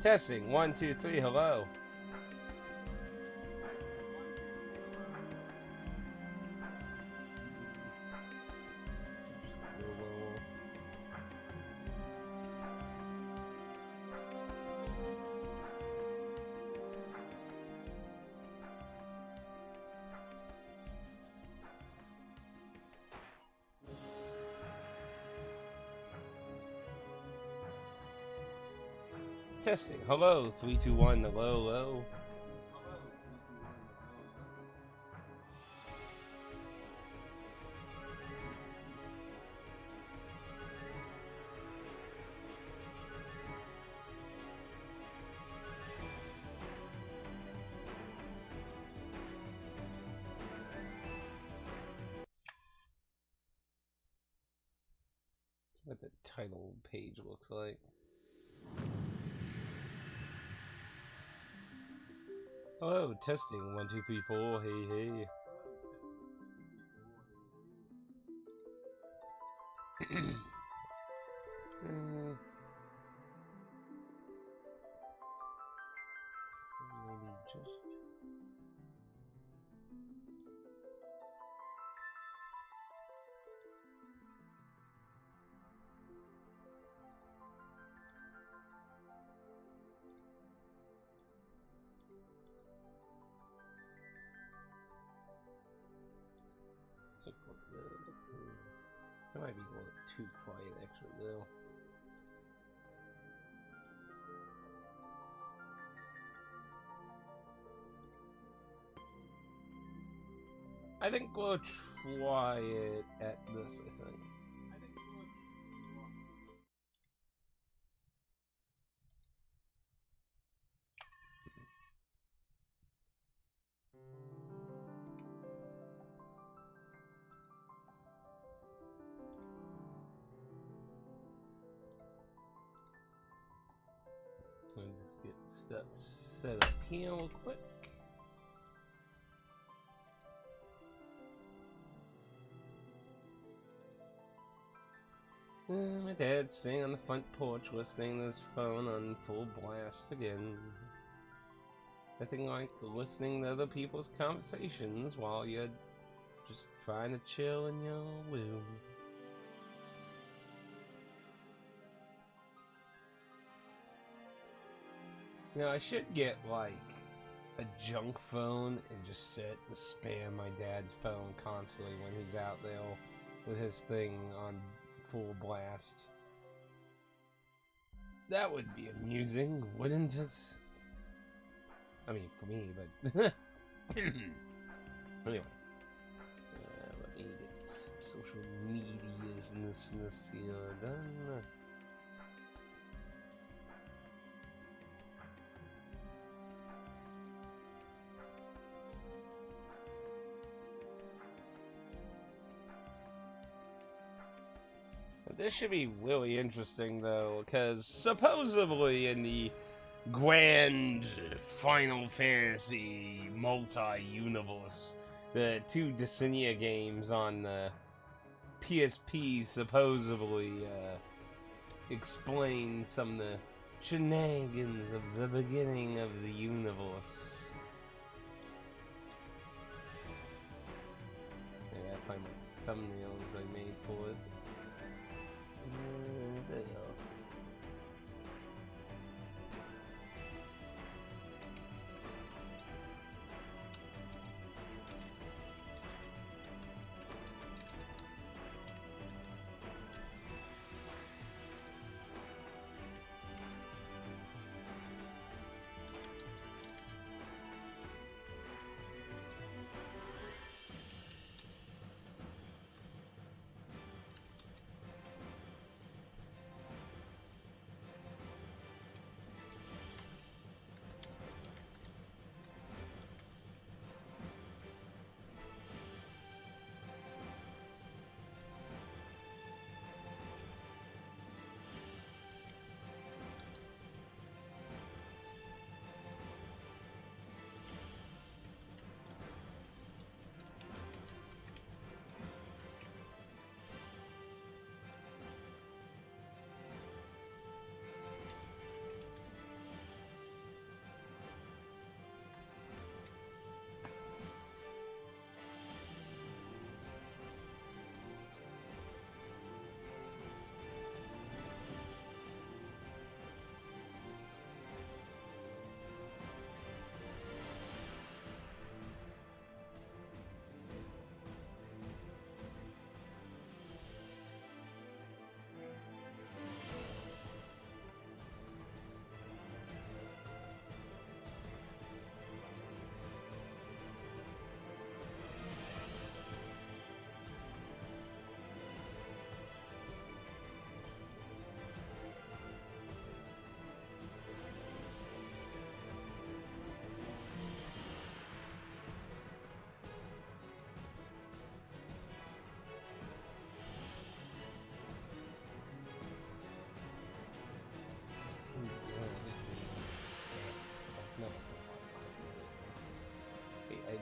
Testing. 1, 2, 3. Hello. Testing. Hello. 3, 2, 1. Hello. Hello. That's what the title page looks like. Hello, testing. 1, 2, 3, 4. Hey, hey. Maybe just. That might be a little too quiet, actually, though. I think we'll try it at this, I think. Let me just get stuff set up here real quick. My dad's sitting on the front porch listening to his phone on full blast again. Nothing like listening to other people's conversations while you're just trying to chill in your room. You know, I should get, like, a junk phone and just sit and spam my dad's phone constantly when he's out there with his thing on full blast. That would be amusing, wouldn't it? I mean, for me, but... Anyway. Let me get social media-ness here done. This should be really interesting, though, because supposedly in the grand Final Fantasy multi-universe, the 2 Dissidia games on the PSP supposedly explain some of the shenanigans of the beginning of the universe. Yeah, I find my thumbnails I made for it. There you go.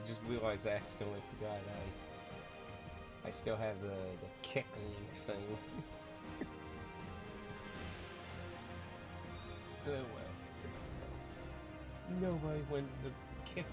just realized I accidentally forgot I still have the kick link thing. Oh well. Nobody wants to kick me.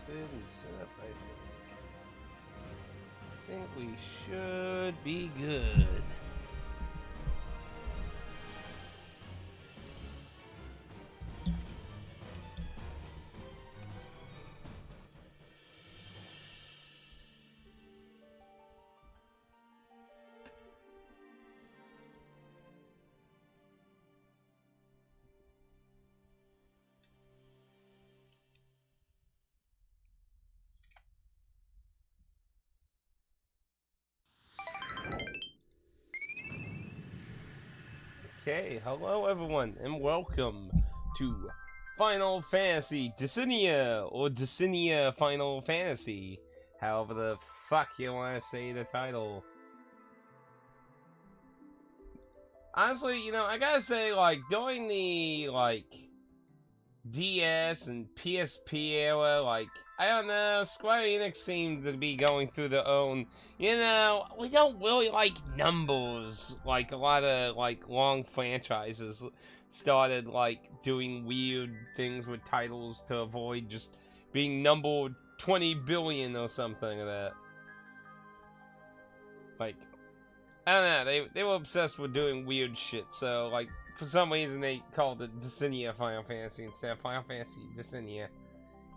And set up, I think we should be good. Okay, hello everyone, and welcome to Final Fantasy Dissidia, or Dissidia Final Fantasy, however the fuck you want to say the title. Honestly, you know, I gotta say, like, during the, like, DS and PSP era, like, I don't know, Square Enix seemed to be going through their own, you know, we don't really like numbers, like a lot of, like, long franchises started, like, doing weird things with titles to avoid just being numbered 20 billion or something like that. Like, I don't know, they were obsessed with doing weird shit, so, like, for some reason they called it Dissidia Final Fantasy instead of Final Fantasy Dissidia.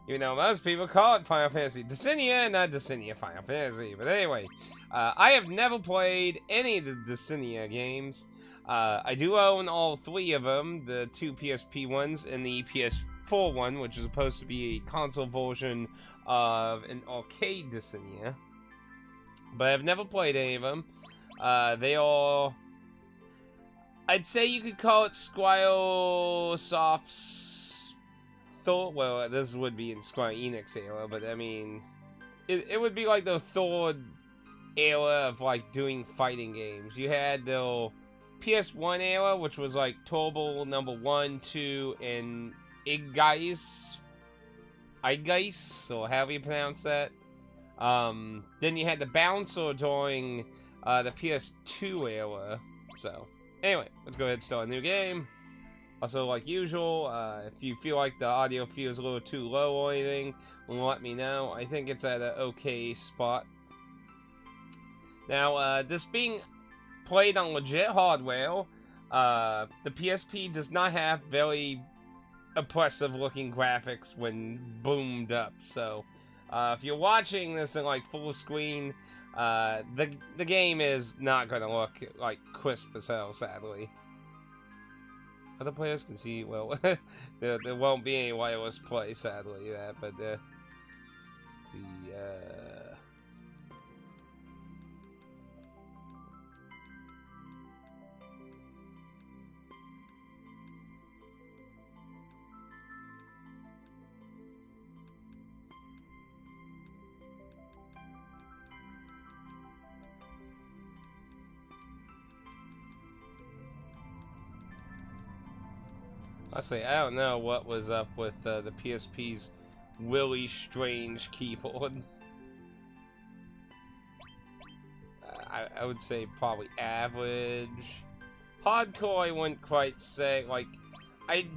You know, most people call it Final Fantasy Dissidia, not Dissidia Final Fantasy. But anyway, I have never played any of the Dissidia games. I do own all three of them, the two PSP ones and the PS4 one, which is supposed to be a console version of an arcade Dissidia. But I've never played any of them. They are... I'd say you could call it Squaresoft's... Well, this would be in Square Enix era, but I mean, it would be like the third era of like doing fighting games. You had the PS1 era, which was like Turbo number 1, 2, and Iggeis, or however you pronounce that. Then you had the Bouncer during the PS2 era. So, anyway, let's go ahead and start a new game. Also, like usual, if you feel like the audio feels a little too low or anything, let me know. I think it's at an okay spot. Now, this being played on legit hardware, the PSP does not have very impressive looking graphics when boomed up. So, if you're watching this in like full screen, the game is not going to look like crisp as hell, sadly. Other players can see, well, there won't be any wireless play, sadly, but, let's see, honestly, I don't know what was up with the PSP's really strange keyboard. I would say probably average. Hardcore, I wouldn't quite say, like,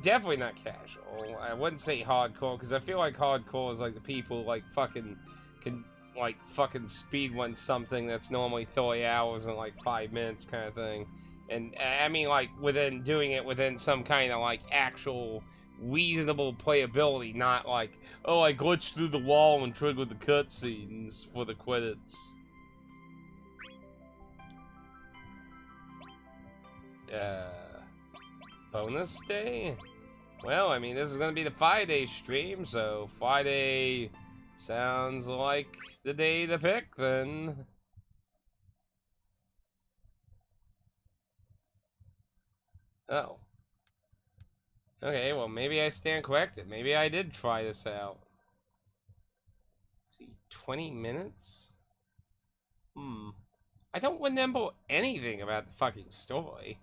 definitely not casual. I wouldn't say hardcore, because I feel like hardcore is like the people, like, fucking speedrun something that's normally 30 hours in, like, 5 minutes kind of thing. And, I mean, like, doing it within some kind of, like, actual reasonable playability, not like, oh, I glitched through the wall and triggered the cutscenes for the credits. Bonus day? Well, I mean, this is gonna be the Friday stream, so Friday sounds like the day to pick, then. Oh. Okay, well, maybe I stand corrected. Maybe I did try this out. Let's see, 20 minutes? I don't remember anything about the fucking story.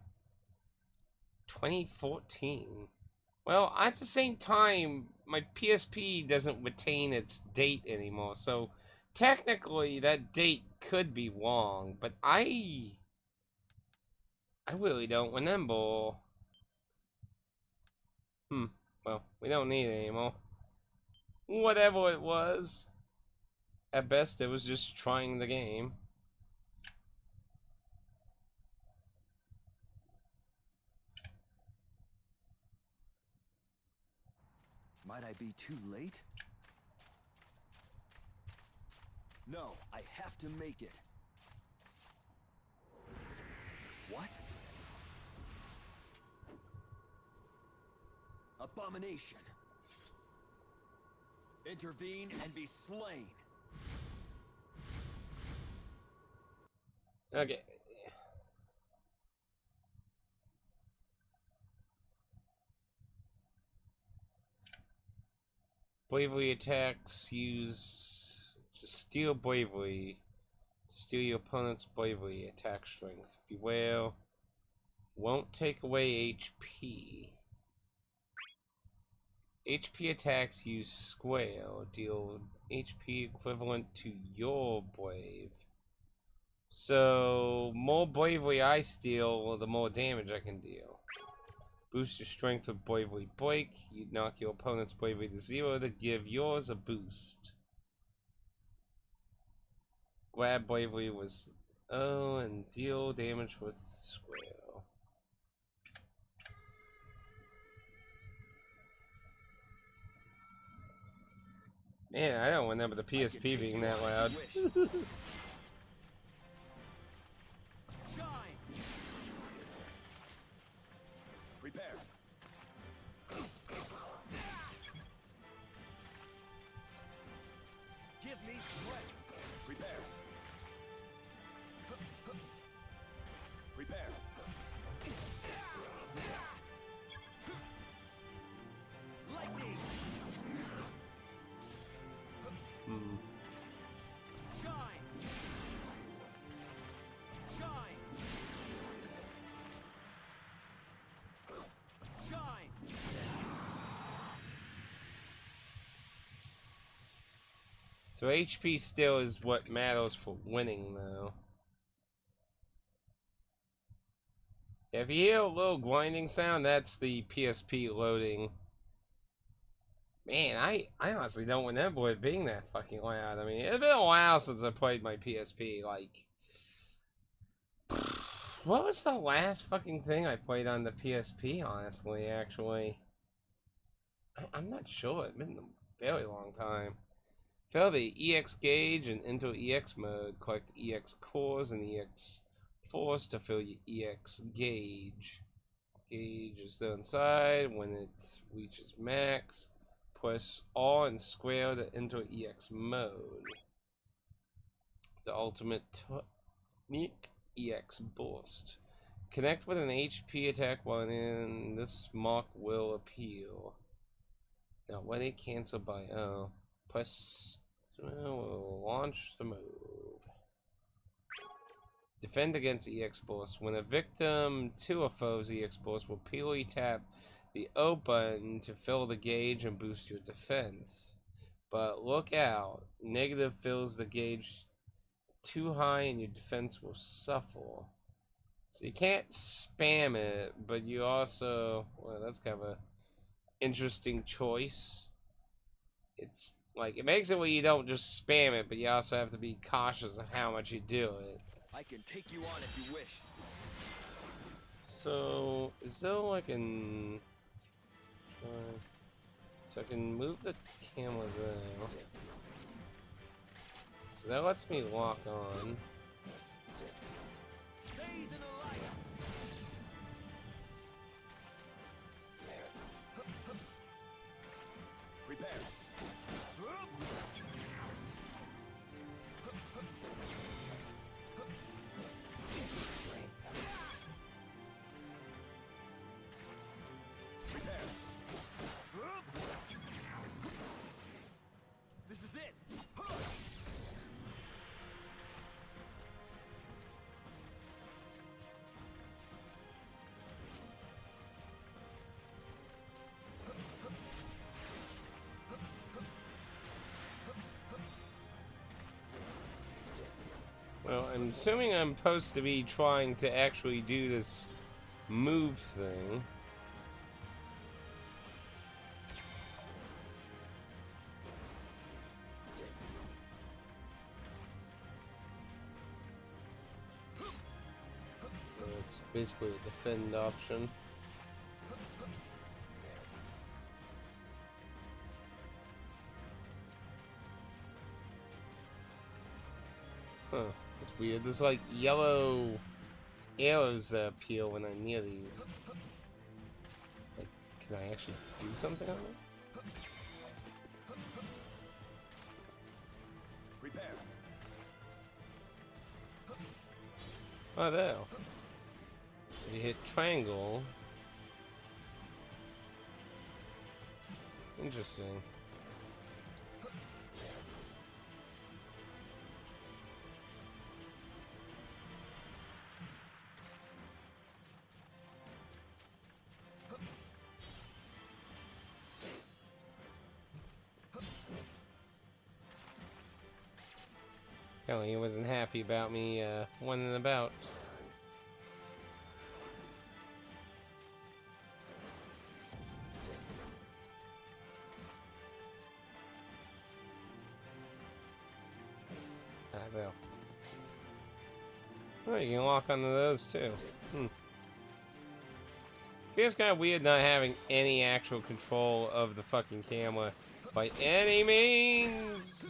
2014. Well, at the same time, my PSP doesn't retain its date anymore, so technically that date could be wrong, but I really don't remember. Well, we don't need it anymore. Whatever it was. At best, it was just trying the game. Might I be too late? No, I have to make it. What? Abomination! Intervene and be slain! Okay. Bravery attacks use to steal bravery. To steal your opponent's bravery attack strength. Beware. Won't take away HP. HP attacks use square. Deal HP equivalent to your brave. So, more bravery I steal, the more damage I can deal. Boost your strength with bravery break. You knock your opponent's bravery to 0 to give yours a boost. Grab bravery was and deal damage with square. Man, I don't remember the PSP being that loud. Prepare. Give me strength. Prepare. Prepare. Lightning. Shine. Shine. Shine. So HP still is what matters for winning, though. If you hear a little grinding sound, that's the PSP loading. Man, I honestly don't remember it being that fucking loud. I mean, it's been a while since I played my PSP. Like, what was the last fucking thing I played on the PSP, honestly, actually? I'm not sure. It's been a very long time. Fill the EX gauge and enter EX mode. Collect EX cores and EX force to fill your EX gauge. Gauge is still inside. When it reaches max, press R and square to enter EX mode. The ultimate technique, EX burst. Connect with an HP attack while in this mark will appear. Now when it cancel by press will launch the move. Defend against EX burst. When a victim to a foe's EX burst will purely tap the O button to fill the gauge and boost your defense. But look out, negative fills the gauge too high and your defense will suffer. So you can't spam it, but you also, well, that's kind of a interesting choice. It's like, it makes it where you don't just spam it, but you also have to be cautious of how much you do it. I can take you on if you wish. So, is there like an... So I can move the camera there. So that lets me lock on. Bathe in the light. Prepare. This is it. Well, I'm assuming I'm supposed to be trying to actually do this move thing. It's basically a defend option. Huh, it's weird. There's like yellow arrows that appear when I'm near these. Like, can I actually do something on them? Prepare. Oh, there. If you hit triangle. Interesting. Apparently he wasn't happy about me winning the bout. I will. Oh, you can lock onto those too. It's kind of weird not having any actual control of the fucking camera by any means.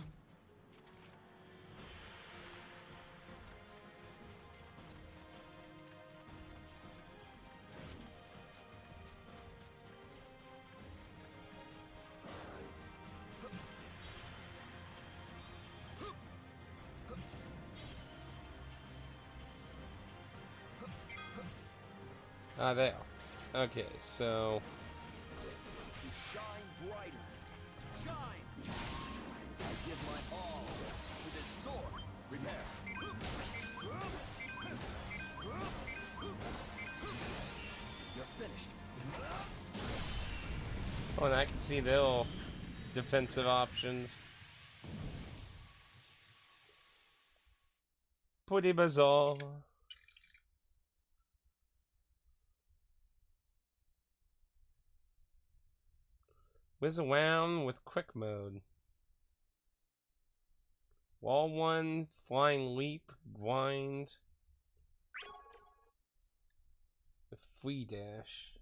Ah, there. Okay, so You shine brighter. Shine. I give my all to this sword. Prepare. You're finished. oh, and I can see the little defensive options. Pretty bizarre. Whiz around with quick mode. Wall 1, flying leap, grind. With free dash.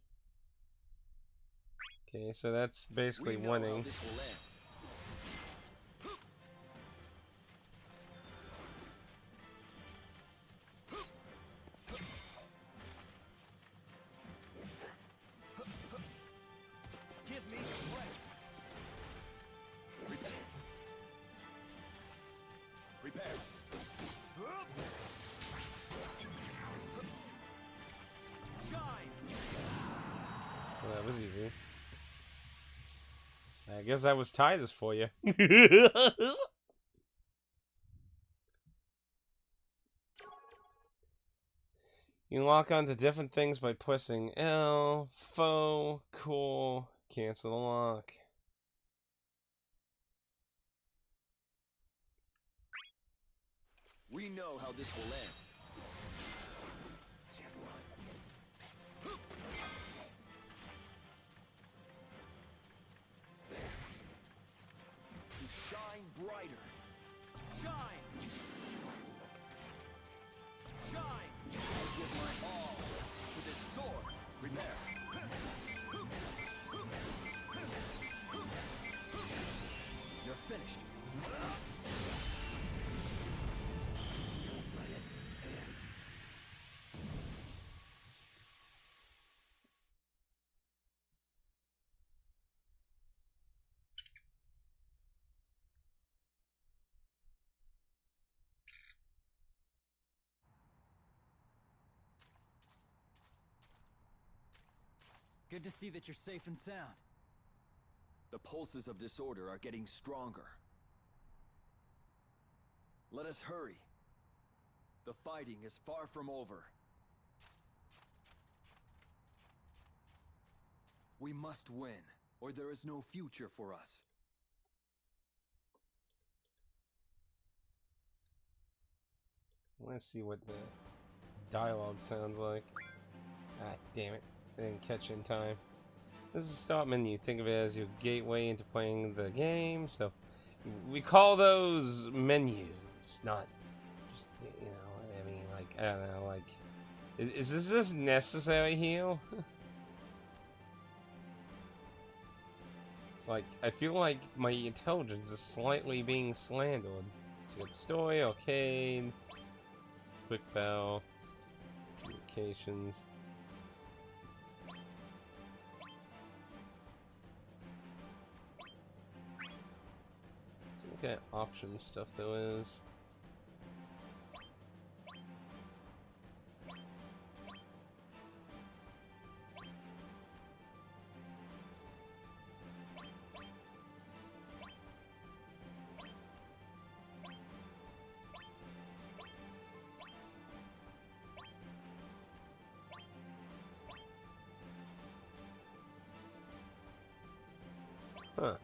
Okay, so that's basically We know how winning. this will end. Give me strength. Prepare. Shine. Well, that was easy. I guess I was Titus for you. You can lock onto different things by pressing L, foe, cool, cancel the lock. We know how this will end. To shine brighter. Shine. Shine. I give my all to this sword. Prepare. Good to see that you're safe and sound. The pulses of disorder are getting stronger. Let us hurry. The fighting is far from over. We must win, or there is no future for us. I want to see what the dialogue sounds like. Ah, damn it. I didn't catch it in time. This is a start menu. Think of it as your gateway into playing the game. So, we call those menus, not just, you know, I mean, like, I don't know, like, is this necessary here? Like, I feel like my intelligence is slightly being slandered. So you got story, arcade, quick bell, communications. So what kind of option stuff there is. Huh.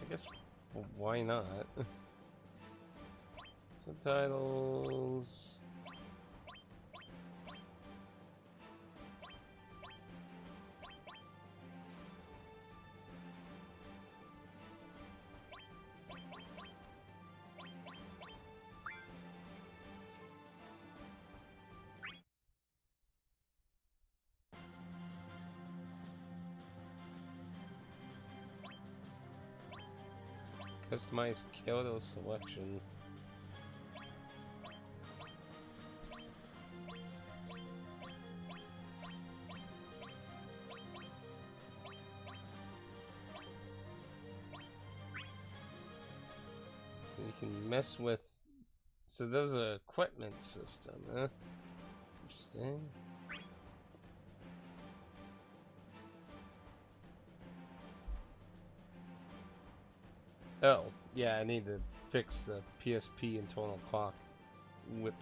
I guess, well, why not? Subtitles. Customize Kyoto selection. So you can mess with. So there's a equipment system, huh? Interesting. Oh, yeah, I need to fix the PSP internal clock whip.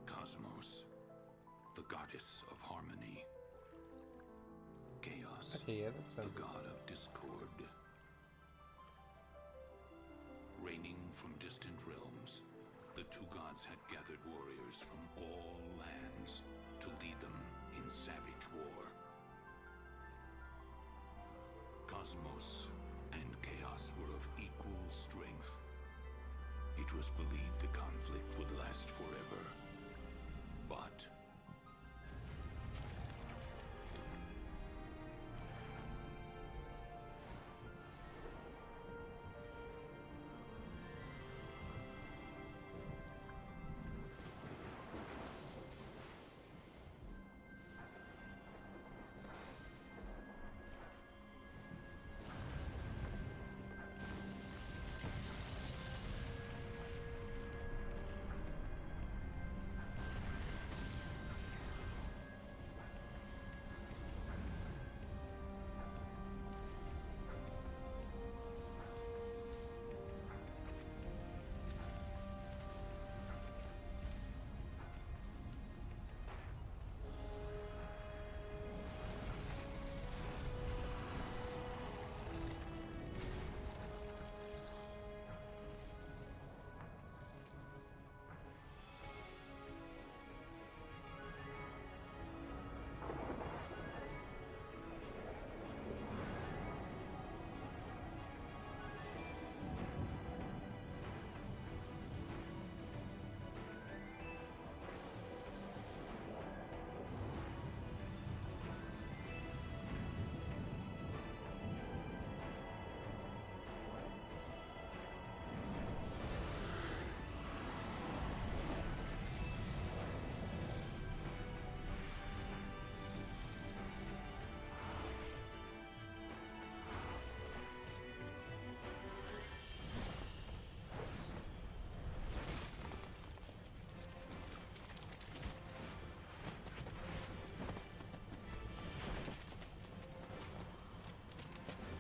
Cosmos, the goddess of harmony. Chaos, Okay, yeah, that sounds the god of discord. Reigning from distant realms, the two gods had gathered warriors from all lands to lead them in savage war. Cosmos and Chaos were of equal strength. It was believed the conflict would last forever. But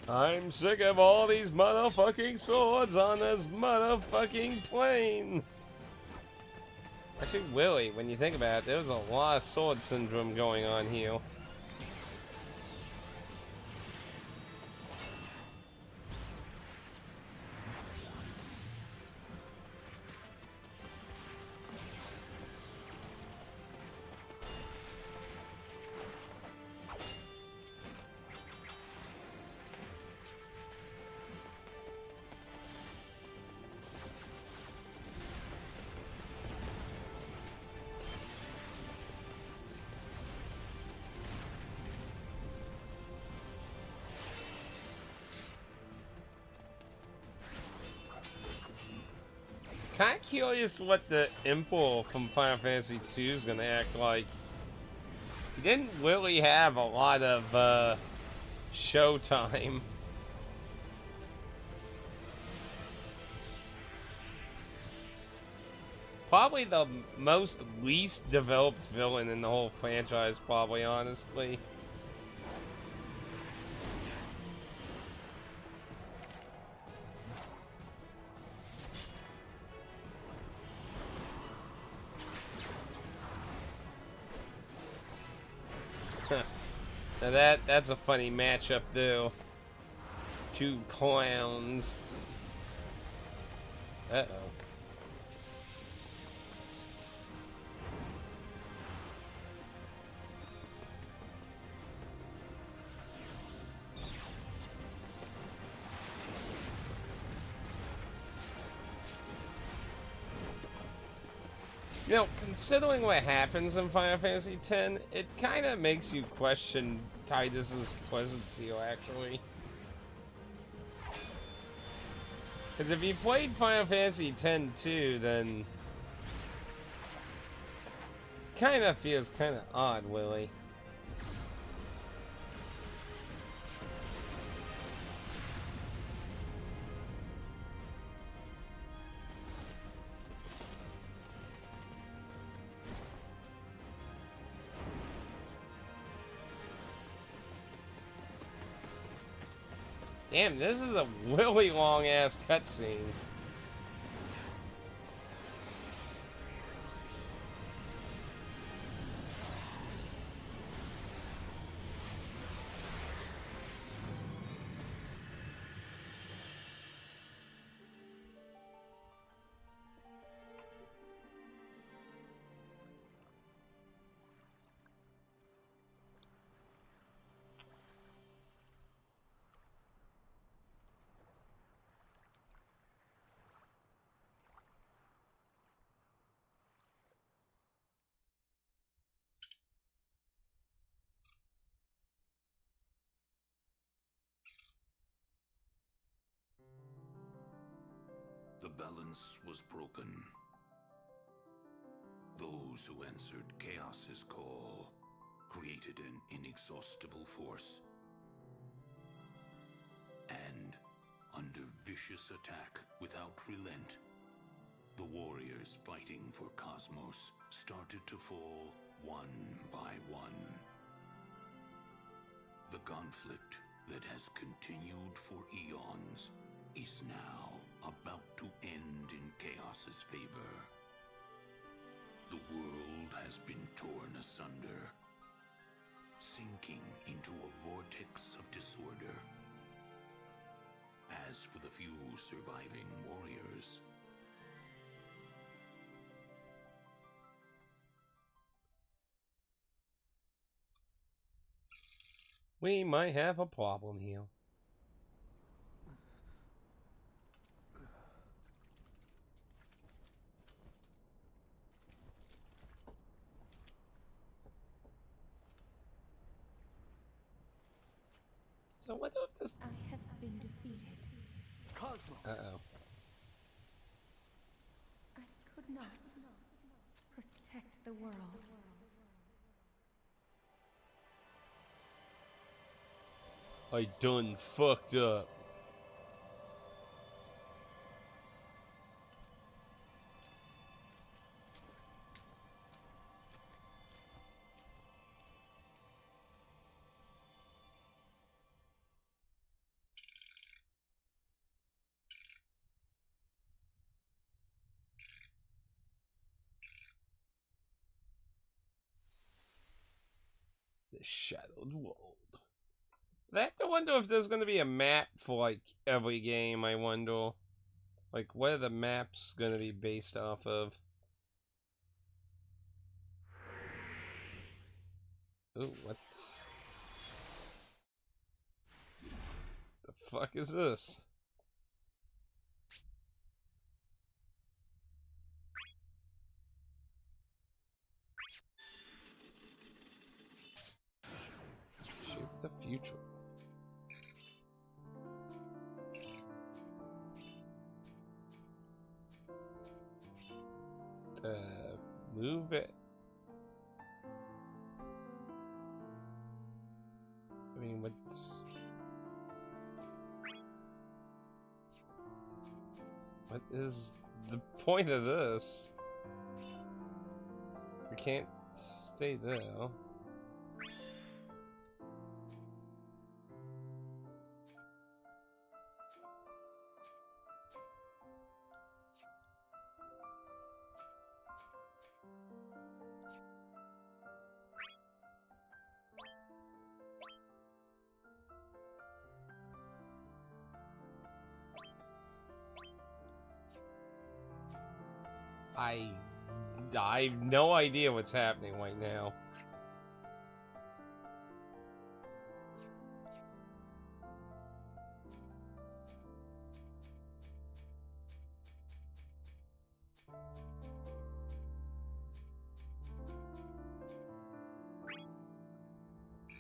I'm sick of all these motherfucking swords on this motherfucking plane. Actually, Willie, when you think about it, there's a lot of sword syndrome going on here. Kind of curious what the Impel from Final Fantasy II is gonna act like. He didn't really have a lot of show time. Probably the most least developed villain in the whole franchise, probably, honestly. Now that's a funny matchup, though. Two clowns. Uh-oh. You know, considering what happens in Final Fantasy X, it kind of makes you question Tidus's presence here, actually. Because if you played Final Fantasy X too, then kind of feels kind of odd, Willie. Damn, this is a really long-ass cutscene. The balance was broken. Those who answered Chaos's call created an inexhaustible force. And, under vicious attack without relent, the warriors fighting for Cosmos started to fall one by one. The conflict that has continued for eons is now about to end in Chaos's favor. The world has been torn asunder, sinking into a vortex of disorder. As for the few surviving warriors, We might have a problem here. So what if this... I have been defeated. Cosmos! Uh-oh. I could not protect the world. I done fucked up. Shadowed World. I have to wonder if there's gonna be a map for like every game. I wonder, like, what are the maps gonna be based off of? Ooh, what the fuck is this? Shape the future. Move it. I mean, what is the point of this? We can't stay there. I have no idea what's happening right now.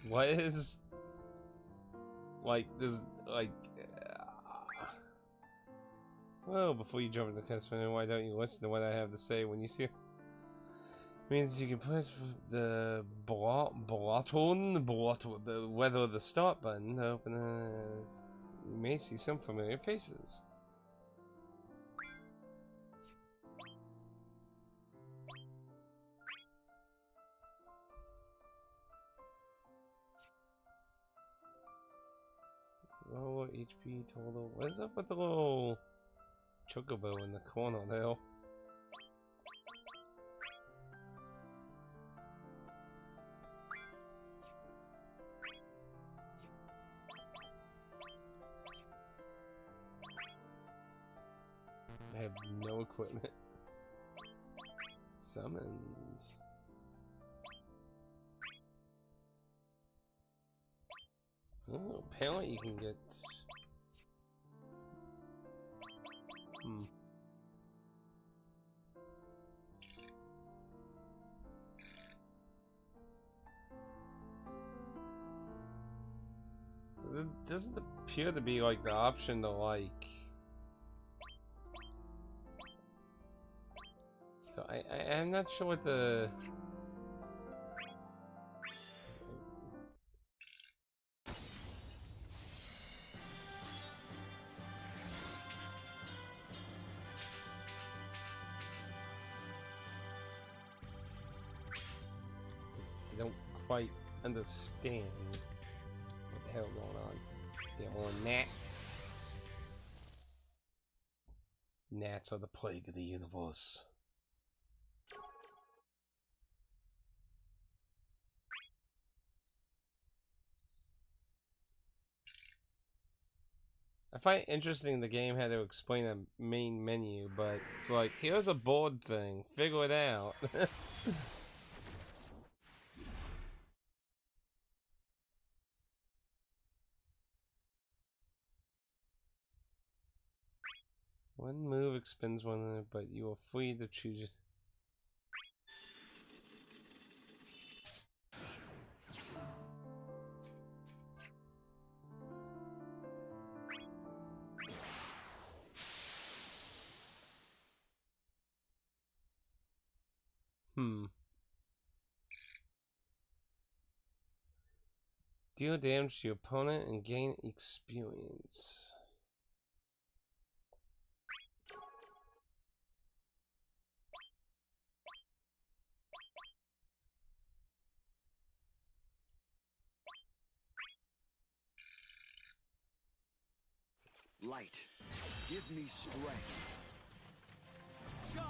What is like this like well, before you jump into the question, why don't you listen to what I have to say when you see means you can press the button, whether the start button to open you may see some familiar faces. Lower HP total. What is up with the little chocobo in the corner there? I have no equipment. Summons. Oh, apparently you can get... So there doesn't appear to be like the option to like... So I'm not sure what the... I don't quite understand what the hell going on. Yeah, on gnat. Gnats are the plague of the universe. I find it interesting the game had to explain a main menu, but it's like, here's a board thing, figure it out. One move expends one, but you are free to choose it. Deal damage to your opponent and gain experience. Light, give me strength. Shine!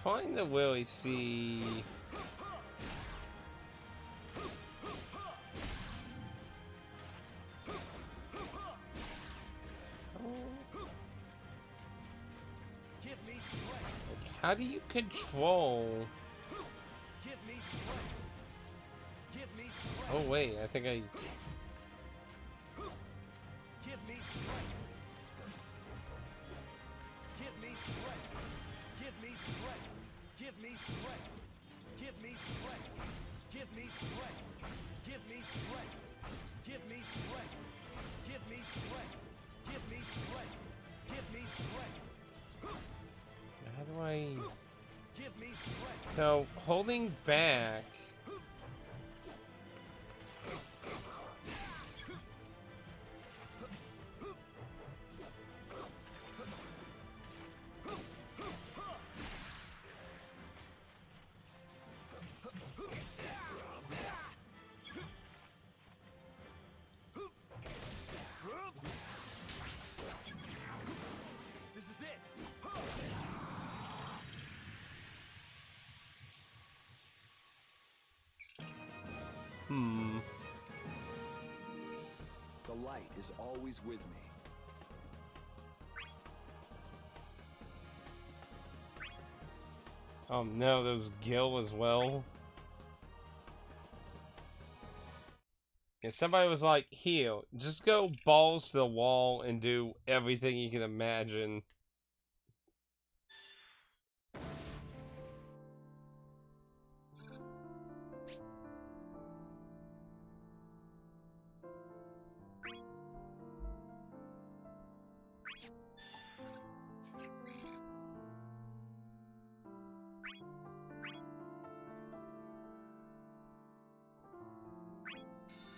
trying to really see. Give me strength. How do you control? Give me strength. Give me strength. Oh wait, I think I. Give me strength. Give me strength. Give me strength. Give me strength. Give me strength. Give me strength. Give me strength. Give me strength. Give me strength. Give me strength. Give me strength. How do I? Give me strength. So holding back. This is it. The light is always with me. Oh no, there's Gil as well. Yeah, somebody was like, here, just go balls to the wall and do everything you can imagine.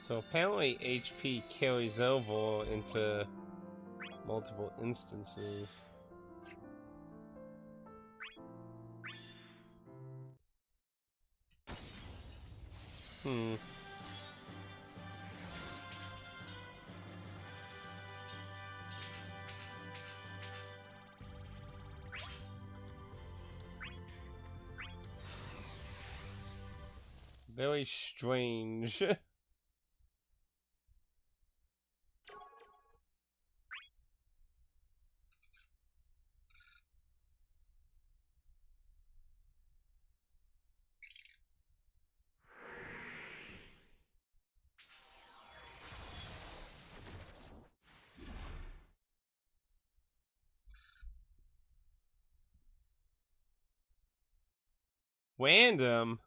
So apparently HP carries over into multiple instances. Hmm. Very strange. Random.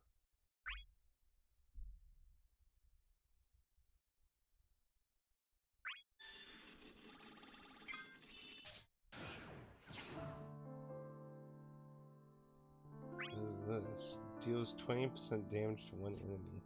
What is this? Deals 20% damage to one enemy.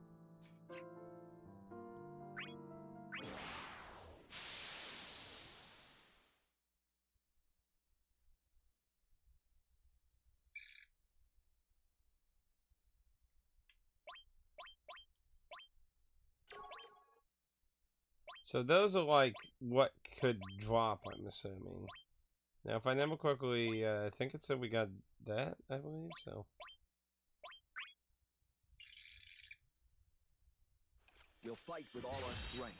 So those are like what could drop, I'm assuming. Now, if I remember correctly, I think it said we got that, I believe, so. We'll fight with all our strength.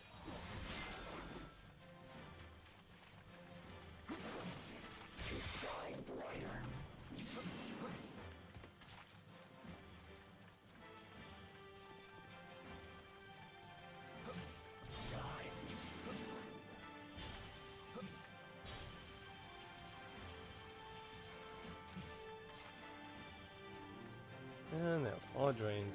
Oh no, all drained.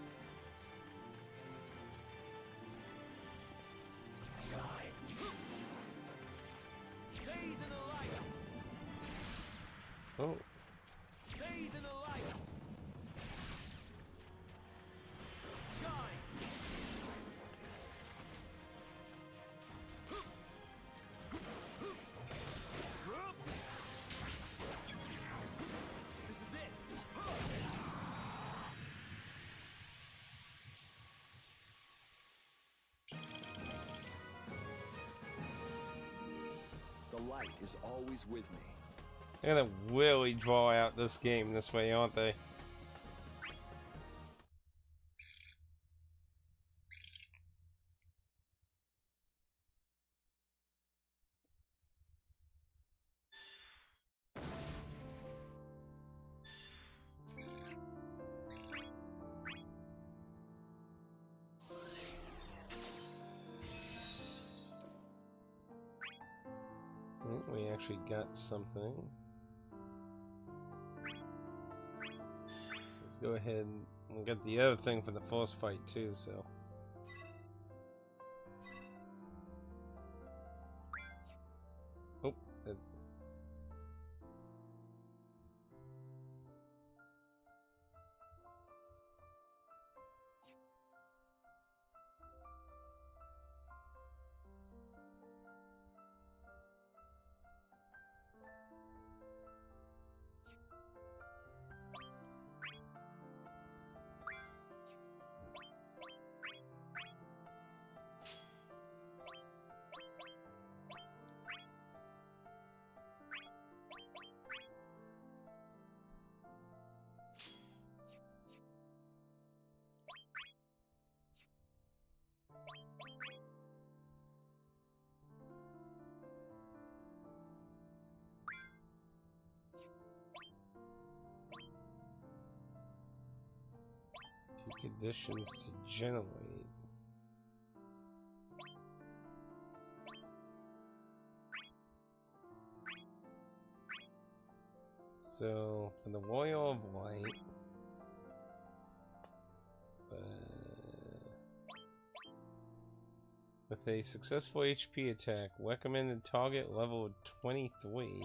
Bathe in the light. Oh, Bathe in the light. Shine. This is it. The light is always with me. they're gonna really draw out this game this way, aren't they? We actually got something. Let's go ahead and get the other thing for the force fight too, so. Oh, conditions to generate. So for the Warrior of Light, with a successful HP attack, recommended target level 23.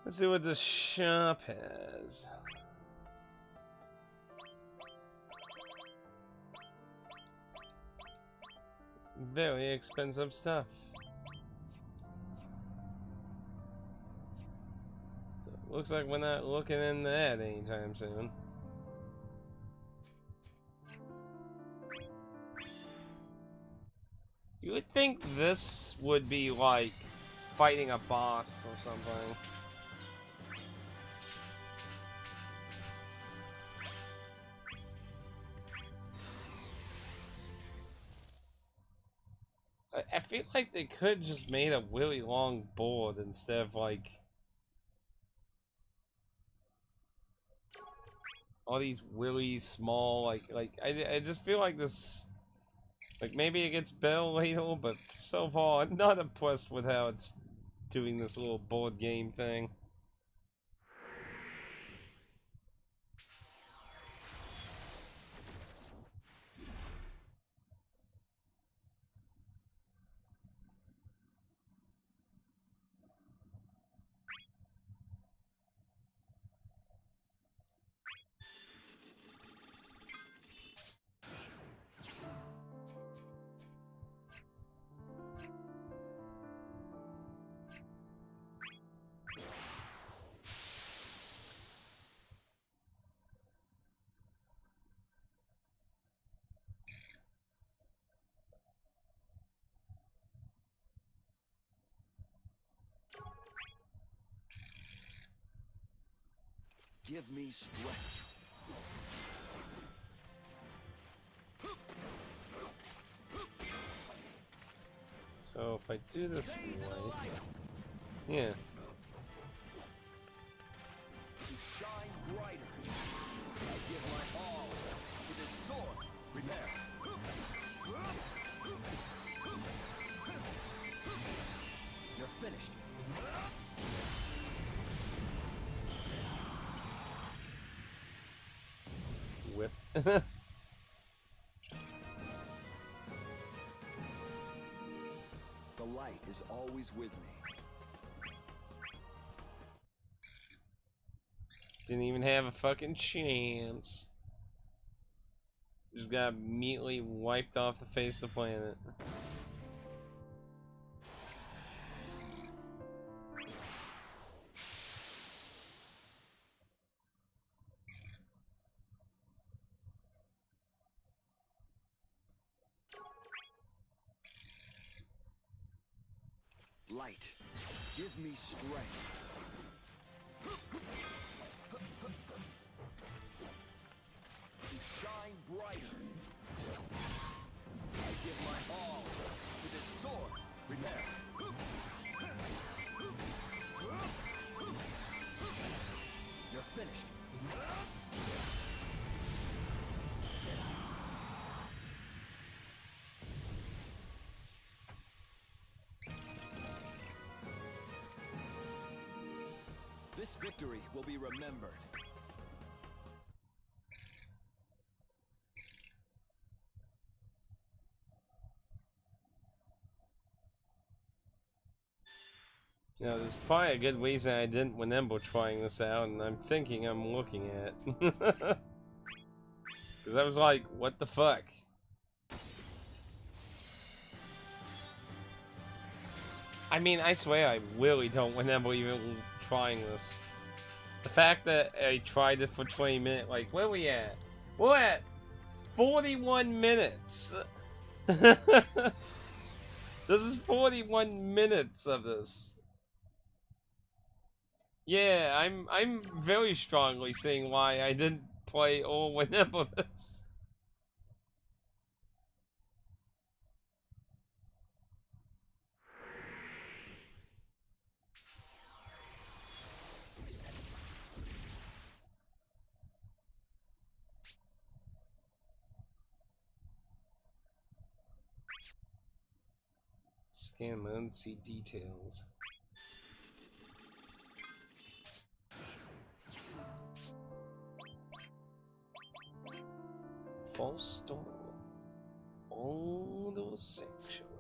Let's see what the shop has. Very expensive stuff. So it looks like we're not looking in that anytime soon. You would think this would be like fighting a boss or something. I feel like they could just made a really long board instead of like all these really small I just feel like this, like maybe it gets better later, but so far I'm not impressed with how it's doing this little board game thing. Give me strength. So if I do this right, yeah. To shine brighter. I give my all to this sword. Prepare. You're finished. Whip. The light is always with me. Didn't even have a fucking chance. Just got immediately wiped off the face of the planet. Light, give me strength. To shine brighter. I give my all to this sword. Prepare. This victory will be remembered. You know, there's probably a good reason I didn't remember trying this out, and I'm thinking I'm looking at. Because I was like, what the fuck? I mean, I swear I really don't remember even trying this. The fact that I tried it for 20 minutes, like, where we at? We're at 41 minutes! This is 41 minutes of this. Yeah, I'm very strongly seeing why I didn't play or remember this. Scan mode, see details. False storm. Old sanctuary.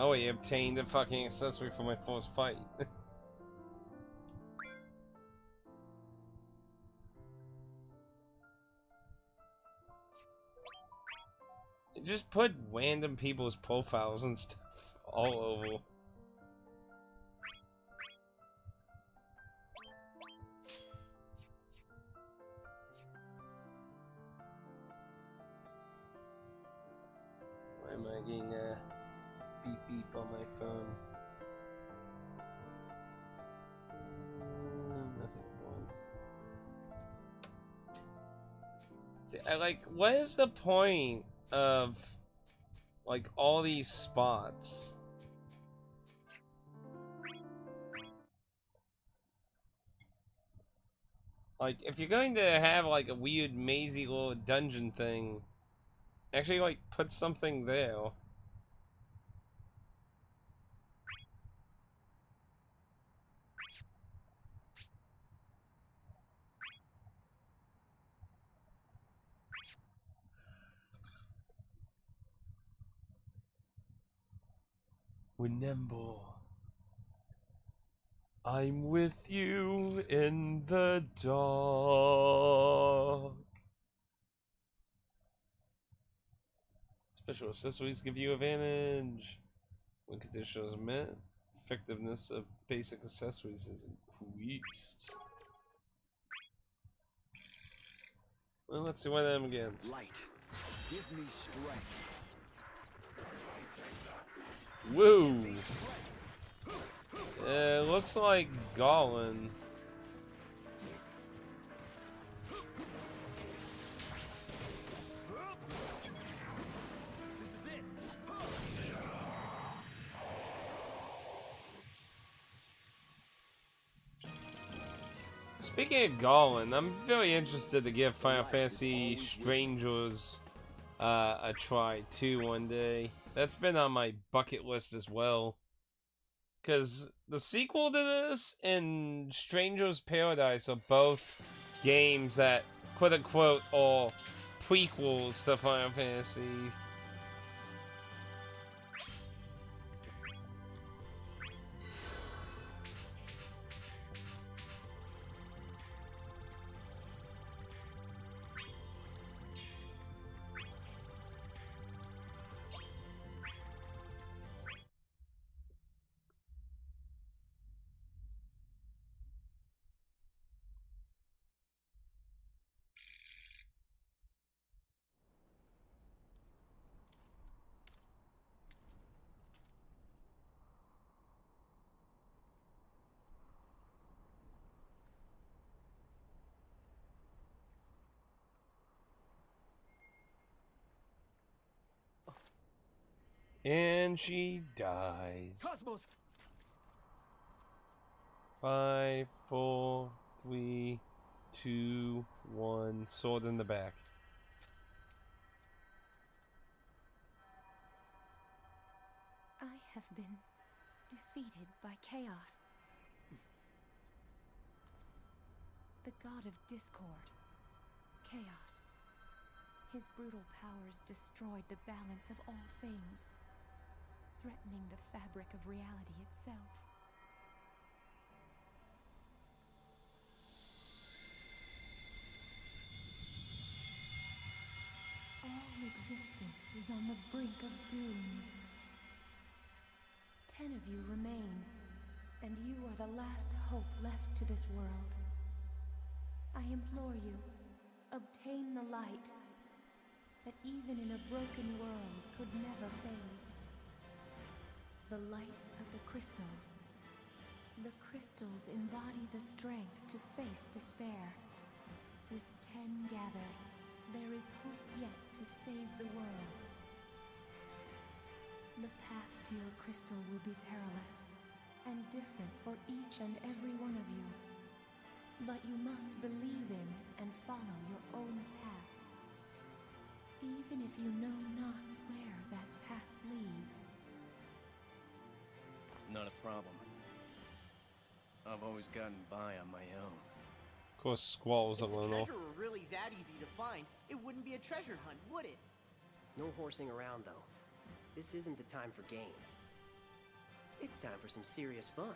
Oh yeah, I obtained a fucking accessory for my first fight. Just put random people's profiles and stuff all over. Why am I getting a beep beep on my phone? Nothing wrong. See, I like, what is the point of like all these spots? Like, if you're going to have like a weird mazy little dungeon thing, actually like put something there. Remember, I'm with you in the dark. Special accessories give you advantage. When conditions are met, effectiveness of basic accessories is increased. Well, let's see what I'm against. Light, give me strength. Woo! Looks like Gollin. This is it. Speaking of Gollin, I'm very interested to give Final Fantasy Strangers a try too one day. That's been on my bucket list as well. Because the sequel to this and Stranger's Paradise are both games that, quote unquote, are prequels to Final Fantasy. And she dies. Cosmos, 5, 4, 3, 2, 1. Sword in the back. I have been defeated by chaos. The god of discord. Chaos. His brutal powers destroyed the balance of all things, threatening the fabric of reality itself. All existence is on the brink of doom. 10 of you remain, and you are the last hope left to this world. I implore you, obtain the light that even in a broken world could never fade. The light of the crystals. The crystals embody the strength to face despair. With 10 gathered, there is hope yet to save the world. The path to your crystal will be perilous and different for each and every one of you. But you must believe in and follow your own path, even if you know not where that path leads. Not a problem. I've always gotten by on my own. Of course, Squall's a If the little. treasure were really that easy to find, it wouldn't be a treasure hunt, would it? No horsing around, though. This isn't the time for games. It's time for some serious fun.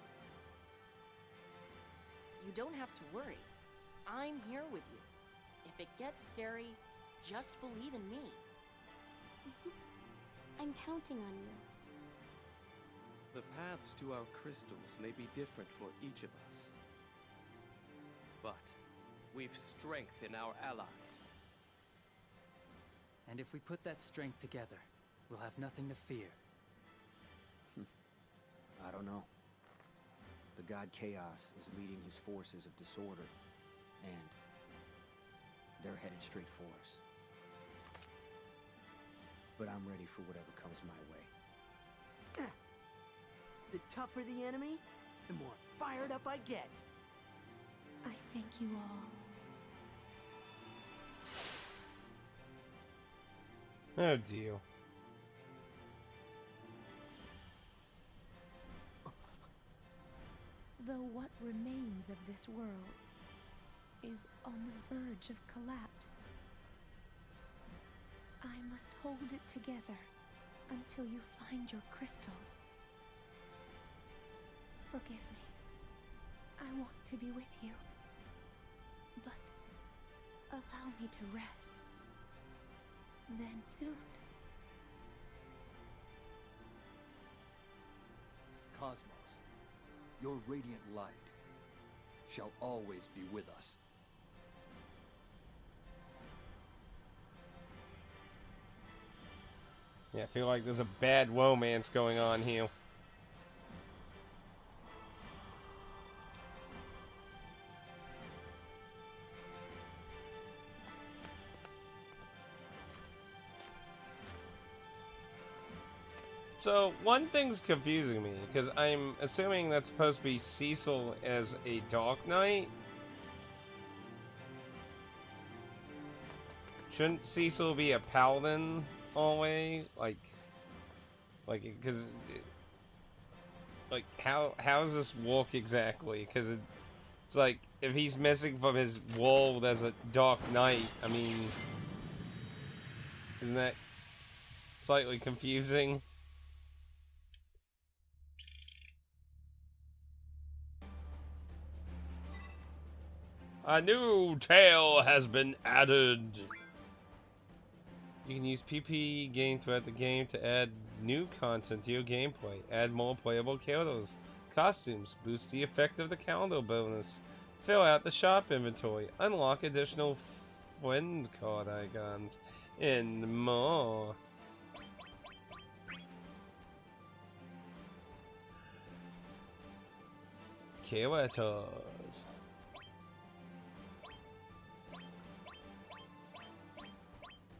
You don't have to worry. I'm here with you. If it gets scary, just believe in me. I'm counting on you. The paths to our crystals may be different for each of us. But we've strength in our allies. And if we put that strength together, we'll have nothing to fear. I don't know. The god Chaos is leading his forces of disorder, and they're headed straight for us. But I'm ready for whatever comes my way. The tougher the enemy, the more fired up I get. I thank you all. Oh dear. Though what remains of this world is on the verge of collapse, I must hold it together until you find your crystals. Forgive me. I want to be with you, but allow me to rest. Then soon. Cosmos, your radiant light shall always be with us. Yeah, I feel like there's a bad romance going on here. So, one thing's confusing me, because I'm assuming that's supposed to be Cecil as a Dark Knight. Shouldn't Cecil be a Paladin always? Because, how does this work exactly? Because it's like, if he's missing from his world as a Dark Knight, I mean, isn't that slightly confusing? A new tale has been added. You can use PP gained throughout the game to add new content to your gameplay. Add more playable characters, costumes, boost the effect of the calendar bonus, fill out the shop inventory, unlock additional friend card icons, and more. Characters.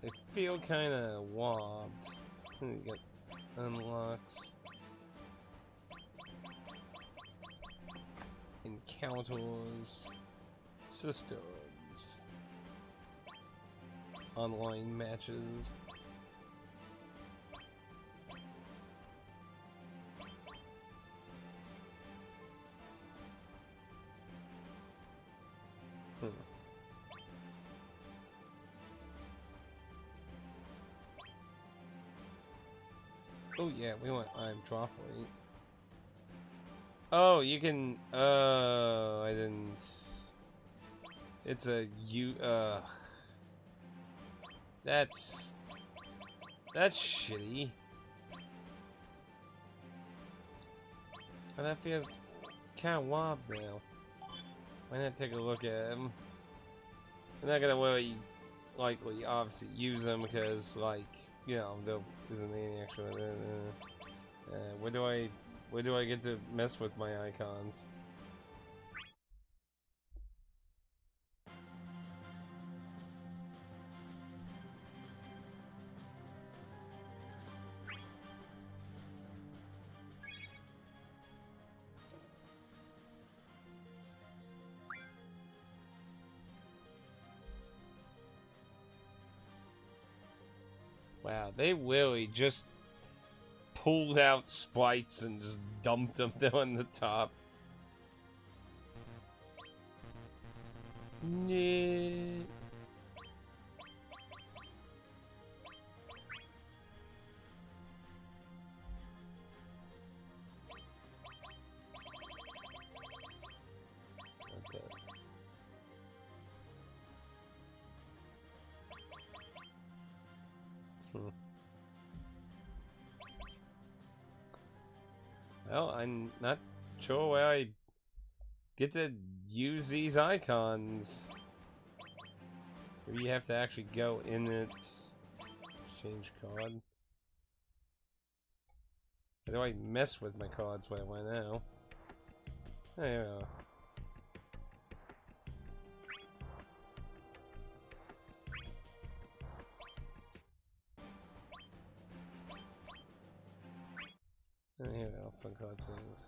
They feel kind of wobbed. You get unlocks. encounters, systems, online matches. Oh yeah, we want I'm drop rate. Oh, you can. I didn't. It's a That's shitty. And that feels kind of wobbed now. Why not take a look at him? I'm not gonna really likely obviously use them because, like, you know, there isn't any extra. Where do I get to mess with my icons? Wow, they really just pulled out sprites and just dumped them there on the top. Yeah. Okay. Well, I'm not sure where I get to use these icons. Maybe you have to actually go in it. Change card. How do I mess with my cards where I want now? There you go. Here we go, fun card sings.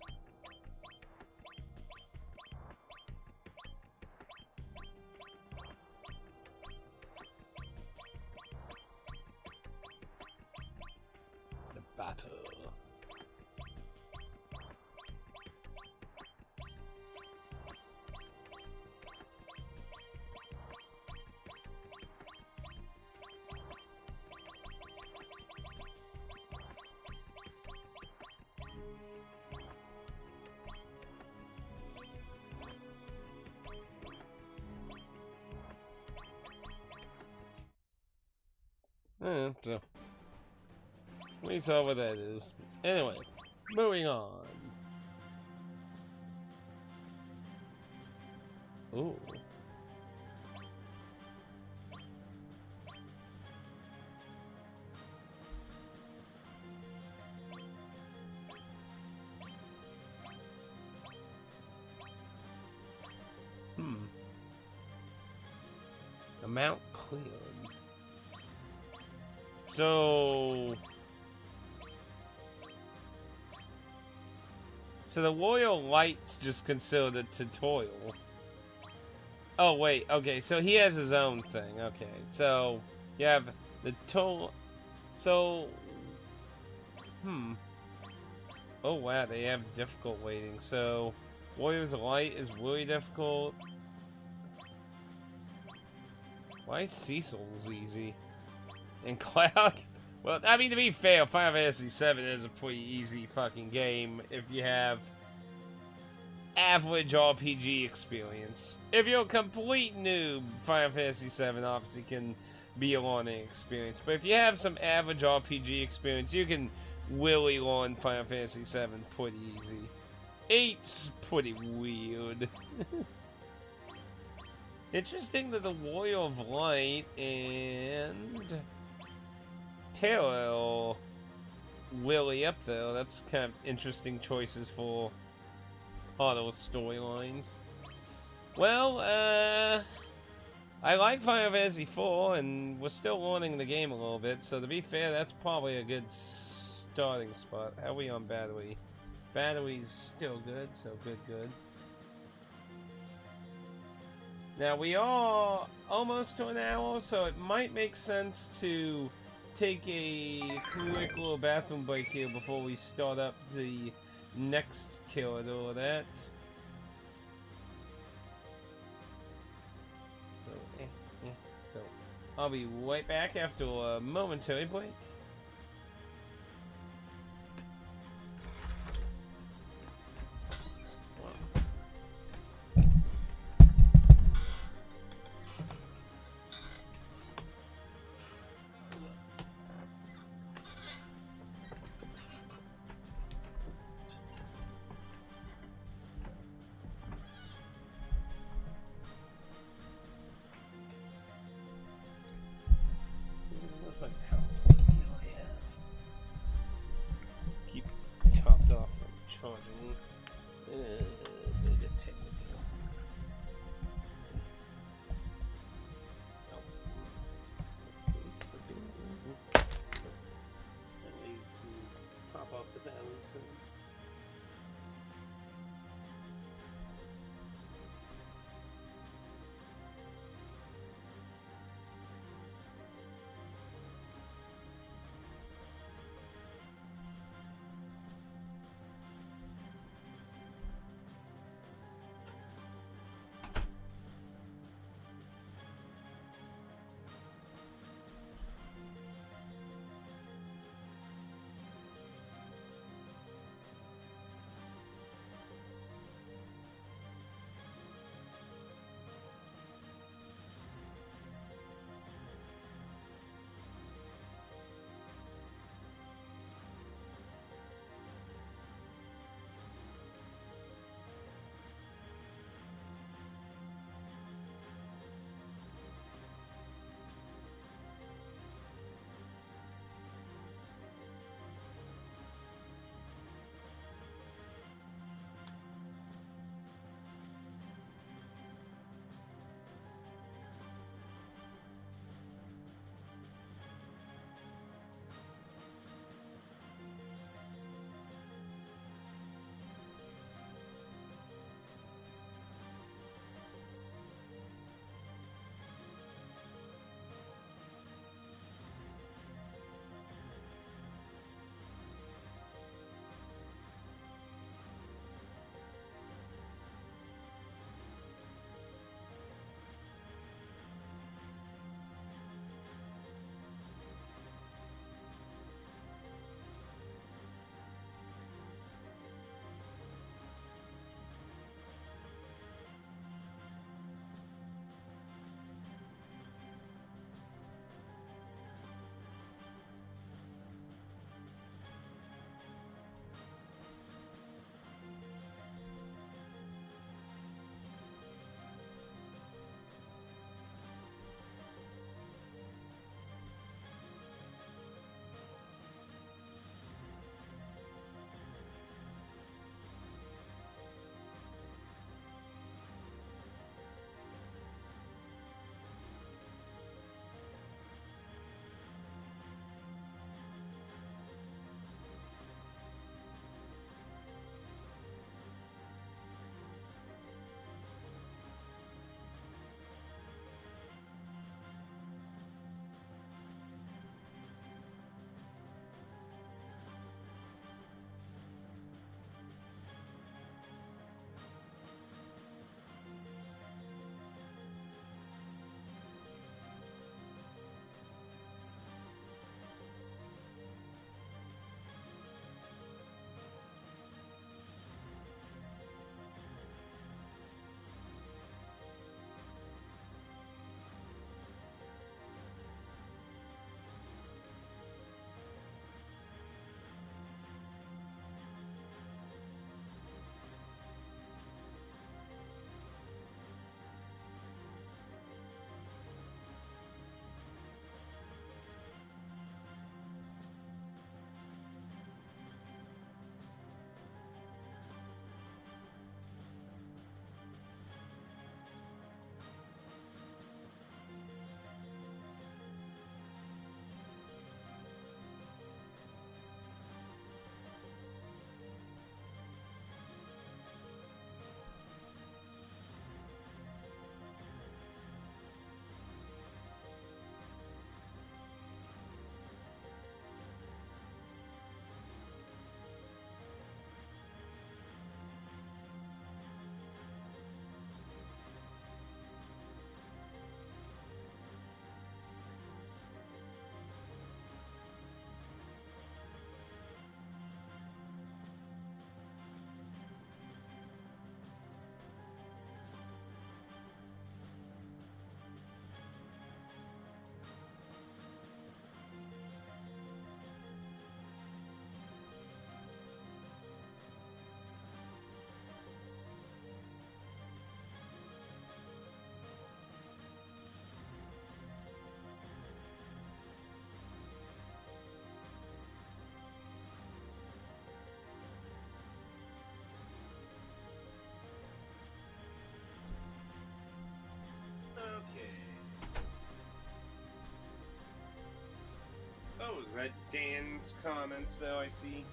The battle. So we saw what that is. Anyway, moving on. Ooh. Amount cleared. So the Royal Light's just considered a tutorial. Oh wait, okay, so he has his own thing. Okay, so you have the total. So, oh wow, they have difficult weighting. So Warrior's Light is really difficult. Why is Cecil's easy? And Cloud, well, I mean, to be fair, Final Fantasy VII is a pretty easy fucking game if you have average RPG experience. If you're a complete noob, Final Fantasy VII obviously can be a learning experience. But if you have some average RPG experience, you can really learn Final Fantasy VII pretty easy. 8's pretty weird. Interesting that the Warrior of Light and Terra Willy up there. That's kind of interesting choices for all those storylines. Well, I like Final Fantasy IV, and we're still learning the game a little bit, so to be fair, that's probably a good starting spot. How are we on battery? Battery's still good, so good. Now we are almost to an hour, so it might make sense to take a quick little bathroom break here before we start up the next kill and all that. So I'll be right back after a momentary break. What the hell? read Dan's comments, though, I see.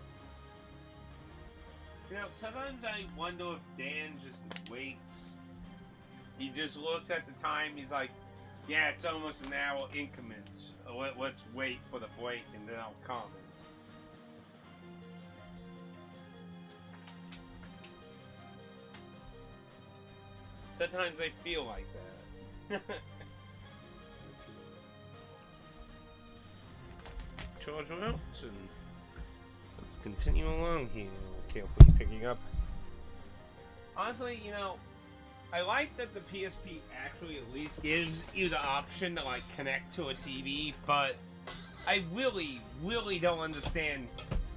You know, sometimes I wonder if Dan just waits. He just looks at the time, he's like, yeah, it's almost an hour increments. Let's wait for the break, and then I'll comment. Sometimes I feel like that. George Wilson. Let's continue along here. Carefully picking up. Honestly, you know, I like that the PSP actually at least gives you the option to like connect to a TV, but I really, really don't understand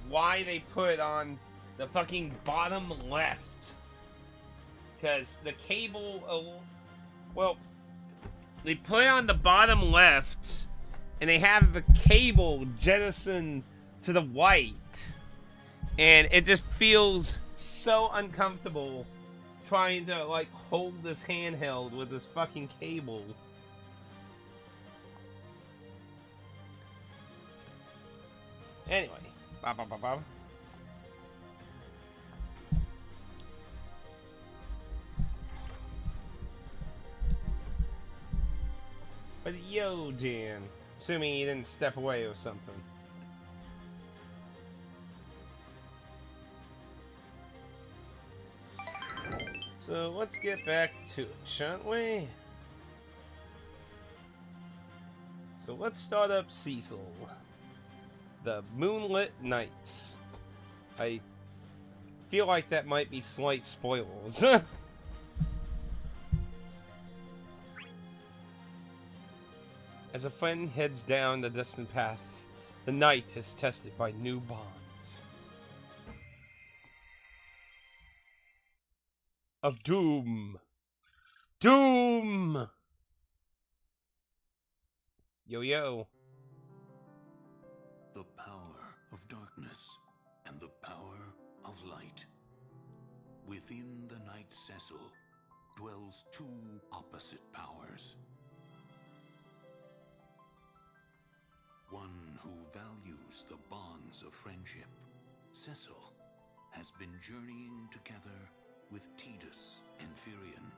why they put it on the fucking bottom left. Because the cable, well, they put it on the bottom left, and they have the cable jettisoned to the right, and it just feels so uncomfortable trying to, like, hold this handheld with this fucking cable. Anyway, Bob. But yo, Dan. Assuming he didn't step away or something. So let's get back to it, shan't we? So let's start up Cecil. The Moonlit Nights. I feel like that might be slight spoilers. As a friend heads down the distant path, the night is tested by new bonds. Of doom. Doom! Yo. The power of darkness and the power of light. Within the Night Cecil dwells two opposite powers. One who values the bonds of friendship, Cecil, has been journeying together with Tidus and Firion.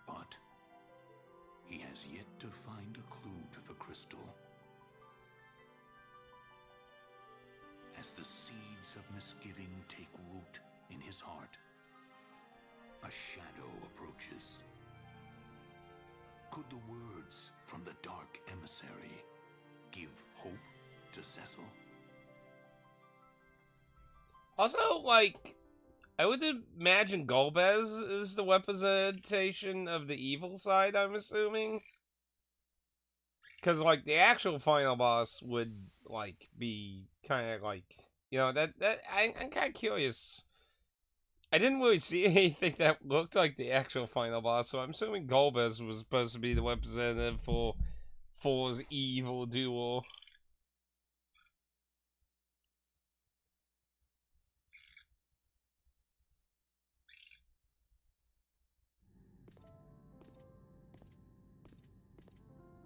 But he has yet to find a clue to the crystal. As the seeds of misgiving take root in his heart, a shadow approaches. Could the words from the Dark Emissary give hope to Cecil? Also, like, I would imagine Golbez is the representation of the evil side, I'm assuming. Because, like, the actual final boss would, like, be kind of like, you know, I'm kind of curious. I didn't really see anything that looked like the actual final boss, so I'm assuming Golbez was supposed to be the representative for Four's evil duel.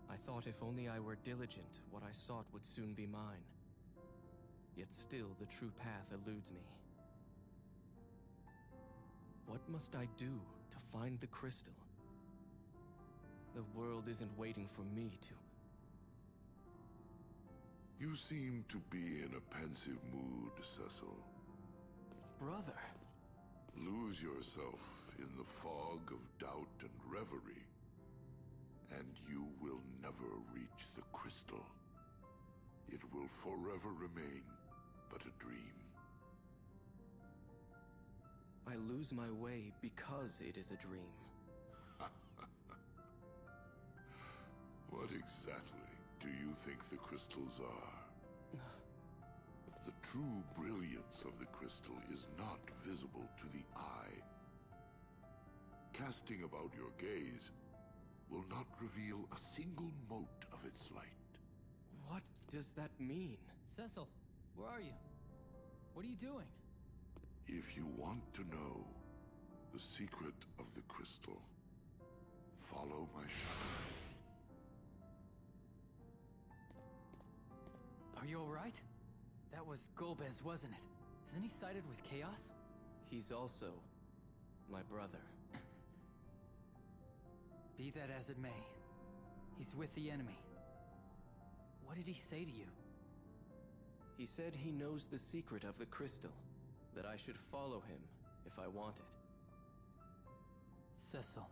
I thought if only I were diligent, what I sought would soon be mine. Yet still the true path eludes me. What must I do to find the crystal? The world isn't waiting for me to... You seem to be in a pensive mood, Cecil. Brother! Lose yourself in the fog of doubt and reverie, and you will never reach the crystal. It will forever remain but a dream. I lose my way because it is a dream. What exactly do you think the crystals are? The true brilliance of the crystal is not visible to the eye. Casting about your gaze will not reveal a single mote of its light. What does that mean? Cecil, where are you? What are you doing? If you want to know the secret of the crystal, follow my shadow. Are you alright? That was Golbez, wasn't it? Isn't he sided with Chaos? He's also my brother. Be that as it may, he's with the enemy. What did he say to you? He said he knows the secret of the crystal, that I should follow him if I want it. Cecil,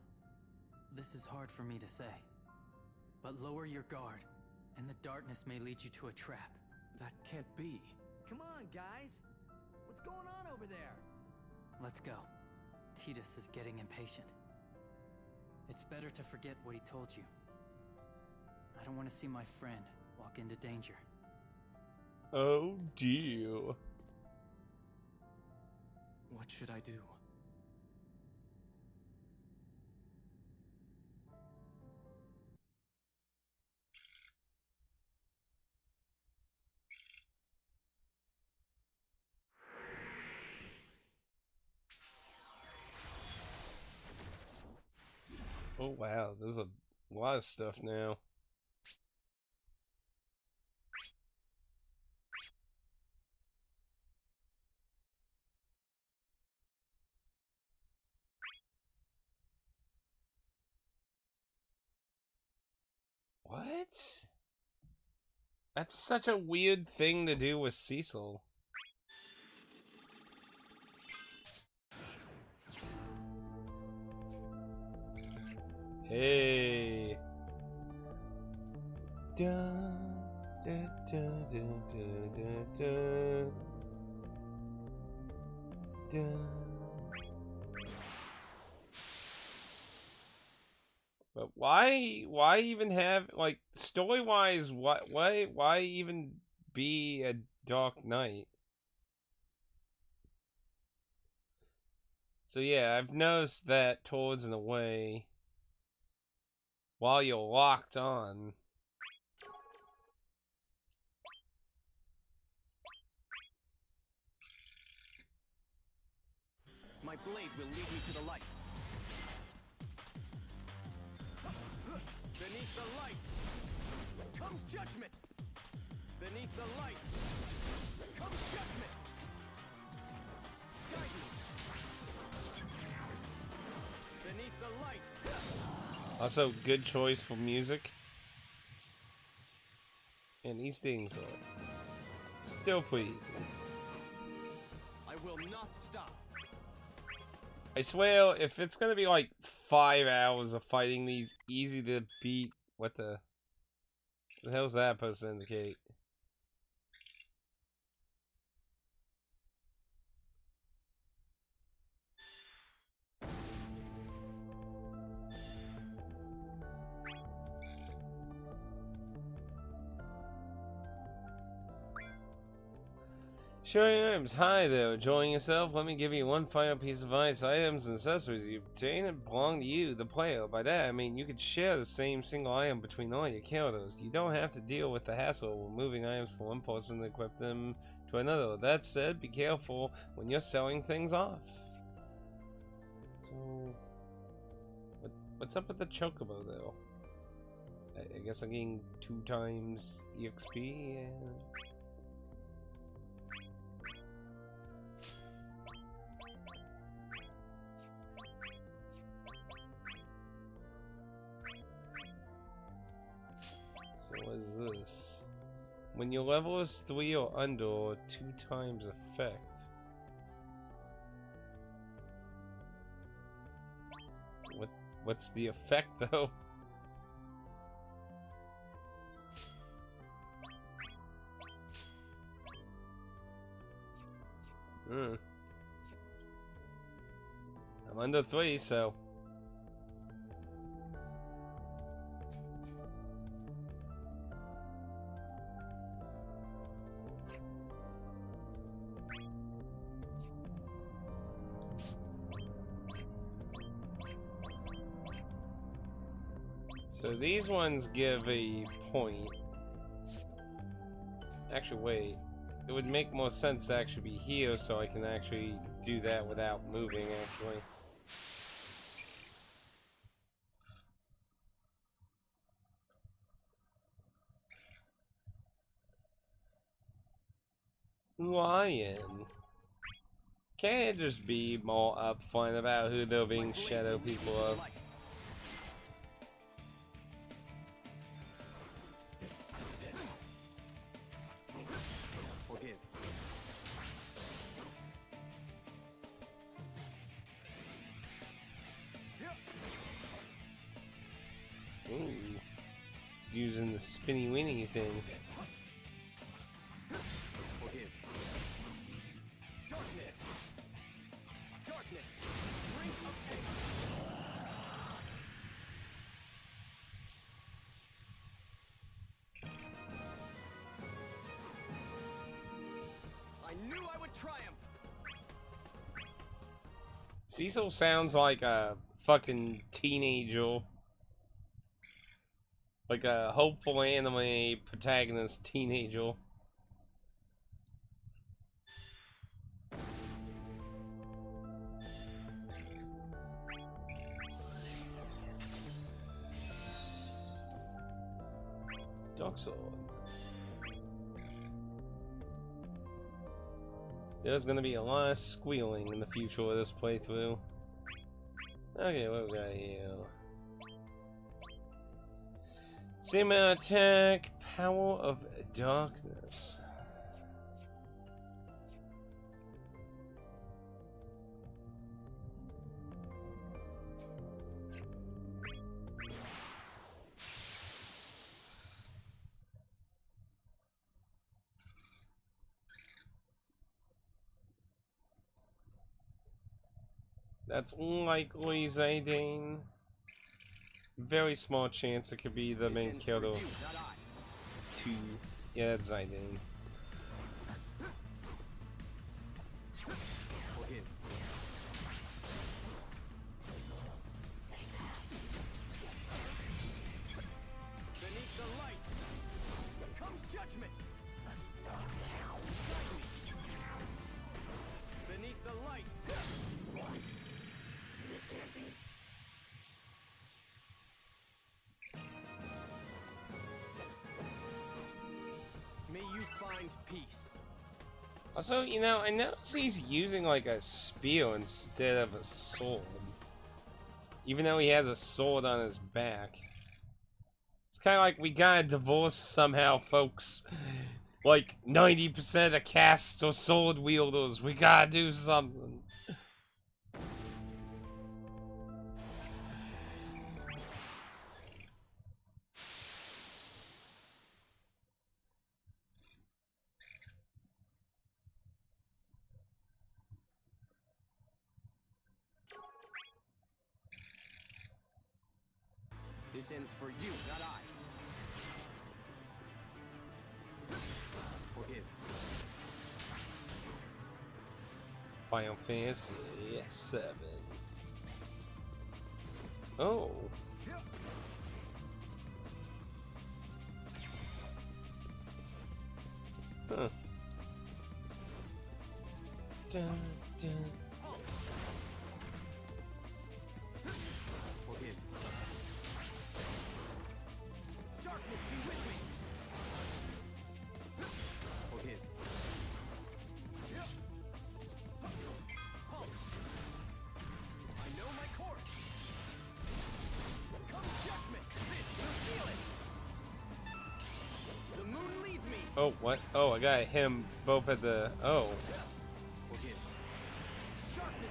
this is hard for me to say, but lower your guard, and the darkness may lead you to a trap. That can't be. Come on, guys. What's going on over there? Let's go. Tidus is getting impatient. It's better to forget what he told you. I don't want to see my friend walk into danger. Oh dear. What should I do? Oh wow, there's a lot of stuff now. What? That's such a weird thing to do with Cecil. Hey. Dun, dun, dun, dun, dun, dun, dun. But why even have, like, story-wise, why even be a Dark Knight? So yeah, I've noticed that towards in a way, while you're locked on. My blade will lead me to the light. Beneath the light comes judgment. Beneath the light comes judgment. Guide me. Beneath the light. Also, good choice for music. And these things are still pretty easy. I will not stop. I swear, if it's gonna be like 5 hours of fighting these easy to beat, what the hell's that supposed to indicate? Sure items. Hi there, enjoying yourself? Let me give you one final piece of advice. Items and accessories you obtain and belong to you, the player. By that I mean you could share the same single item between all your characters. You don't have to deal with the hassle of moving items from one person to equip them to another. That said, be careful when you're selling things off. So, what's up with the Chocobo though? I guess I'm getting 2 times EXP and... What is this? When your level is 3 or under, 2 times effect. What's the effect though? I'm under 3, so. So these ones give a point. Actually, wait. It would make more sense to actually be here so I can actually do that without moving, actually. Lion. Can't it just be more upfront about who they're being shadow people of? Forgive. Ooh. Using the spinny winny thing. Forgive. Darkness. Darkness. Brink of I knew I would triumph. Cecil sounds like a fucking teenager. Like a hopeful anime protagonist teenager. Dark Sword. There's gonna be a lot of squealing in the future of this playthrough. Okay, what we got here? Same attack, Power of Darkness. That's likely Zidane. Very small chance it could be the main killer. Yeah, that's Zidane. Forgive. Beneath the light comes judgment. Beneath the light. This can't be. May you find peace. Also, you know, I notice he's using like a spear instead of a sword. Even though he has a sword on his back. It's kind of like we gotta divorce somehow, folks. Like 90% of the cast are sword wielders. We gotta do something. This ends for you, not I. Forgive. Final Fantasy 7. Oh. Huh. Dun, dun. Forgive. Darkness be with me. Forgive. I know my course. Come judgment. This will feel it. The moon leads me. Oh, what? Oh, I got him both at the... Oh. Forgive.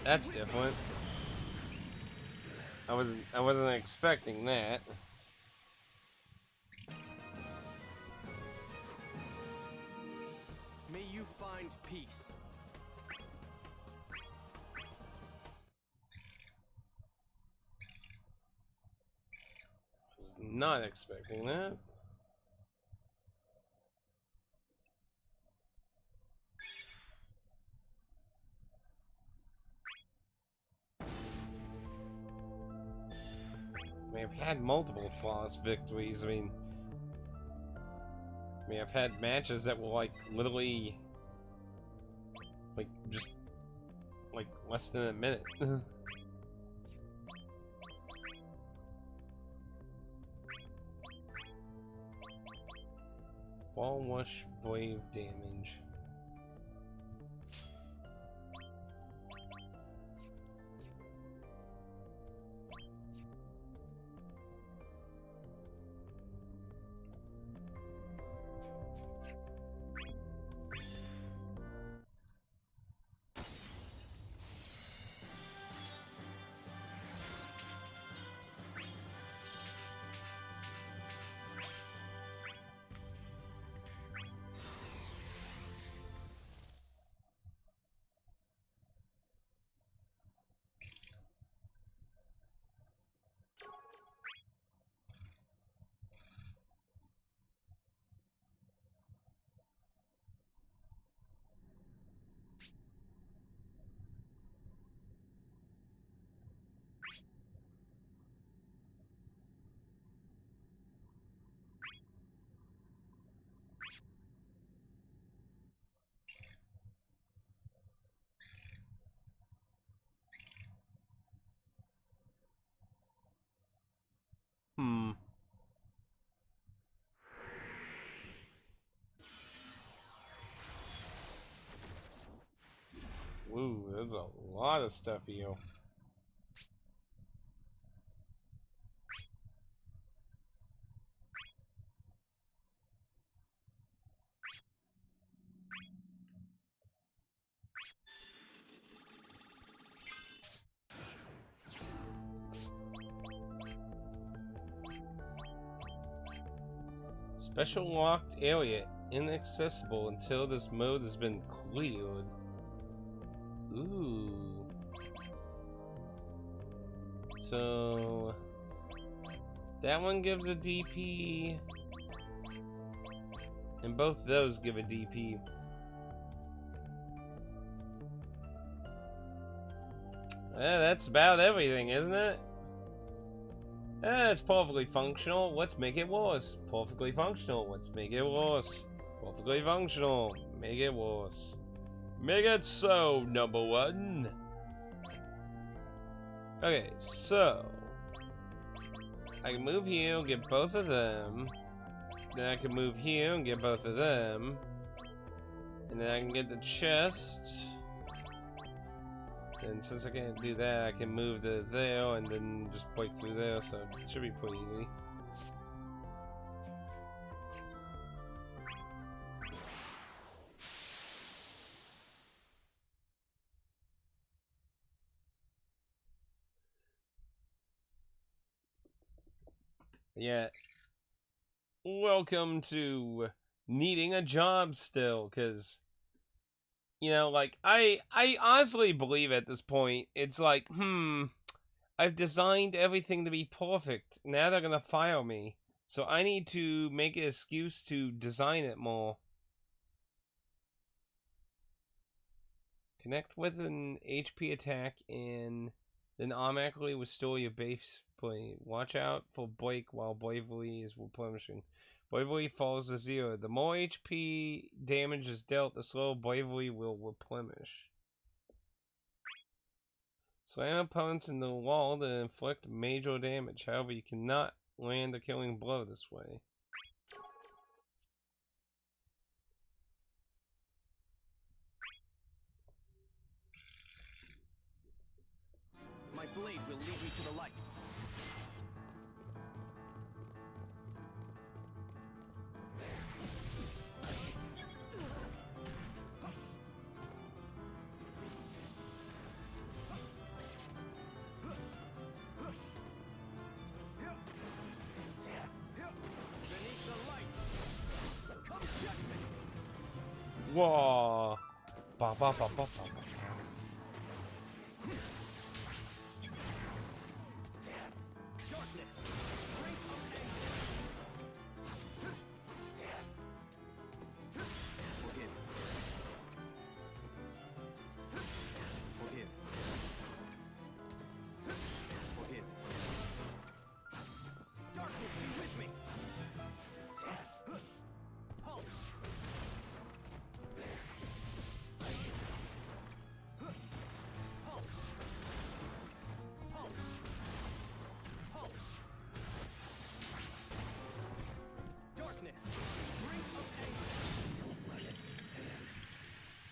That's different. I wasn't expecting that. May you find peace. Was not expecting that. I mean, I've had multiple flawless victories. I mean, I've had matches that were like literally, like just like less than a minute. Wall Wash Brave damage. lot of stuff here. Special locked area inaccessible until this mode has been cleared. Ooh. So that one gives a DP, and both those give a DP. That's about everything, isn't it? It's perfectly functional. Let's make it worse. Perfectly functional. Let's make it worse. Perfectly functional. Make it worse. Make it so, number one. Okay, so I can move here and get both of them. Then I can move here and get both of them. And then I can get the chest. And since I can't do that, I can move to there and then just break through there, so it should be pretty easy. Yeah. Welcome to needing a job still, because you know, like, I honestly believe at this point, it's like, I've designed everything to be perfect. Now they're gonna fire me. So I need to make an excuse to design it more. Connect with an HP attack and then automatically restore your base point. Watch out for break while bravery is replenishing. Bravery falls to 0. The more HP damage is dealt, the slower bravery will replenish. Slam opponents in the wall to inflict major damage. However, you cannot land a killing blow this way. My blade will lead me to the light. Whoa! Ba ba ba ba ba ba.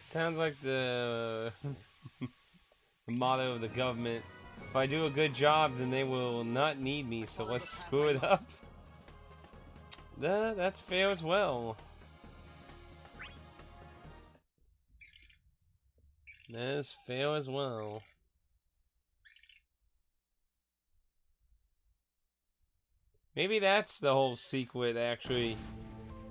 Sounds like the motto of the government. If I do a good job, then they will not need me, so let's screw it up. That's fair as well. That is fair as well. Maybe that's the whole secret, actually.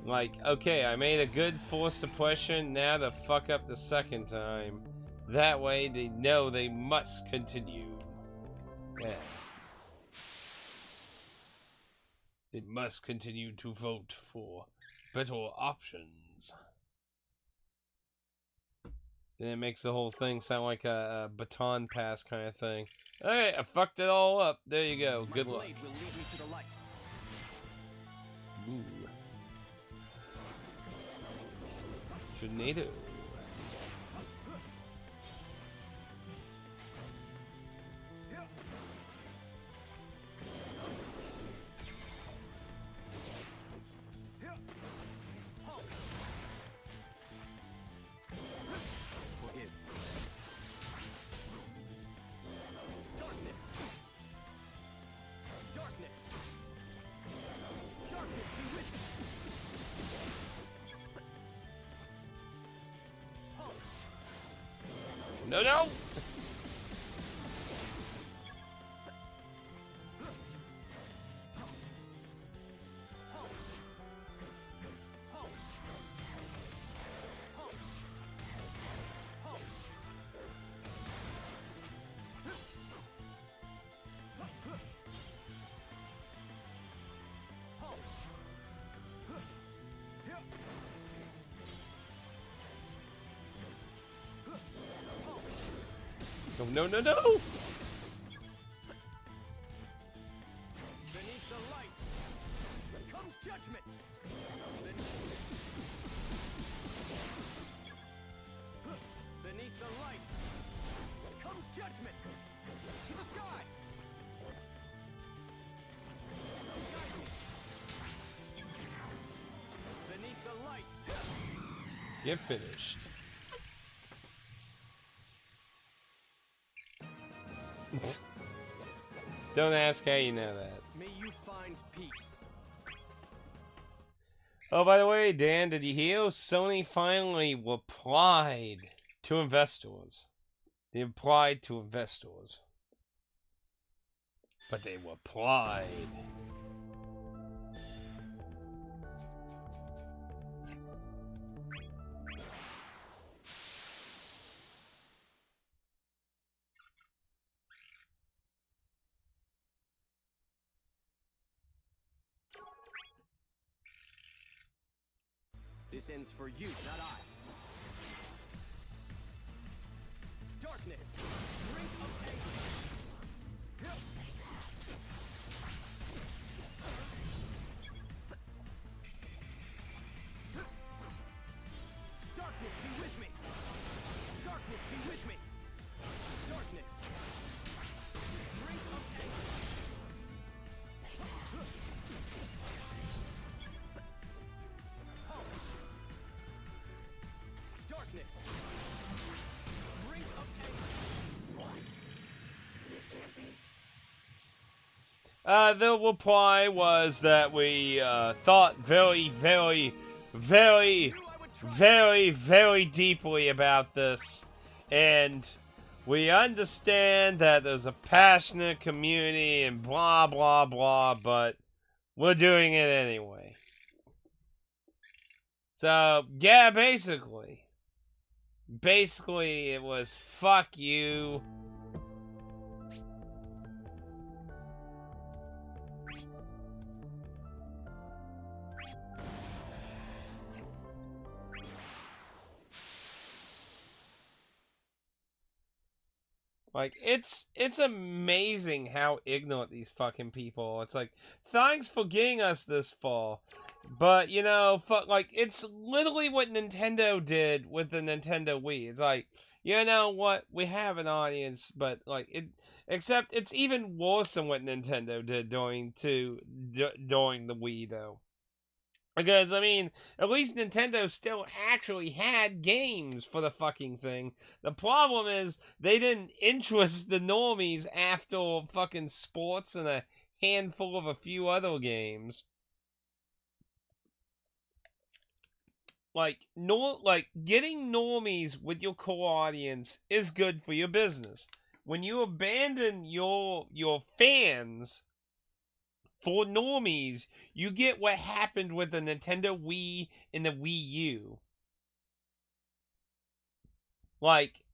Like, okay, I made a good force suppression, now to fuck up the second time. That way they know they must continue. Yeah. They must continue to vote for better options. Then it makes the whole thing sound like a baton pass kind of thing. Alright, I fucked it all up. There you go. Good luck. Ooh. Tornado. No, no! No, no, no, no! Beneath the light comes judgment. Beneath the light comes judgment. To the sky. Beneath the light. Get finished. Don't ask how you know that. May you find peace. Oh, by the way, Dan, did you hear? Sony finally replied to investors. They replied to investors. But they replied. This ends for you, not I. Darkness, drink of anguish. Darkness, be with me. Darkness, be with me. Darkness, drink of anguish. Darkness. Drink of anguish. This can't be. The reply was that we thought very, very, very, very, very deeply about this, and we understand that there's a passionate community and blah, blah, blah, but we're doing it anyway. So, yeah, basically it was fuck you. Like, it's amazing how ignorant these fucking people are. It's like, thanks for getting us this far. But, you know, like, it's literally what Nintendo did with the Nintendo Wii. It's like, you know what, we have an audience, but, like, except it's even worse than what Nintendo did during the Wii, though. Because, I mean, at least Nintendo still actually had games for the fucking thing. The problem is, they didn't interest the normies after fucking sports and a handful of a few other games. Like, getting normies with your core audience is good for your business. When you abandon your fans for normies, you get what happened with the Nintendo Wii and the Wii U. Like,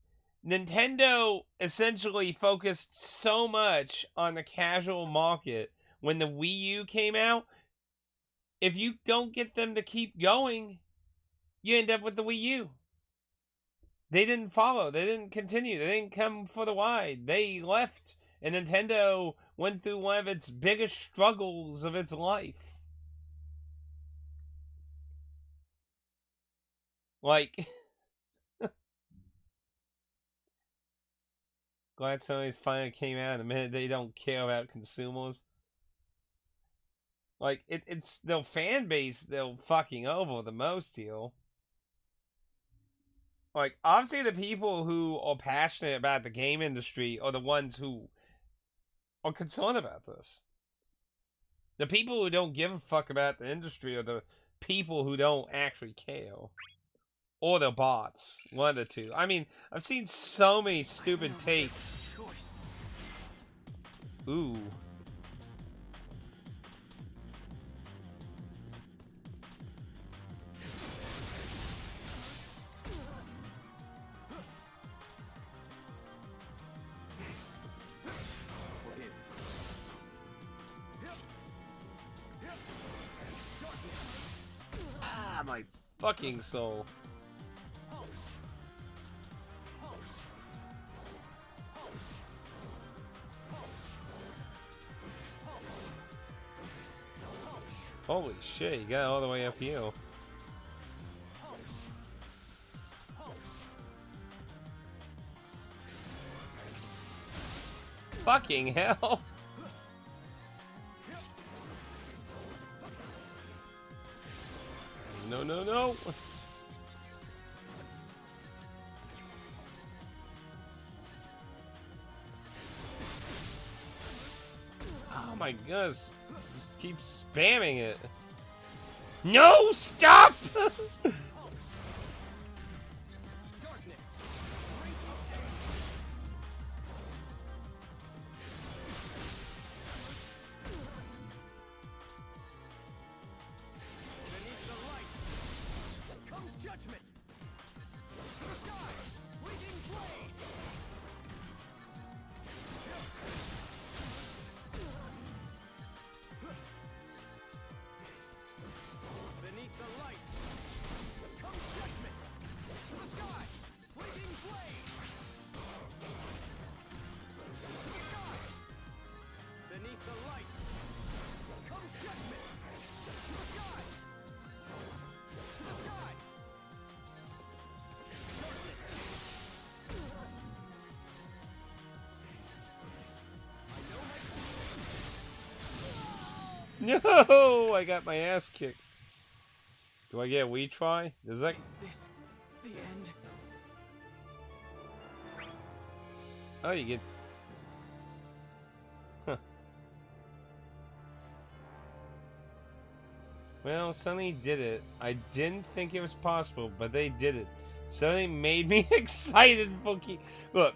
Nintendo essentially focused so much on the casual market when the Wii U came out. If you don't get them to keep going, you end up with the Wii U. They didn't follow. They didn't continue. They didn't come for the ride. They left, and Nintendo went through one of its biggest struggles of its life. Like, glad Sony finally came out in a minute. They don't care about consumers. Like, it's their fan base they're fucking over the most here. Like, obviously the people who are passionate about the game industry are the ones who are concerned about this. The people who don't give a fuck about the industry are the people who don't actually care. or they're bots. One of the two. I mean, I've seen so many stupid takes. Ooh. Ah, my fucking soul. Holy shit, you got all the way up here. Fucking hell. No, no, no. Oh my goodness. Just keep spamming it. No, stop! No, I got my ass kicked. Do I get a retry? Does that? Is this the end? Oh, you get. Huh. Well, Sunny did it. I didn't think it was possible, but they did it. Sunny made me excited for key. Look,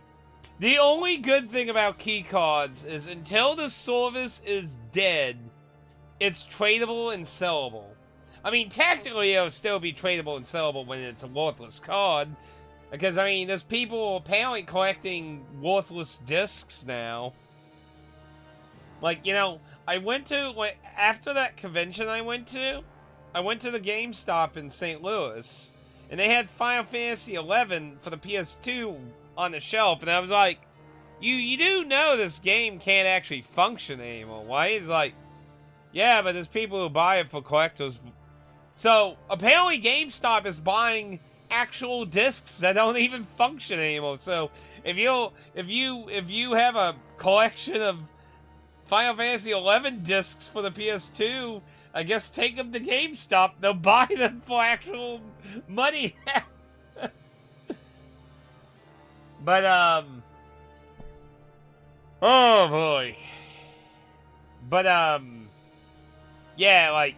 the only good thing about key cards is until the service is dead, it's tradable and sellable. I mean, technically it'll still be tradable and sellable when it's a worthless card. Because, I mean, there's people apparently collecting worthless discs now. Like, you know, I went to, like, after that convention I went to the GameStop in St. Louis. And they had Final Fantasy XI for the PS2 on the shelf. And I was like, you do know this game can't actually function anymore, right? It's like, yeah, but there's people who buy it for collectors. So, apparently GameStop is buying actual discs that don't even function anymore. So, if you have a collection of Final Fantasy XI discs for the PS2, I guess take them to GameStop. They'll buy them for actual money. But, oh boy. But, yeah, like,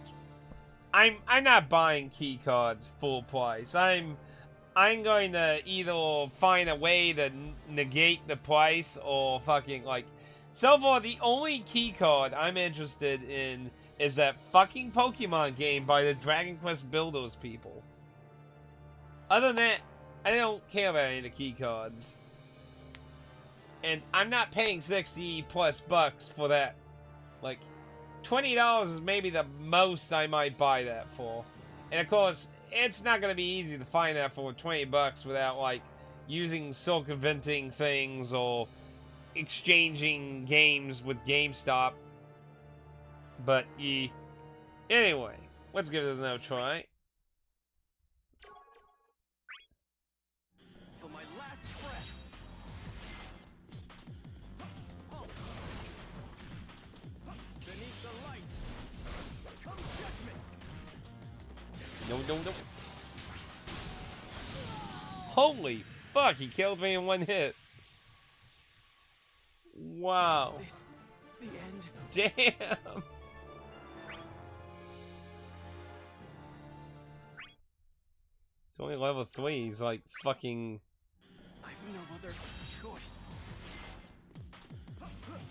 I'm not buying key cards full price. I'm going to either find a way to negate the price or fucking, like, so far the only key card I'm interested in is that fucking Pokemon game by the Dragon Quest Builders people. Other than that, I don't care about any of the key cards. And I'm not paying 60 plus bucks for that. Like, $20 is maybe the most I might buy that for. And of course, it's not going to be easy to find that for 20 bucks without, like, using circumventing things or exchanging games with GameStop. But, anyway, let's give it another try. Till my last breath. Beneath the light comes judgment. No. Holy fuck, he killed me in one hit. Wow. Is this the end? Damn. It's only level 3. He's like fucking. I've no other choice.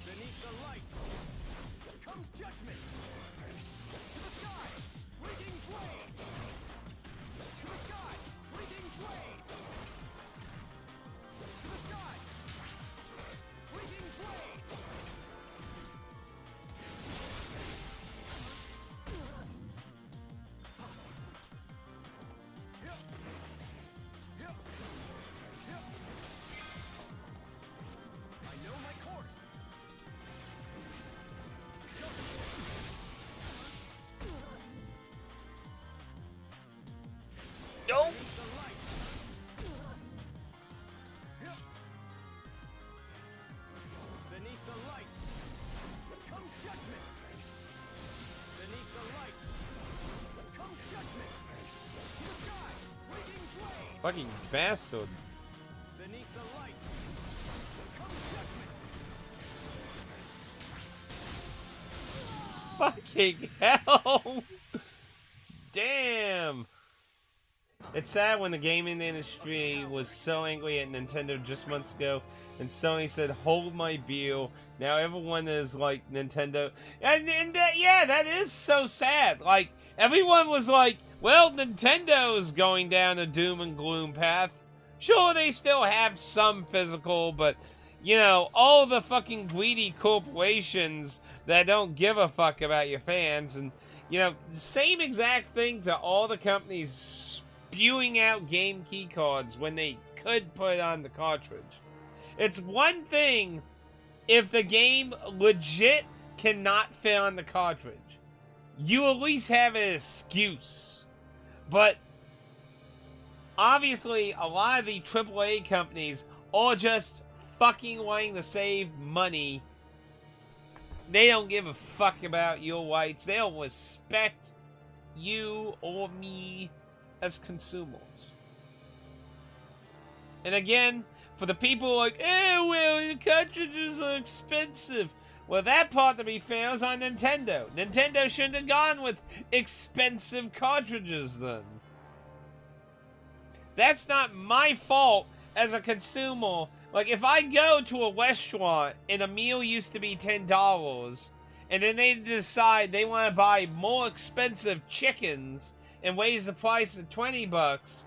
Beneath the light comes judgment. To the sky, fleeting flame. To the sky, fleeting flame. To the sky, fleeting flame. I know my course. Nope. Beneath the light comes judgment. Beneath the light comes judgment. To the sky, fleeting flame. Fucking bastard. Beneath the light comes judgment. Fucking hell! Damn! It's sad when the gaming industry was so angry at Nintendo just months ago, and Sony said, "Hold my beer." Now everyone is like Nintendo, and yeah, that is so sad. Like everyone was like, "Well, Nintendo's going down a doom and gloom path." Sure, they still have some physical, but you know, all the fucking greedy corporations that don't give a fuck about your fans, and you know, same exact thing to all the companies spewing out game key cards when they could put it on the cartridge. It's one thing if the game legit cannot fit on the cartridge. You at least have an excuse. But obviously a lot of the AAA companies are just fucking wanting to save money. They don't give a fuck about your rights. They don't respect you or me as consumers. And again, for the people like, well, the cartridges are expensive. Well, that part, to be fair, is on Nintendo. Nintendo shouldn't have gone with expensive cartridges then. That's not my fault as a consumer. Like, if I go to a restaurant and a meal used to be $10, and then they decide they want to buy more expensive chickens and raise the price to $20,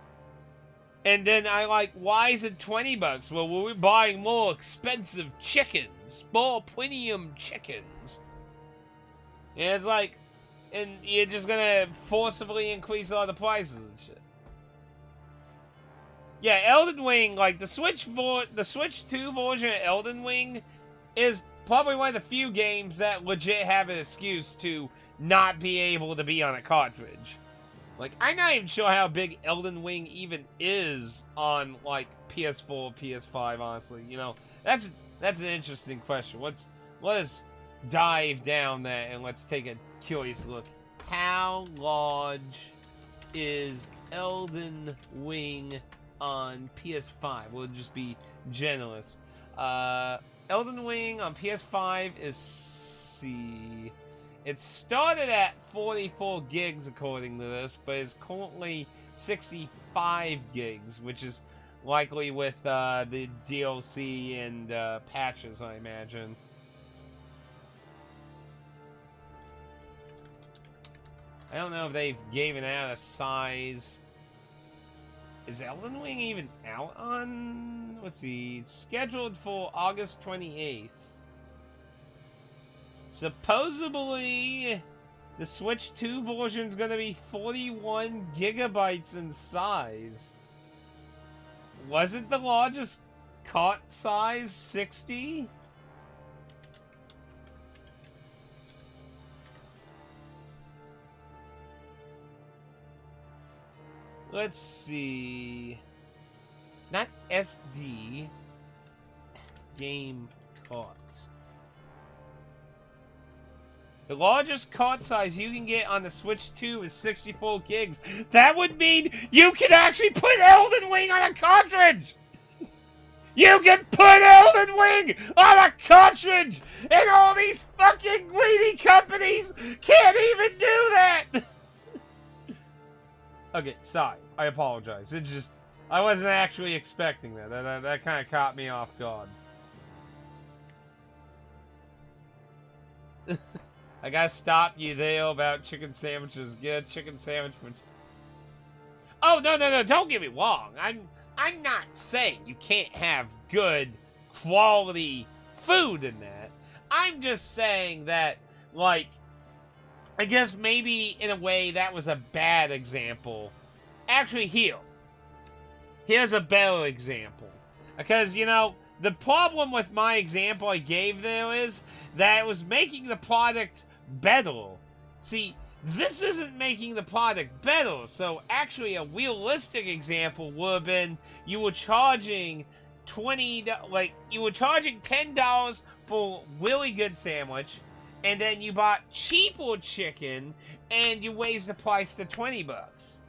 and then I like, why is it $20? Well, we're buying more expensive chickens, more premium chickens. And it's like, and you're just gonna forcibly increase all the prices and shit. Yeah, Elden Ring, like the Switch 2 version of Elden Ring is probably one of the few games that legit have an excuse to not be able to be on a cartridge. Like, I'm not even sure how big Elden Ring even is on, like, PS4, PS5, honestly. You know, that's an interesting question. Let's dive down that and let's take a curious look. How large is Elden Ring on PS5? We'll just be generous. Elden Ring on PS5 is C. It started at 44 gigs according to this, but it's currently 65 gigs, which is likely with the DLC and patches, I imagine. I don't know if they've given out a size. Is Elden Ring even out on... Let's see. It's scheduled for August 28th. Supposedly, the Switch 2 version is going to be 41 gigabytes in size. Wasn't the largest cart size 60? Let's see. Not SD. Game carts. The largest cart size you can get on the Switch 2 is 64 gigs. That would mean you can actually put Elden Ring on a cartridge! You can put Elden Ring on a cartridge! And all these fucking greedy companies can't even do that! Okay, sorry. I apologize. It just... I wasn't actually expecting that. That kind of caught me off guard. I gotta stop you there about chicken sandwiches. Get a chicken sandwich. Oh, no, don't get me wrong. I'm not saying you can't have good quality food in that. I'm just saying that, like, I guess maybe in a way that was a bad example. Actually, here's a better example. Because, you know, the problem with my example I gave there is that it was making the product better. See, this isn't making the product better, so actually a realistic example would have been you were charging $10 for a really good sandwich, and then you bought cheaper chicken, and you raised the price to $20.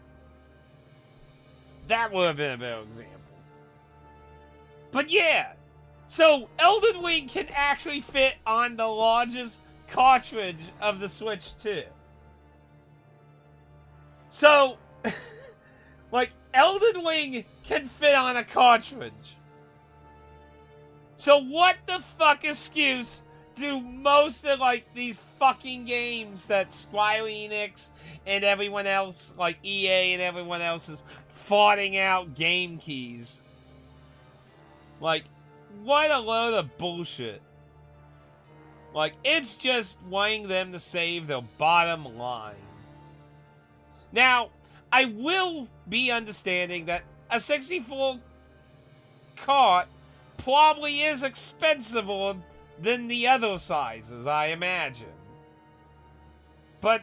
That would have been a better example. But yeah, so Elden Ring can actually fit on the largest cartridge of the Switch 2. So, like, Elden Ring can fit on a cartridge. So what the fuck excuse do most of, like, these fucking games that Square Enix and everyone else, like EA and everyone else, is farting out game keys? Like, what a load of bullshit. Like, it's just wanting them to save their bottom line. Now, I will be understanding that a 64 cart probably is expensiver than the other sizes, I imagine. But,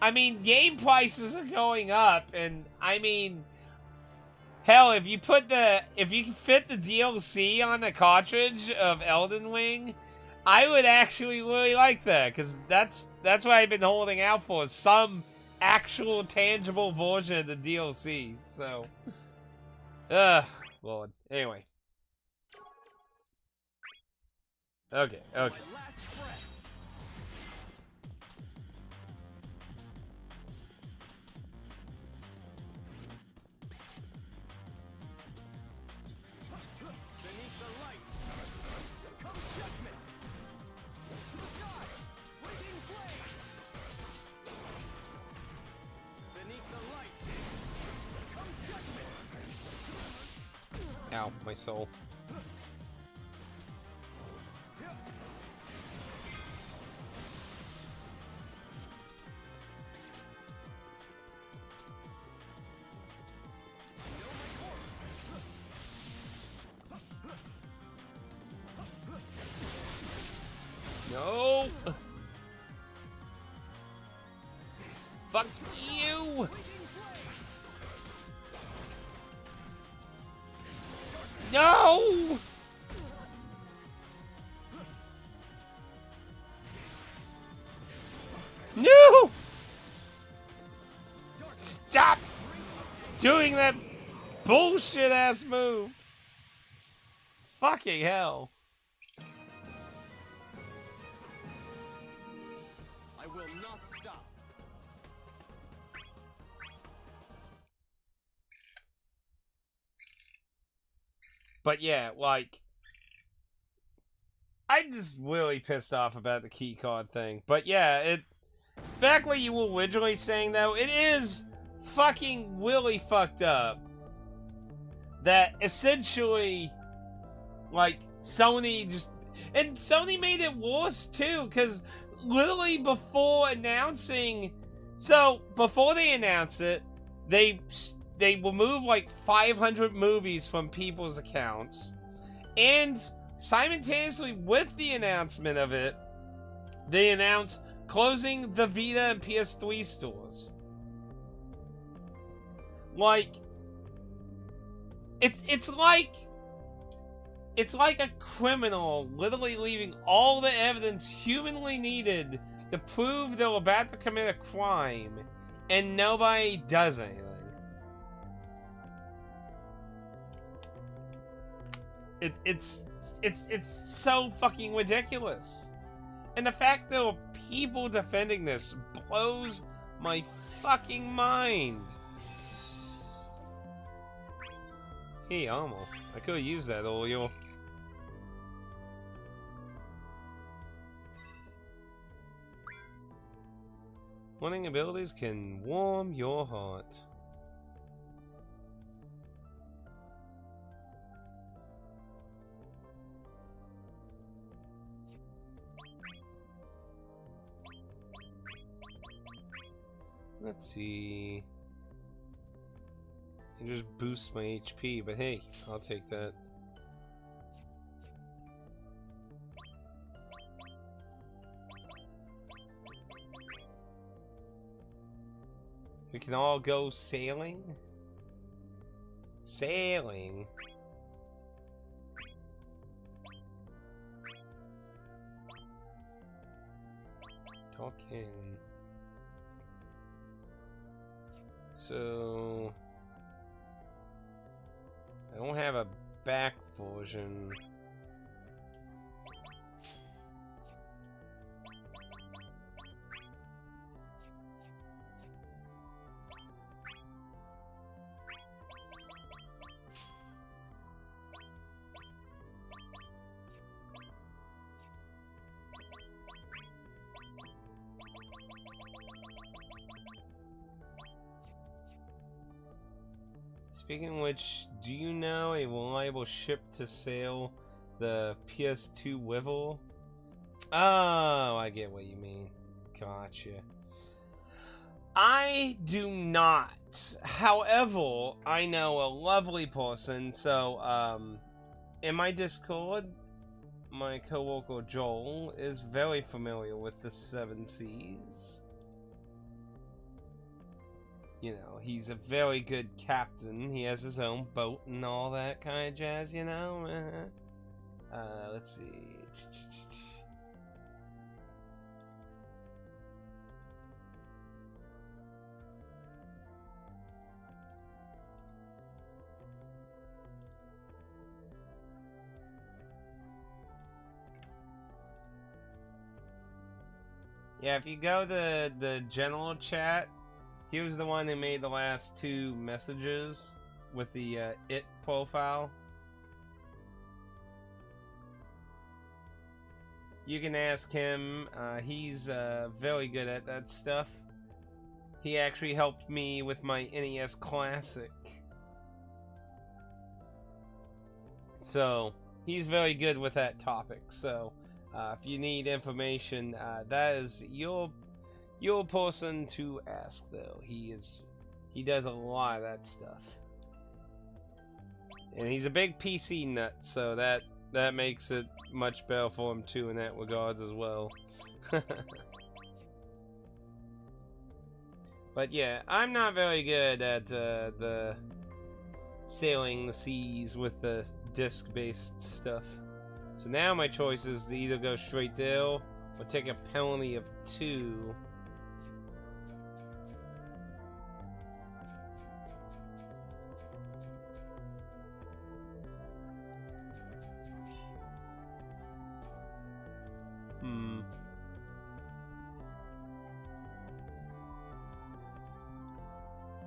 I mean, game prices are going up, and, I mean, hell, if you fit the DLC on the cartridge of Elden Ring, I would actually really like that, because that's what I've been holding out for, some actual tangible version of the DLC, so. Lord. Anyway. Okay. Ow, my soul. No! Fuck you! No! No! Stop doing that bullshit ass move! Fucking hell. I will not stop. But yeah, like, I'm just really pissed off about the keycard thing. But yeah, back what you were originally saying though, it is fucking really fucked up that essentially, like, Sony made it worse too, because literally before they announce it, they remove like 500 movies from people's accounts, and simultaneously with the announcement of it, they announced closing the Vita and PS3 stores. Like, it's like a criminal literally leaving all the evidence humanly needed to prove they're about to commit a crime, and nobody does anything. It's so fucking ridiculous. And the fact there are people defending this blows my fucking mind. Hey, ammo. I could use that oil. Wanting abilities can warm your heart. Let's see. It just boosts my HP, but hey, I'll take that. We can all go sailing? Sailing? Talking. So I don't have a back version. Speaking of which, do you know a reliable ship to sail the PS2 Wivel? Oh, I get what you mean. Gotcha. I do not. However, I know a lovely person. So, in my Discord, my coworker Joel is very familiar with the Seven Seas. You know, he's a very good captain. He has his own boat and all that kind of jazz, you know? Let's see. Yeah, if you go to the general chat, he was the one who made the last two messages with the IT profile. You can ask him. He's very good at that stuff. He actually helped me with my NES Classic. So, he's very good with that topic. So, if you need information, that is your person to ask, though. He does a lot of that stuff, and he's a big PC nut, so that makes it much better for him too in that regards as well. But yeah, I'm not very good at the sailing the seas with the disc-based stuff. So now my choice is to either go straight there or take a penalty of 2.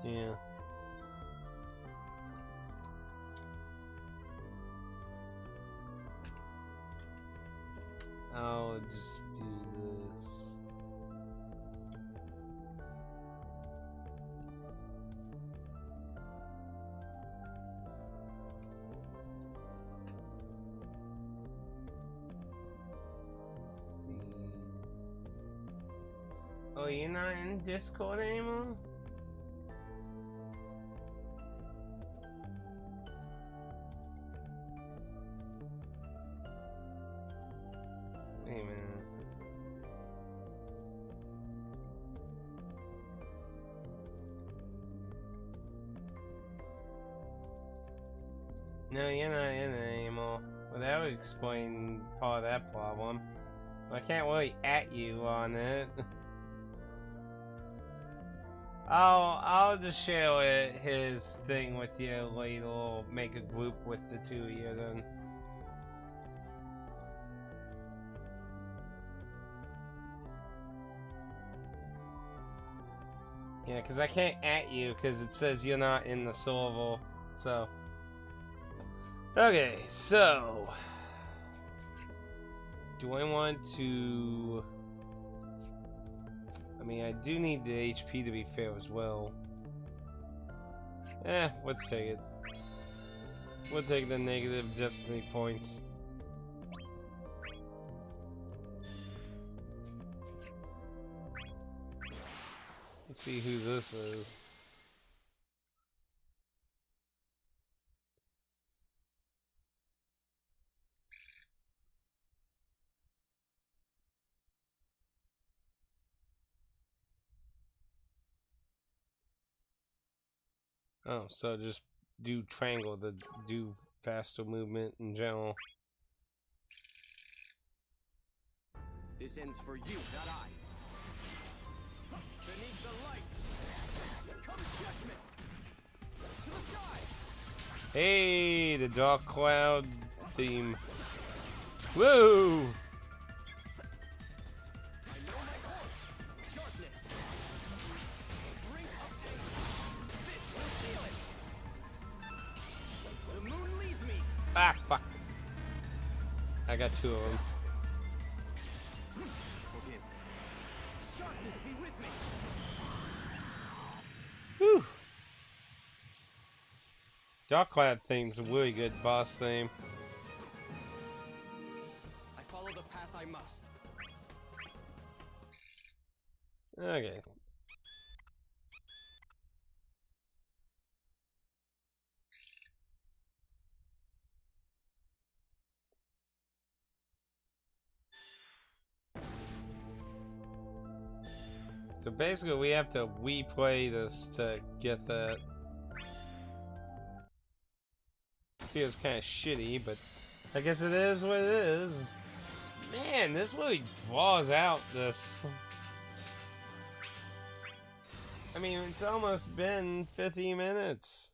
Yeah. I'll just do this. Let's see. Oh, you're not in Discord anymore? Wait a minute. No, you're not in it anymore. Well, that would explain part of that problem. I can't really at you on it. I'll just share his thing with you later, or make a group with the two of you then. Yeah, because I can't at you because it says you're not in the server, so Okay, so do I want to? I mean, I do need the HP to be fair as well. Let's take it. We'll take the negative destiny points. Let's see who this is. Oh, so just do triangle to do faster movement in general. This ends for you, not I. Beneath the light comes judgment. To the sky. Hey, the Dark Cloud theme. Woo! Ah, fuck. I got two of them. Darkness be with me. Whew. Dark Cloud theme's a really good boss theme. I follow the path I must. Okay. So basically, we have to replay this to get that. Feels kind of shitty, but I guess it is what it is. Man, this really draws out this. I mean, it's almost been 50 minutes.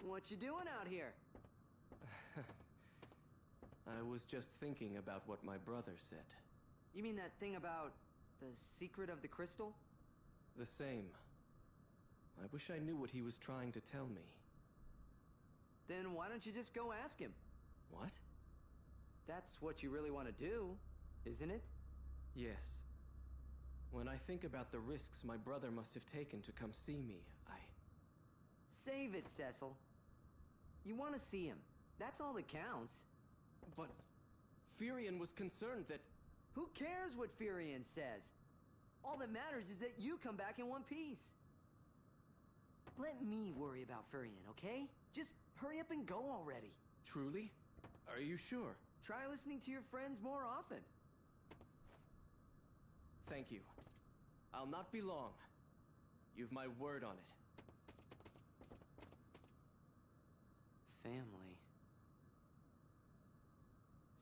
What you doing out here? I was just thinking about what my brother said. You mean that thing about the secret of the crystal? The same. I wish I knew what he was trying to tell me. Then why don't you just go ask him? What? That's what you really want to do, isn't it? Yes. When I think about the risks my brother must have taken to come see me, Save it, Cecil. You want to see him. That's all that counts. But Firion was concerned that... Who cares what Firion says? All that matters is that you come back in one piece. Let me worry about Firion, okay? Just hurry up and go already. Truly? Are you sure? Try listening to your friends more often. Thank you. I'll not be long. You've my word on it. Family.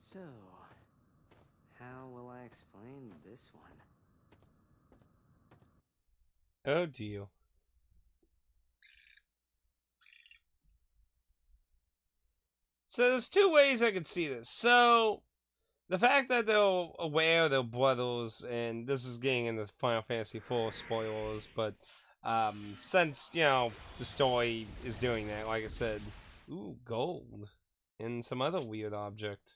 So, how will I explain this one? Oh dear. So there's two ways I could see this. So the fact that they're aware they're brothers, and this is getting into Final Fantasy IV spoilers, but since, you know, the story is doing that, like I said, ooh, gold and some other weird object.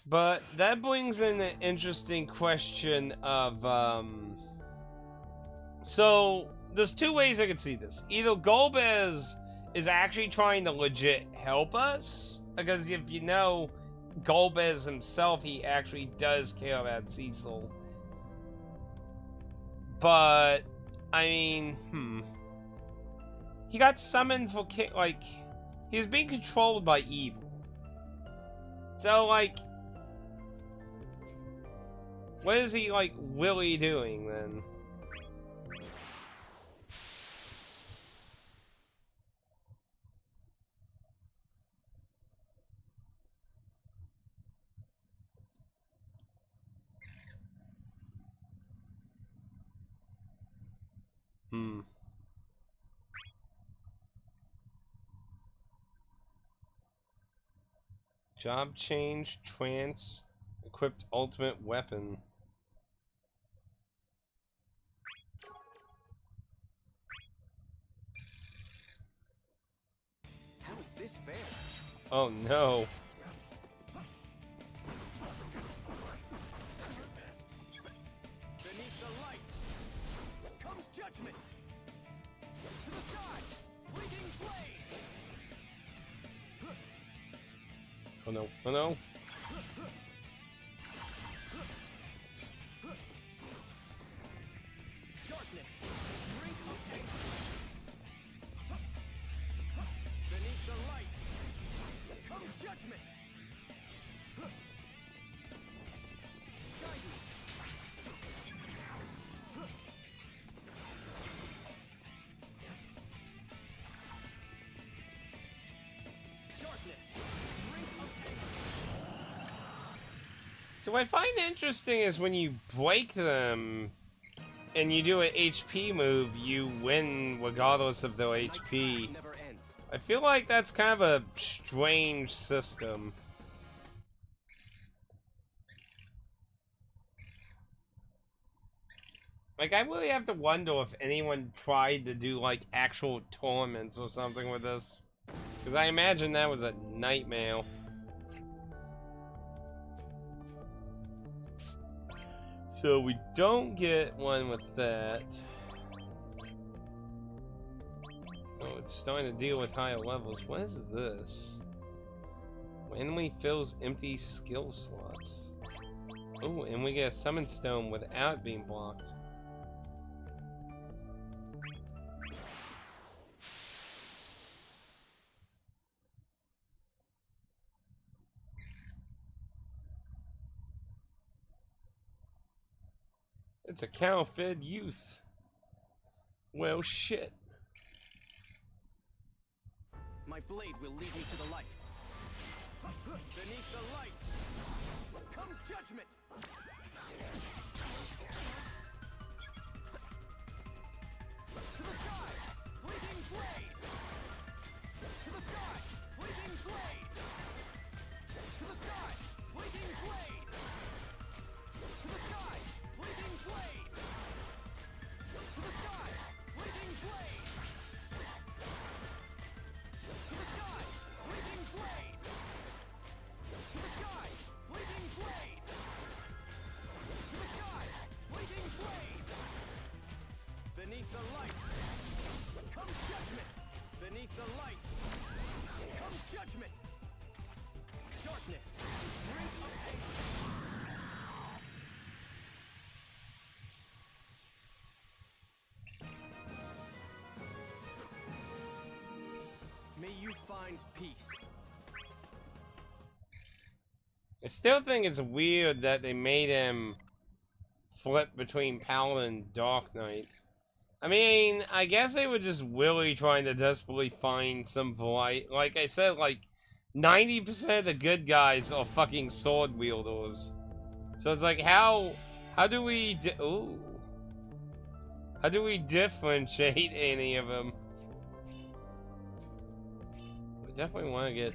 But that brings in an interesting question of, so there's two ways I could see this. Either Golbez is actually trying to legit help us, because if you know Golbez himself, he actually does care about Cecil. But, I mean, he got summoned for, like, he was being controlled by evil. So, like, what is he, like, really doing, then? Job change, trance, equipped ultimate weapon. How is this fair? Oh no. Beneath the light comes judgment. To the sky, fleeting flame. Oh no. Oh no. Darkness, drink of anger. Beneath the light comes judgment. Guide me. Darkness, drink of anger. So what I find interesting is when you break them and you do an HP move, you win regardless of their HP. Never ends. I feel like that's kind of a strange system. Like, I really have to wonder if anyone tried to do, like, actual tournaments or something with this. Because I imagine that was a nightmare. So we don't get one with that. Oh, it's starting to deal with higher levels. What is this? Randomly fills empty skill slots. Oh, and we get a summon stone without it being blocked. It's a cow-fed youth. Well, shit. My blade will lead me to the light. Beneath the light comes judgment. To the sky, fleeting blade. To the sky, fleeting blade. To the sky, fleeting blade. To the sky, fleeting blade. To the sky, fleeting blade. To the sky, fleeting blade. To the sky, fleeting blade. To the sky, fleeting blade. Beneath the light comes judgment. Beneath the light comes judgment. Darkness, drink of anger. May you find peace. I still think it's weird that they made him flip between Paladin and Dark Knight. I mean, I guess they were just really trying to desperately find some variety. Like I said, like, 90% of the good guys are fucking sword wielders. So it's like, how do we, how do we differentiate any of them? We definitely want to get...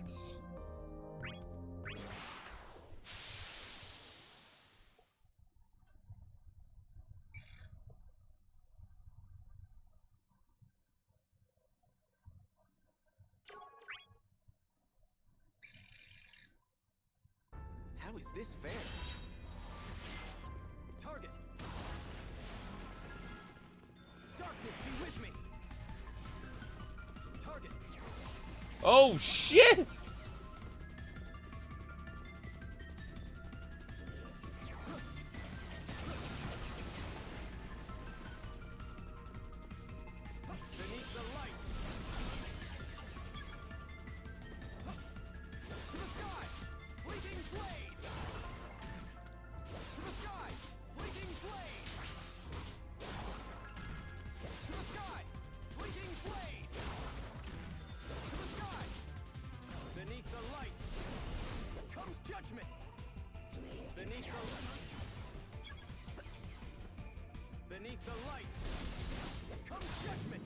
How is this fair? Target. Darkness be with me. Target. Oh shit! Beneath the light. To the sky, fleeting blade. To the sky, fleeting blade. To the sky, fleeting blade. To the sky. Beneath the light comes judgment. Beneath the light. Beneath the light Comes judgment!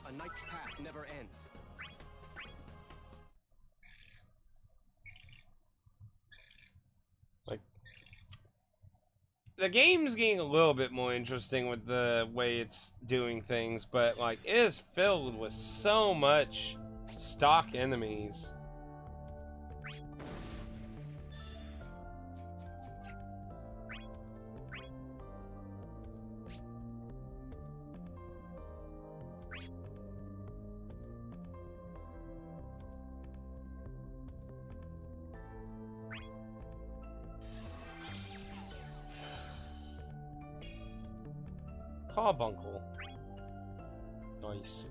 A knight's path never ends. Like, the game's getting a little bit more interesting with the way it's doing things, but like, it is filled with so much stock enemies. Carbuncle. Nice.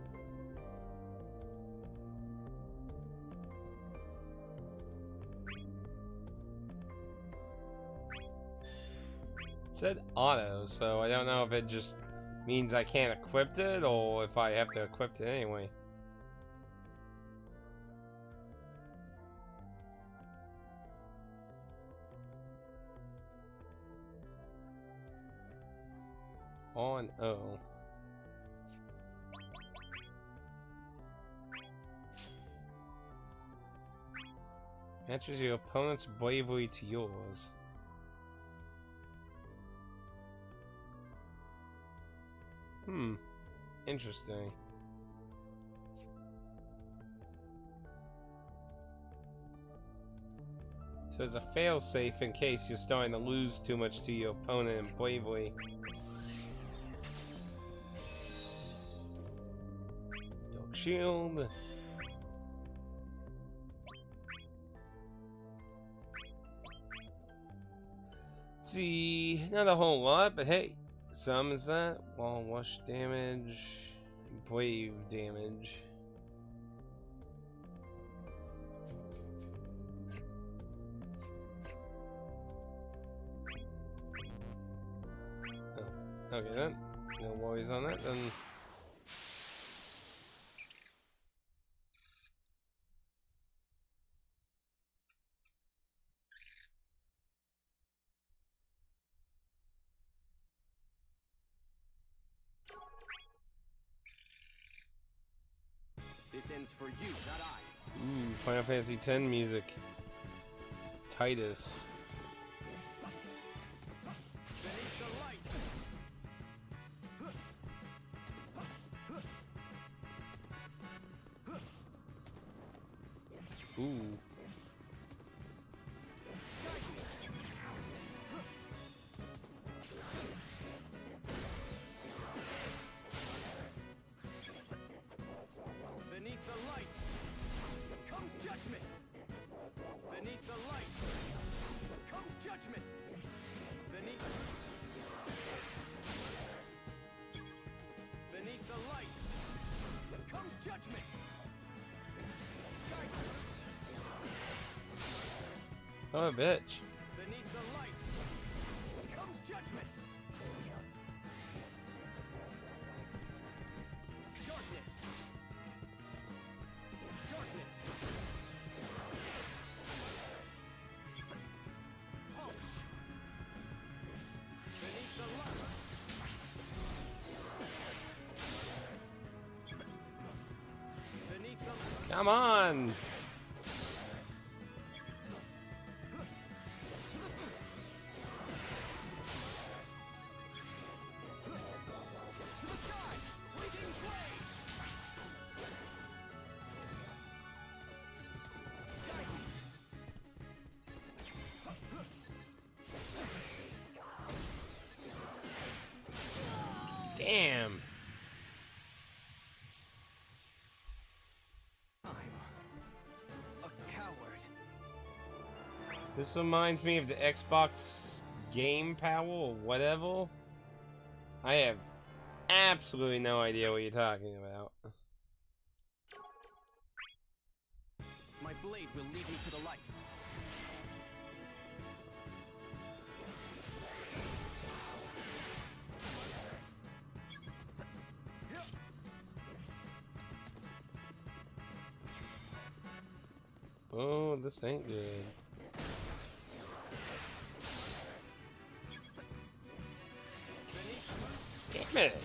It said auto, so I don't know if it just means I can't equip it or if I have to equip it anyway. On O. Matches your opponent's bravery to yours. Interesting. So it's a failsafe in case you're starting to lose too much to your opponent in bravery. Your shield. See, not a whole lot, but hey, some is that. Wall wash damage, brave damage. Oh, okay then. No worries on that then. This ends for you, not I. Ooh, Final Fantasy X music. Titus. Beneath the light. Ooh. Beneath the light comes judgment. Beneath the light comes judgment. Beneath the light comes judgment. Oh, a bitch. Beneath the light comes judgment. Darkness. Darkness. Pulse. Beneath the light. Beneath the Come on. Damn. I'm a coward. This reminds me of the Xbox Game Power or whatever. I have absolutely no idea what you're talking about. My blade will lead me to the light. Oh, this ain't good. Damn it!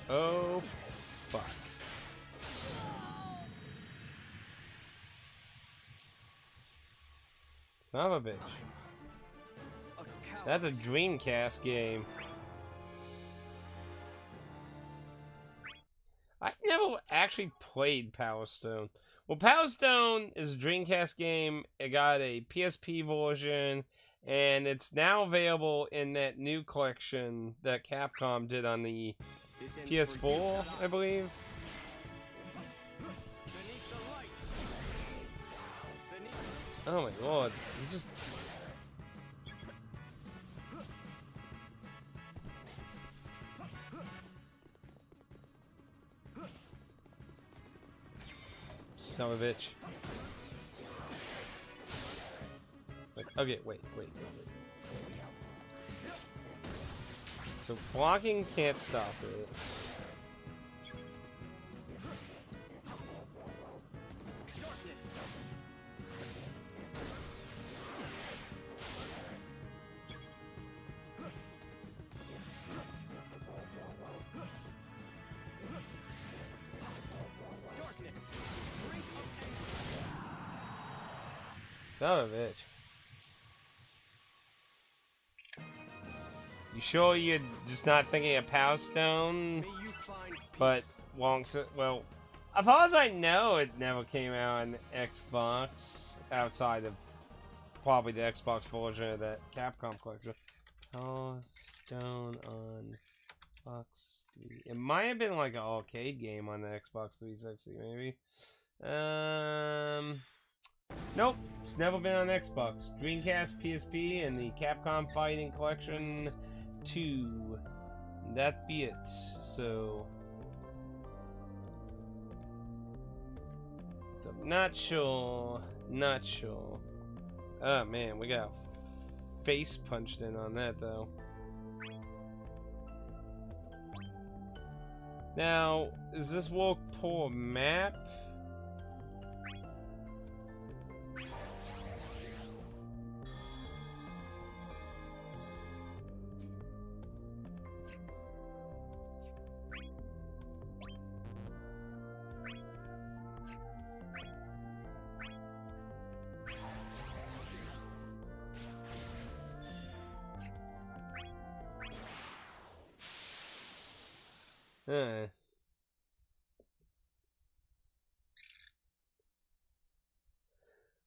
Oh, fuck. Son of a bitch. That's a Dreamcast game. I never actually played Power Stone. Well, Power Stone is a Dreamcast game. It got a PSP version, and it's now available in that new collection that Capcom did on the PS4, I believe. Oh my god, you just... Son of a bitch. Like, okay, wait. So blocking can't stop it. Son of a bitch. You sure you're just not thinking of Power Stone? But well, as far as I know, it never came out on Xbox outside of probably the Xbox version of that Capcom collection. Power Stone on Xbox 3. It might have been like an arcade game on the Xbox 360, maybe. Nope, it's never been on Xbox. Dreamcast, PSP, and the Capcom Fighting Collection 2. That be it. So not sure. Oh man, we got face punched in on that though. Now, is this work per map?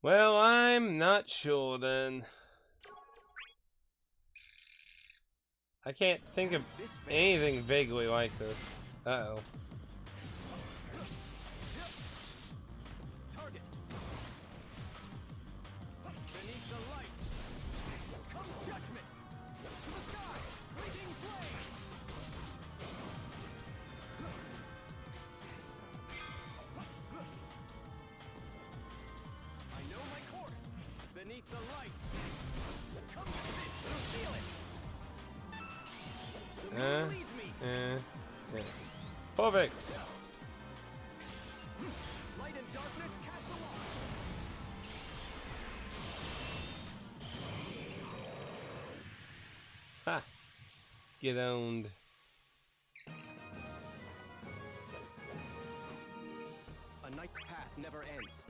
Well, I'm not sure then. I can't think of anything vaguely like this. Uh-oh. Target. Beneath the light comes judgment. To the sky, raging flame. I know my course. Beneath the light comes fit to feel it. Perfect. Light and darkness cast along. Ha! Get owned. A knight's path never ends.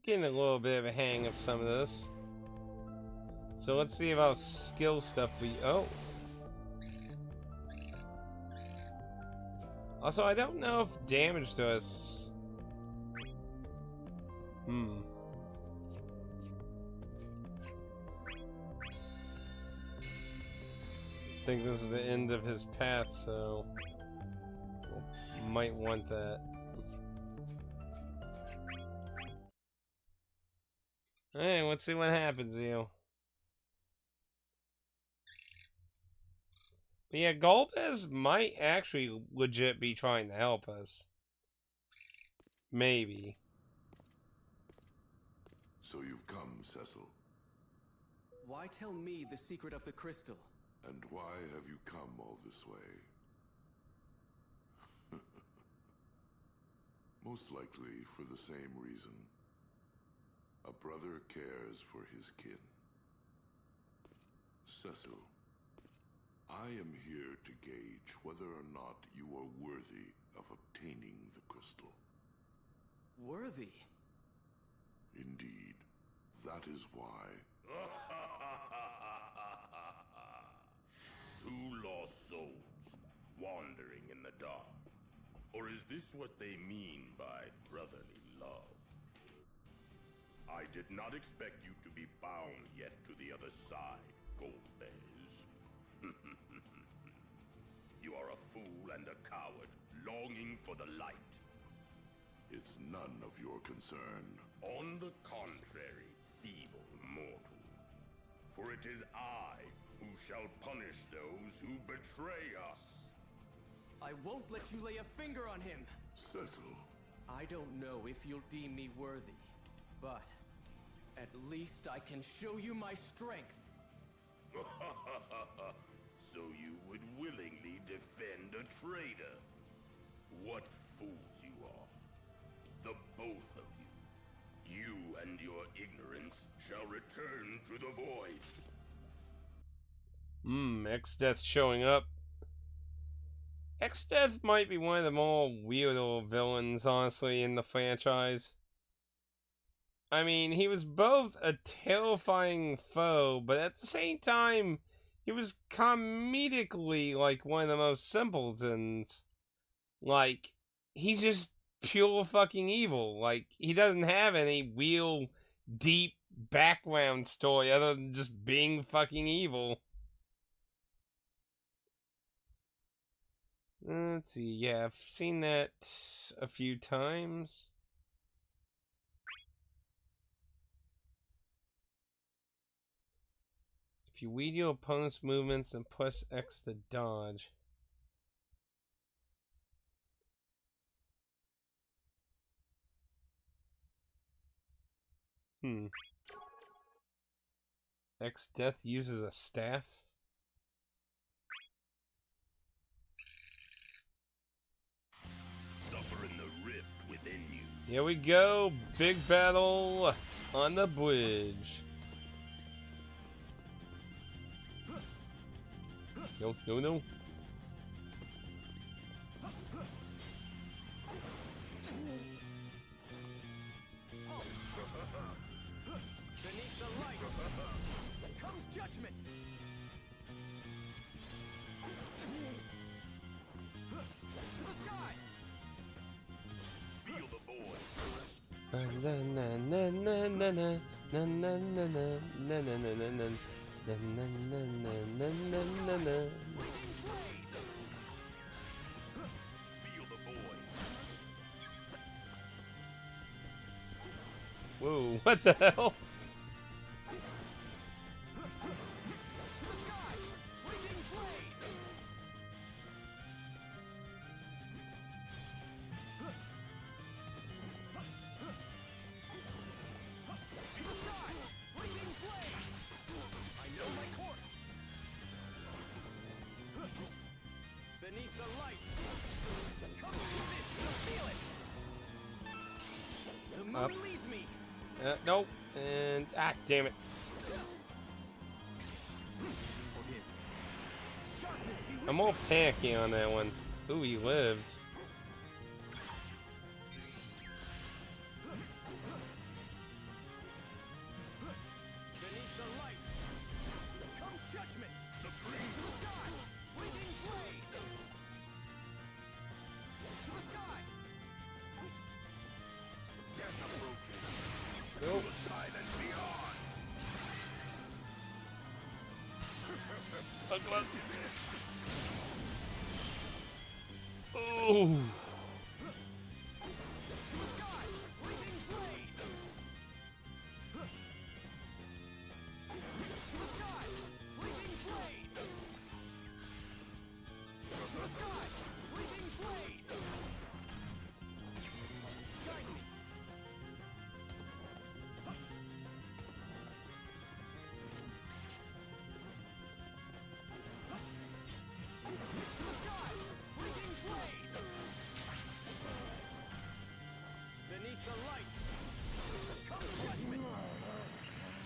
Getting a little bit of a hang of some of this. So let's see about skill stuff we... Oh! Also, I don't know if damage does I think this is the end of his path, so might want that. Hey, let's see what happens, Eo. But yeah, Golbez might actually legit be trying to help us. Maybe. So you've come, Cecil. Why tell me the secret of the crystal? And why have you come all this way? Most likely for the same reason. A brother cares for his kin. Cecil, I am here to gauge whether or not you are worthy of obtaining the crystal. Worthy? Indeed. That is why. Two lost souls, wandering in the dark. Or is this what they mean by brotherly love? I did not expect you to be bound yet to the other side, Golbez. You are a fool and a coward, longing for the light. It's none of your concern. On the contrary, feeble mortal. For it is I who shall punish those who betray us. I won't let you lay a finger on him! Cecil. I don't know if you'll deem me worthy, but at least I can show you my strength. So you would willingly defend a traitor? What fools you are. The both of you. You and your ignorance shall return to the void. Exdeath showing up. Exdeath might be one of the more weirdo villains, honestly, in the franchise. I mean, he was both a terrifying foe, but at the same time, he was comedically, like, one of the most simpletons. Like, he's just pure fucking evil. Like, he doesn't have any real, deep background story other than just being fucking evil. Let's see, yeah, I've seen that a few times. If you read your opponent's movements and press X to dodge. Exdeath uses a staff? Suffer in the rift within you. Here we go, big battle on the bridge. No, no, no. Beneath the light comes judgment. To the sky. Feel the void. Na na na na na na na na na na na na na na na. Na na na na na na na na. Feel the void. Whoa, what the hell? Beneath the light comes this. You'll feel it. The moon Up. leads me. Nope. And damn it. I'm all panicky on that one. Ooh, he lived. Beneath the light comes judgment. The sky, fleeting flame. To the sky. Death approaches. Oh.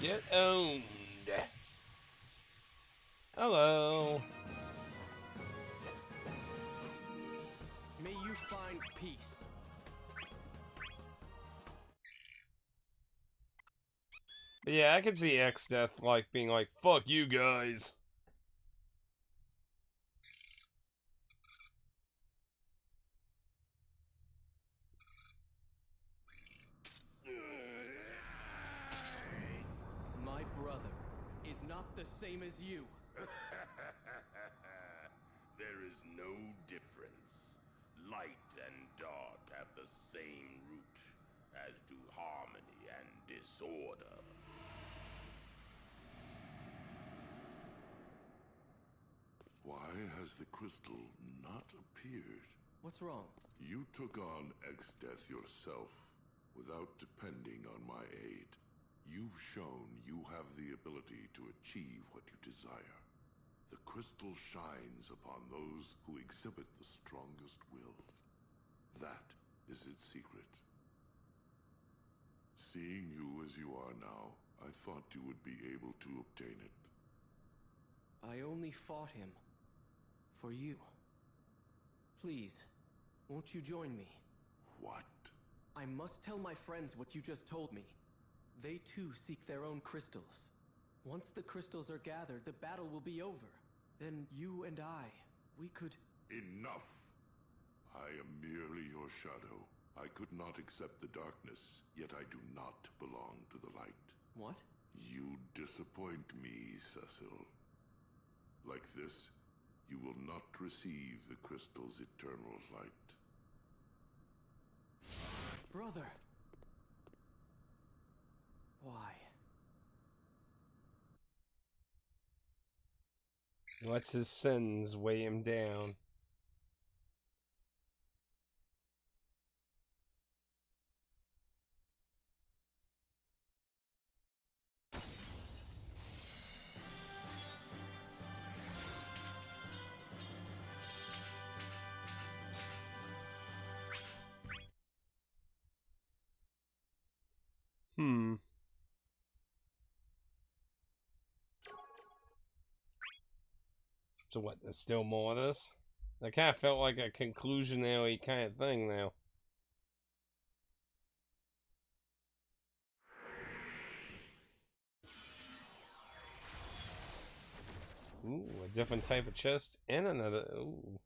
Get owned. Hello. May you find peace. But yeah, I can see X-Death like being like, fuck you guys. My brother is not the same as you. There is no difference. Light and dark have the same root, as do harmony and disorder. Why has the crystal not appeared? What's wrong? You took on X-Death yourself, without depending on my aid. You've shown you have the ability to achieve what you desire. The crystal shines upon those who exhibit the strongest will. That is its secret. Seeing you as you are now, I thought you would be able to obtain it. I only fought him for you. Please, won't you join me? What? I must tell my friends what you just told me. They too seek their own crystals. Once the crystals are gathered, the battle will be over. Then you and we could... Enough! I am merely your shadow. I could not accept the darkness, yet I do not belong to the light. What? You disappoint me, Cecil. Like this, you will not receive the crystal's eternal light. Brother! Why? Lets his sins weigh him down. So what, there's still more of this? That kind of felt like a conclusionary kind of thing now. Ooh, a different type of chest and another. Ooh.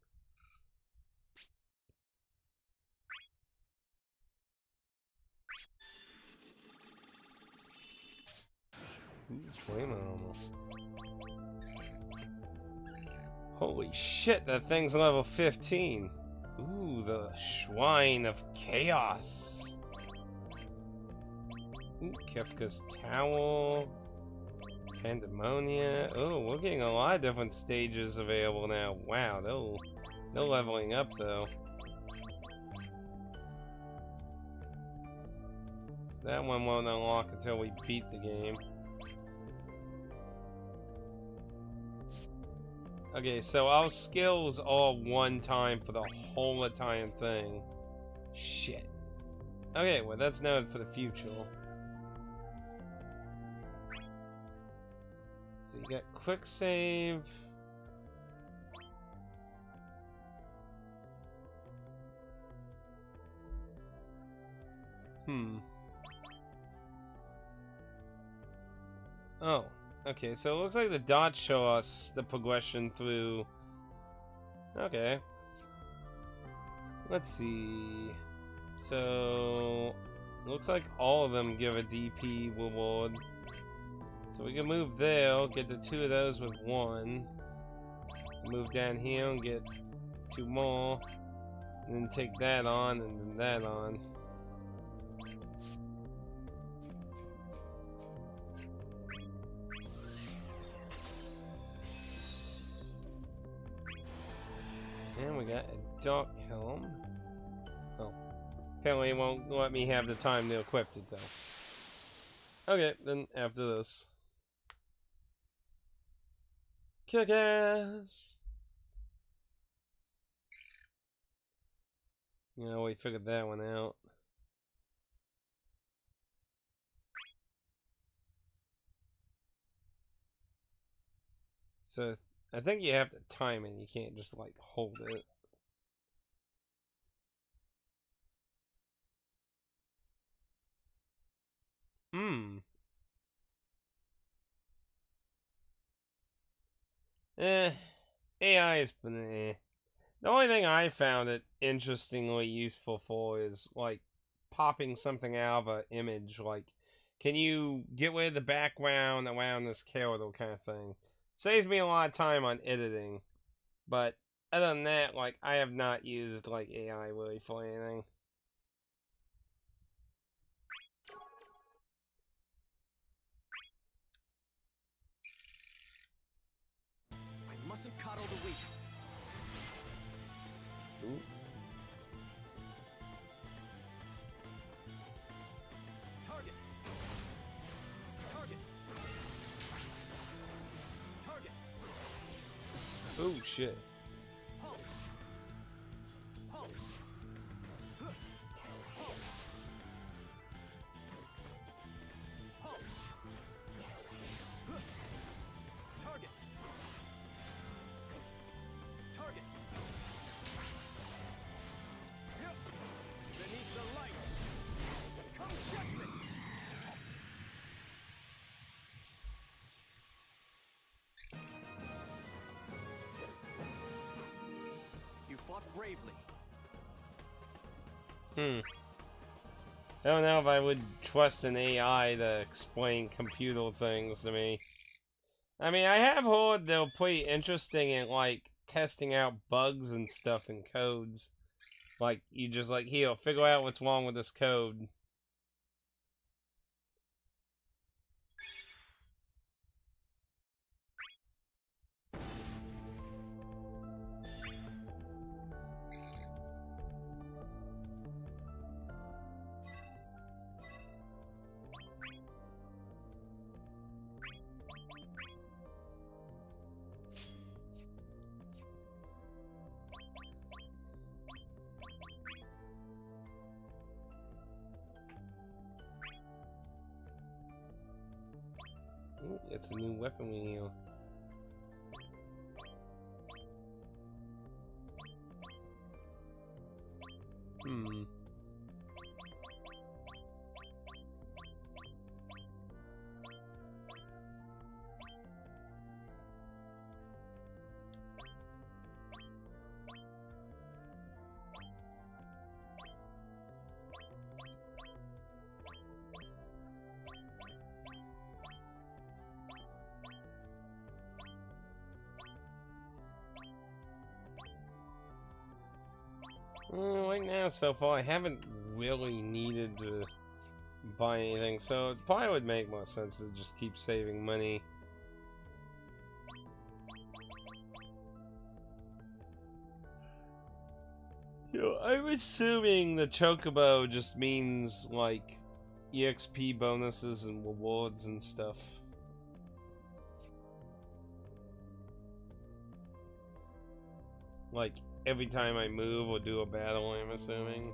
Ooh, flame armor. Holy shit, that thing's level 15. Ooh, the Shrine of Chaos. Ooh, Kefka's Towel. Pandemonia. Oh, we're getting a lot of different stages available now. Wow, they're leveling up though. So that one won't unlock until we beat the game. Okay, so our skills are one time for the whole entire thing. Shit. Okay, well that's noted for the future. So you got quick save. Oh. Okay, so it looks like the dots show us the progression through... Okay. Let's see... So... Looks like all of them give a DP reward. So we can move there, get the 2 of those with 1. move down here and get 2 more. And then take that on and then that on. And we got a dark helm. Oh. Apparently it won't let me have the time to equip it though. Okay, then after this. Kick-ass! Yeah, we figured that one out. So, I think you have to time it. You can't just, like, hold it. AI has been The only thing I found it interestingly useful for is, like, popping something out of an image. Like, can you get rid of the background around this character kind of thing? Saves me a lot of time on editing. But, other than that, like, I have not used, like, AI really for anything. I mustn't coddle the weak. Ooh. Target. Target. Target. Oh shit. Pulse. Pulse. Pulse. Pulse. Target. Target. Beneath the light comes judgment. You fought bravely. I don't know if I would trust an AI to explain computer things to me. I mean, I have heard they're pretty interesting at, like, testing out bugs and stuff in codes. Like, you just, like, here, figure out what's wrong with this code. Ooh, it's a new weapon wheel. Right now, so far, I haven't really needed to buy anything, so it probably would make more sense to just keep saving money. You know, I'm assuming the Chocobo just means, like, EXP bonuses and rewards and stuff. Like, every time I move or do a battle, I'm assuming.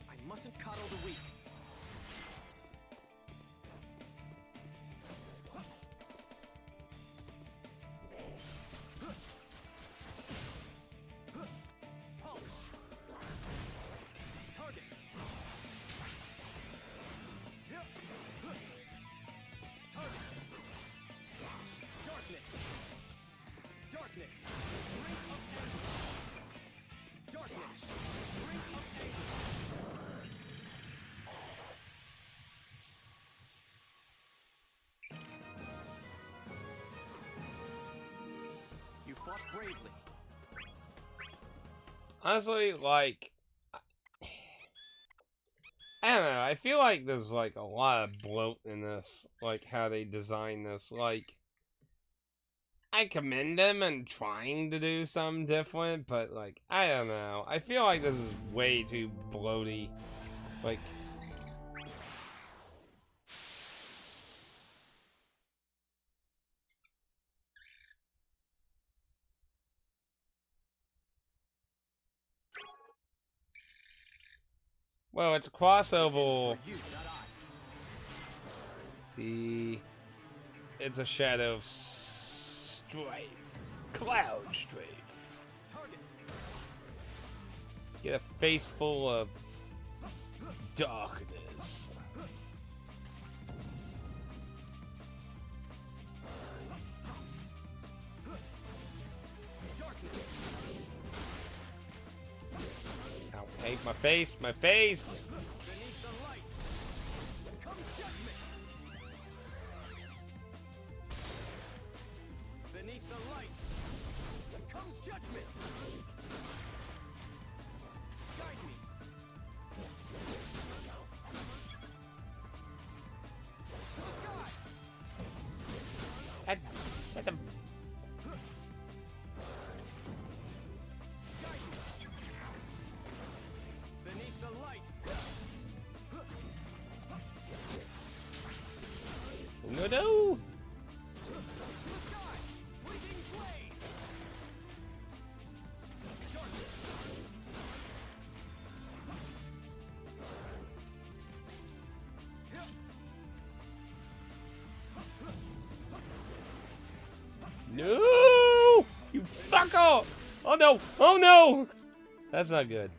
I mustn't coddle the weak. Target. fought bravely. Honestly, like, I don't know. I feel like there's like a lot of bloat in this, like how they design this. Like, I commend them on trying to do something different, but like, I don't know. I feel like this is way too bloaty. Like, well, it's a crossover. See, it's a Shadow Strafe, Cloud Strafe. Get a face full of darkness. Ow, hey, my face, my face! Beneath the light comes judgment. Beneath the light comes judgment. Guide me. To the sky. Set him. Beneath the light. No, no! To the sky. Fleeting blade. Darkness. No! You fucker! Oh no! Oh no! That's not good.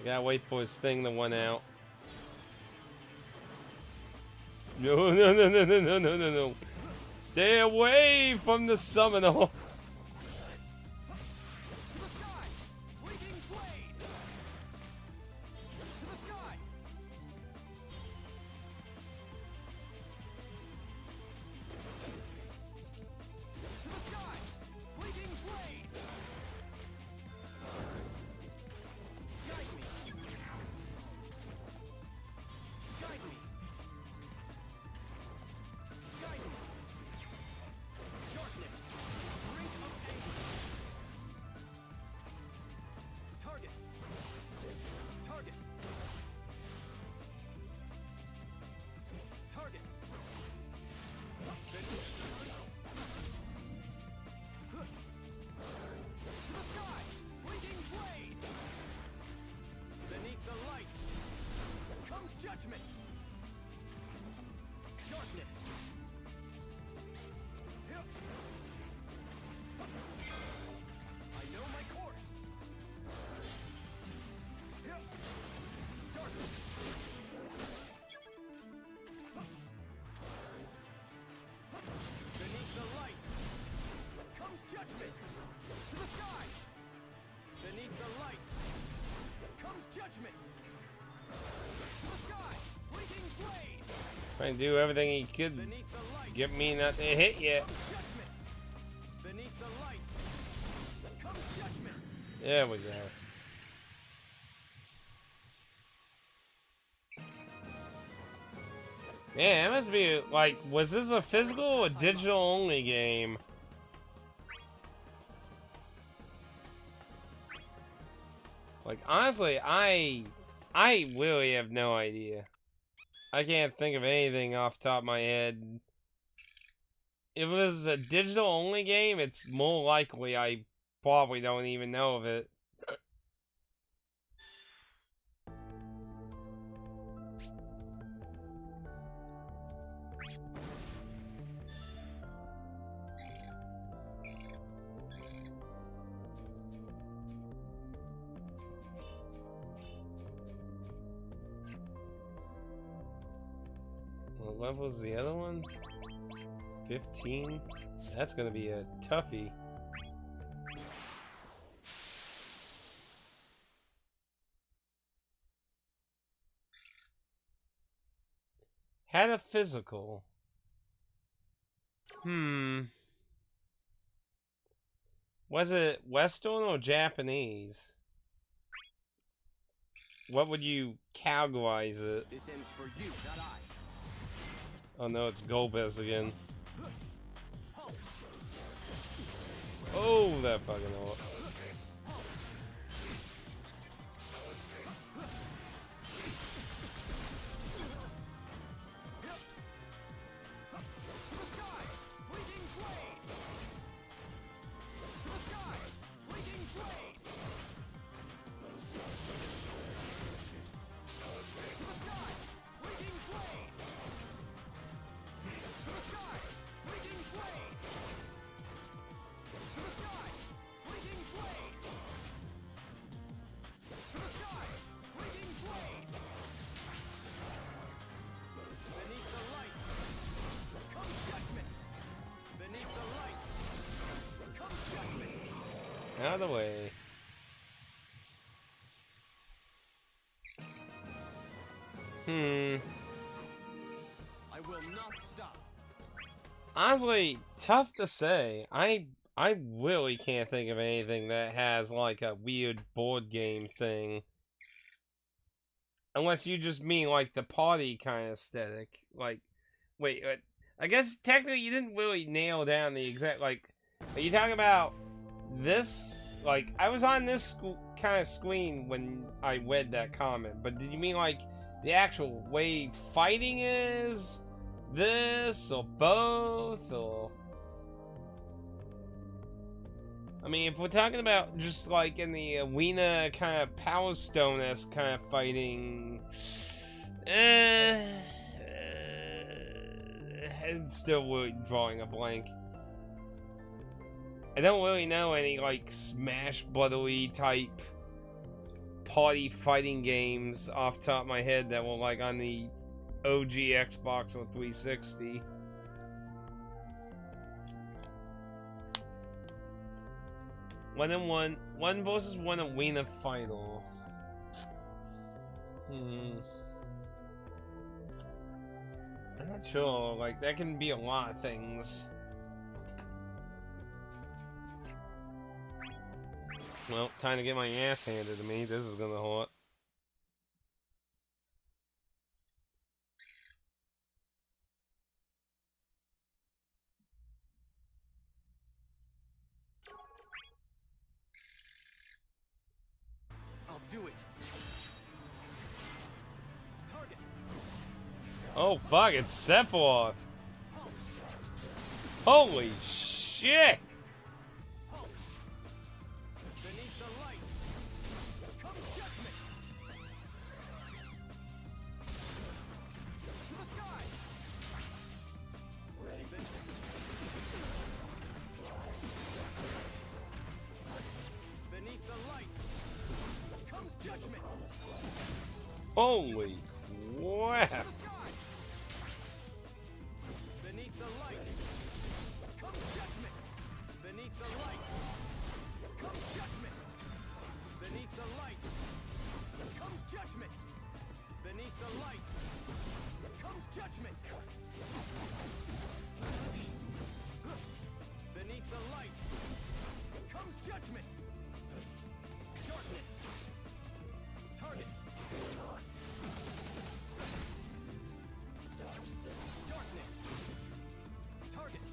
I gotta wait for his thing to run out. No, no, no, no, no, no, no, no, no. Stay away from the summoner. To the sky. Fleeting blade. To the sky. To the sky. Fleeting blade. Guide me. Guide me. Guide me. Darkness. Brink of anguish. Target. Target. Target. To the sky. Fleeting blade. Beneath the light comes judgment. Darkness. I know my course. Darkness. Beneath the light comes judgment. To the sky. Beneath the light comes judgment. To the sky. Fleeting blade. Trying to do everything he could Beneath the light get me not to hit you. comes judgment. Beneath the light comes judgment. There we go. Man, that must be like, was this a physical or digital only game? Like, honestly, I really have no idea. I can't think of anything off the top of my head. If it was a digital only game, it's more likely I probably don't even know of it. What level's the other one? 15? That's gonna be a toughie. Had a physical. Was it Western or Japanese? What would you categorize it? This ends for you, not I. Oh no, it's Golbez again. Oh, that fucking ult. Out of the way. I will not stop. Honestly, tough to say. I really can't think of anything that has like a weird board game thing. Unless you just mean like the party kind of aesthetic. Like, wait, I guess technically you didn't really nail down the exact, like, are you talking about this? Like, I was on this kind of screen when I read that comment, but did you mean like the actual way fighting is? This or both, or I mean, if we're talking about just like in the arena kind of Power Stone-esque kind of fighting, it's still really drawing a blank. I don't really know any like Smash Brother-y type party fighting games off the top of my head that were like on the OG Xbox or 360. One versus one arena fighter. I'm not sure. Like, that can be a lot of things. Well, time to get my ass handed to me. This is gonna hurt. I'll do it. Target. Oh fuck, it's Sephiroth. Holy shit! Beneath the light comes judgment. To the sky. Ready, bitch. Beneath the light comes judgment. Holy crap! Beneath the light comes judgment. Beneath the light comes judgment. Beneath the light comes judgment. Beneath the light comes judgment. Beneath the light comes judgment. Darkness. Target. Darkness. Target.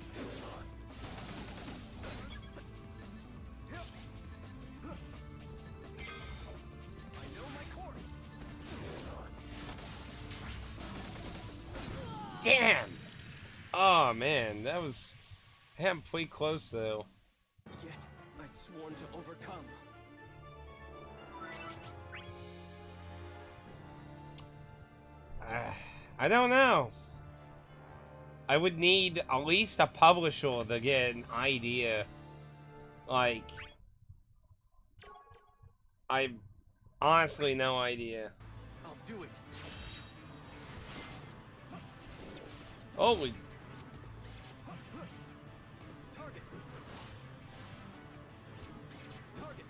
I know my course. Damn! Oh man, that was... I'm pretty close though. Yet I'd sworn to overcome. I don't know. I would need at least a publisher to get an idea. Like, I honestly no idea. I'll do it. Holy. Target. Target.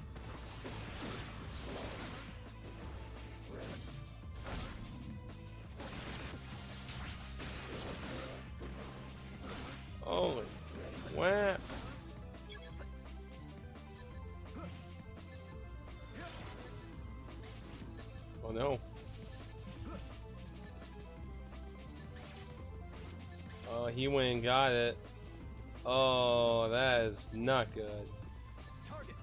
Oh, he went and got it. Oh, that is not good. Target.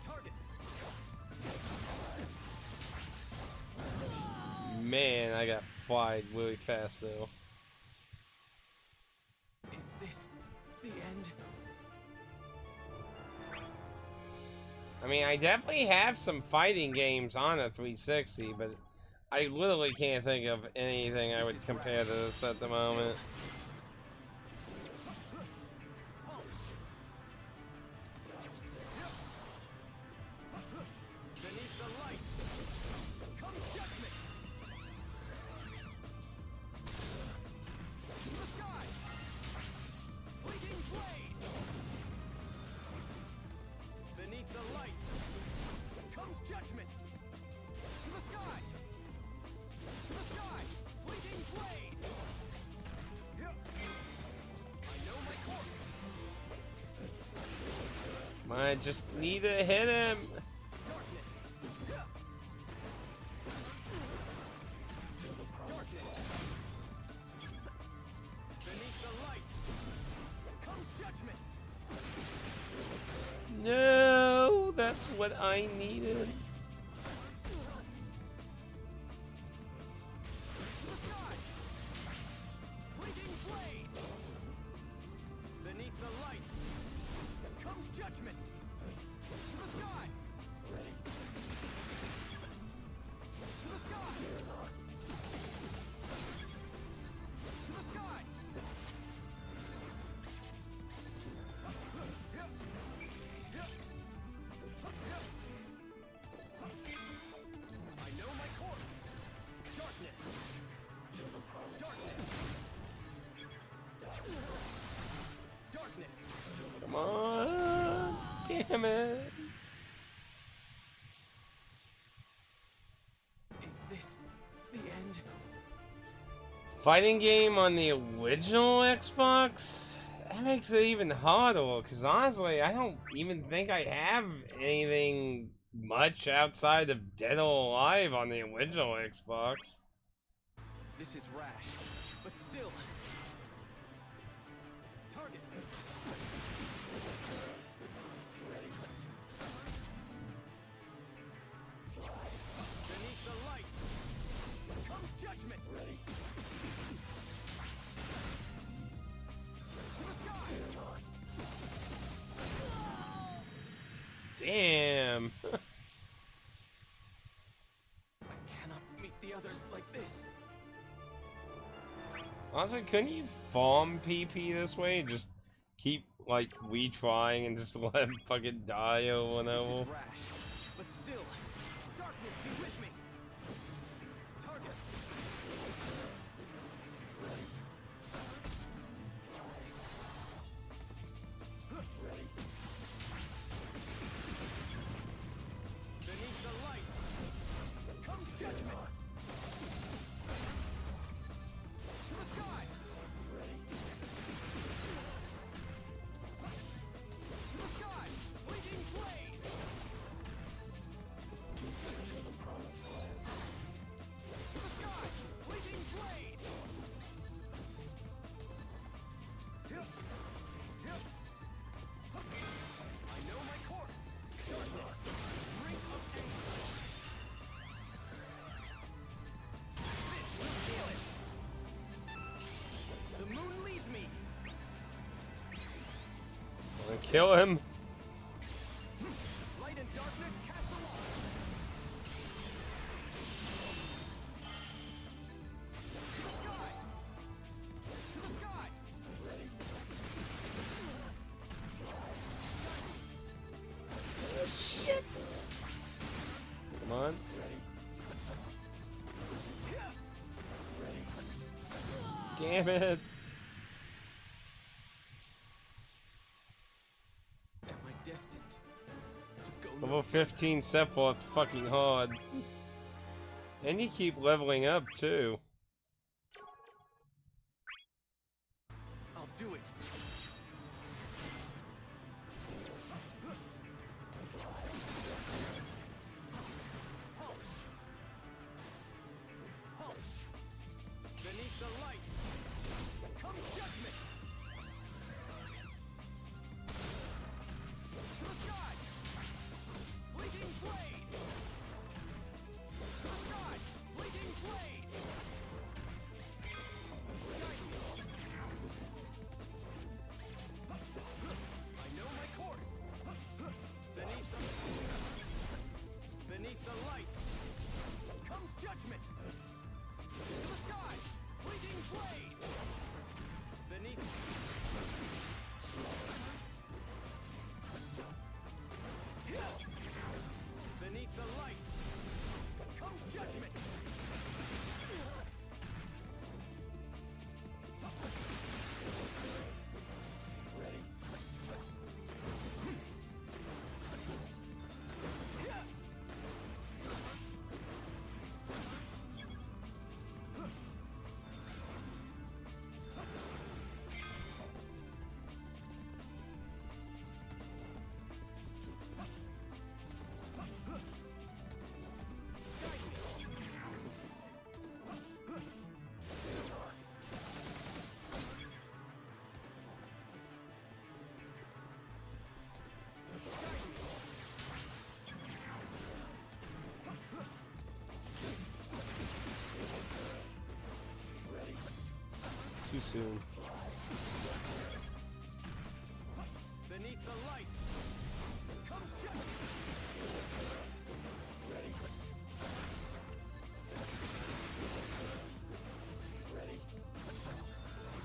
Target. Man, I got fried really fast though. Is this the end? I mean, I definitely have some fighting games on a 360, but I literally can't think of anything I would compare to this at the moment. Beneath the light comes judgment. To the sky. Fleeting blade. Beneath the light comes judgment. To the sky. To the sky. Fleeting blade. I know my course. I just need to hit him. No, that's what I needed. Beneath the light comes judgment. To the sky. To the sky. To the sky. I know my course. Darkness. Darkness. Darkness. Come on. Damn it. Is this the end? Fighting game on the original Xbox? That makes it even harder, because honestly, I don't even think I have anything much outside of Dead or Alive on the original Xbox. This is rash, but still. Target. Beneath the light comes judgment. To the sky. Damn. I cannot meet the others like this. Honestly, couldn't you farm PP this way? Just keep, like, retrying and just let him fucking die over and This over? is rash, but still. Darkness be with me. Target. Beneath the light comes judgment. To the sky. To the sky. Fleeting blade. To the sky. Fleeting blade. I know my course. Darkness. Ring of anger. This will kill it. The moon leads me. I'm gonna kill him. Light and darkness cast along. To the sky. To the sky. Shit. Come on. Damn it. Am I destined to go Level 15 Sephiroth's fucking hard. And you keep leveling up too. I'll do it. Beneath the light Too soon. Beneath the light comes judgment.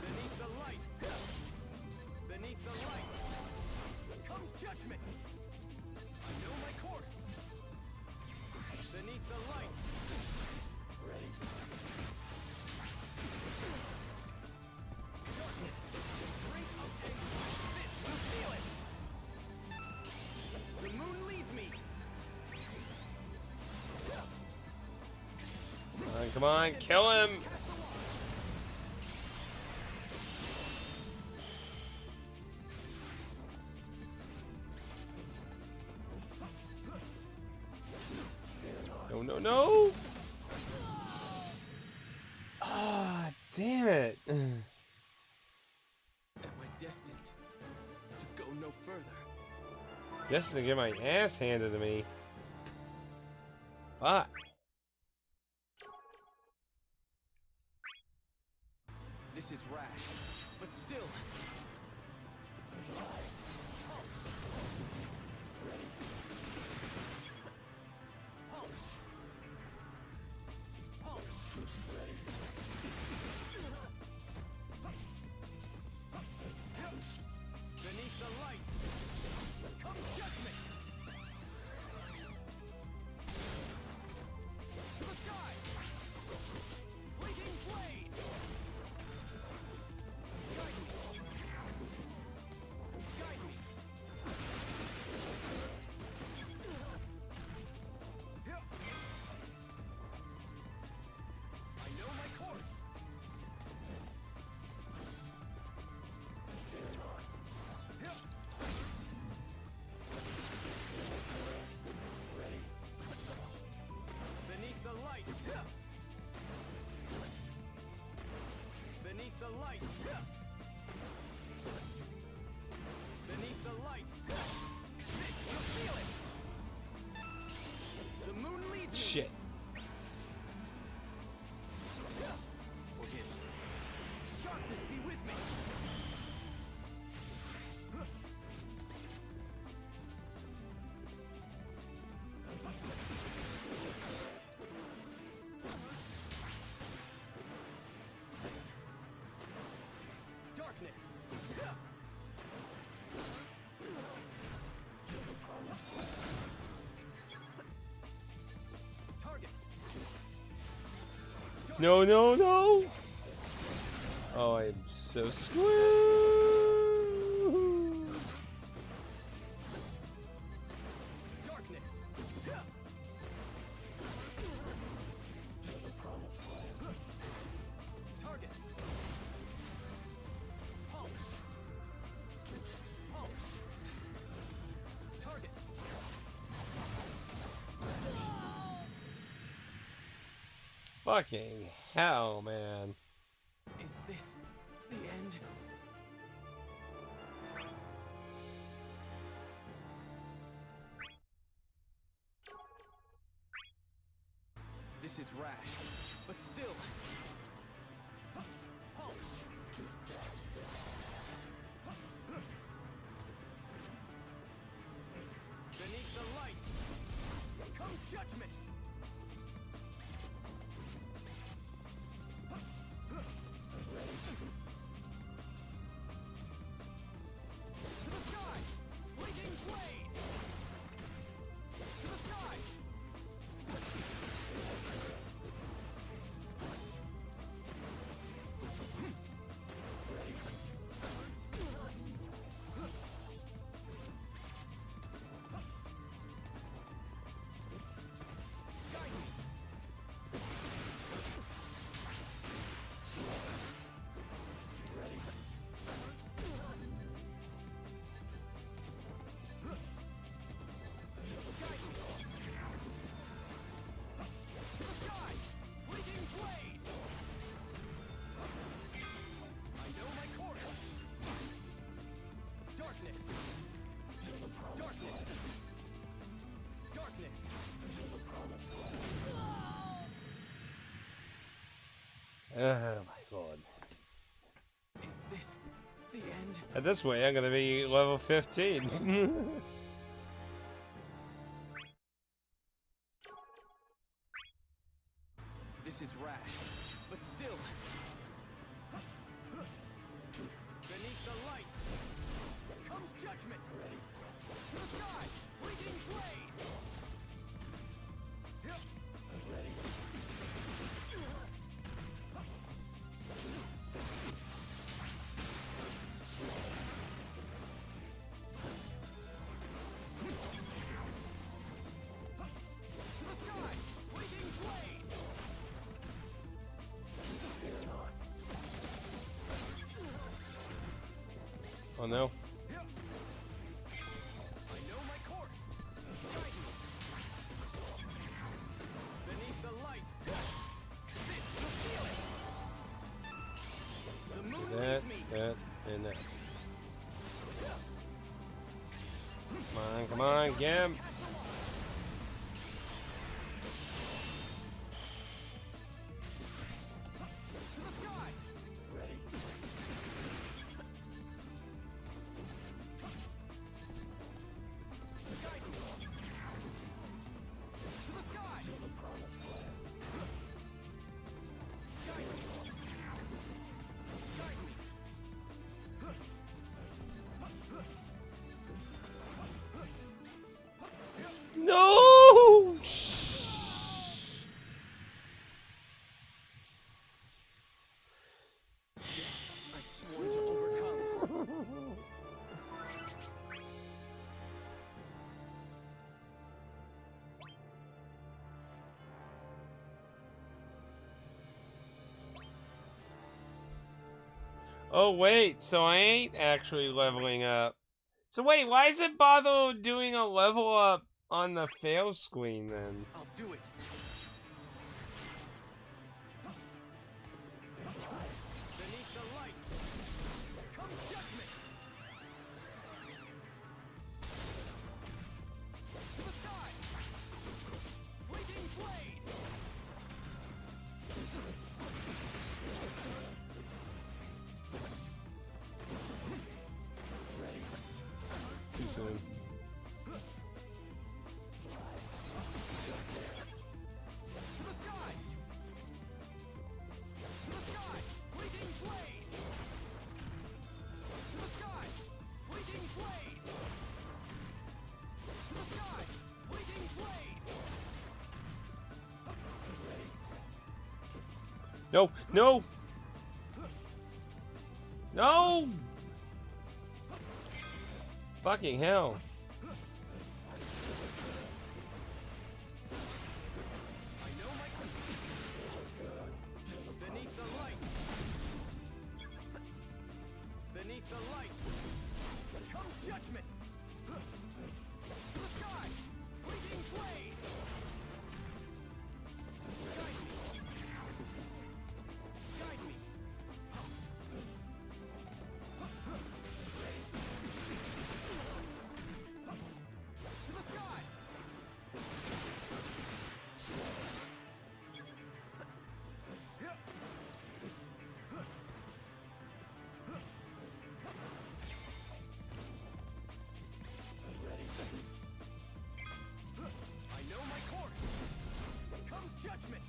Beneath the light. Beneath the light comes judgment. I know my course. Beneath the light. Darkness. Drink of this will seal it. The moon leads me. Come on, kill him! No, no, no! Ah, damn it! Am I destined to go no further? Just to get my ass handed to me. Fuck. This is rash, but still. Beneath the light comes judgment. To the sky. Fleeting blade. Guide me. Guide me. I know my course. Beneath the light. Beneath the light. Beneath the light. You feel it. The moon leads me. Shit. Forgive. Darkness be with me. Darkness. Target. No, no, no! Oh, I'm so screwed! Darkness. Target. Pulse. Pulse. Target. Fucking hell, man. Is this the end? This is rash, but still. Beneath the light comes judgment. To the sky! Fleeting blade! To the sky! Guide me! To the sky! Fleeting blade! I know my course! Darkness! Darkness! Darkness! Oh my god. this the end? At this way, I'm gonna be level 15. This is rash, but still. Beneath the light comes judgment. To the sky, fleeting blade. Oh no. I know my course. Guide me. Beneath the light. Sit, you'll feel it. The moon That, leads me. that, and that. Come on, Gim. No! I'd sworn to overcome. Oh wait, so I ain't actually leveling up. So wait, why is it bother doing a level up on the fail screen then? I'll do it. Beneath the light comes judgment. To the sky, fleeting blade. Too soon. No, no! No! Fucking hell. Beneath the light. Beneath the light comes judgment. To the sky, fleeting blade. Guide me. Guide me. To the sky. I know my course. Comes judgment.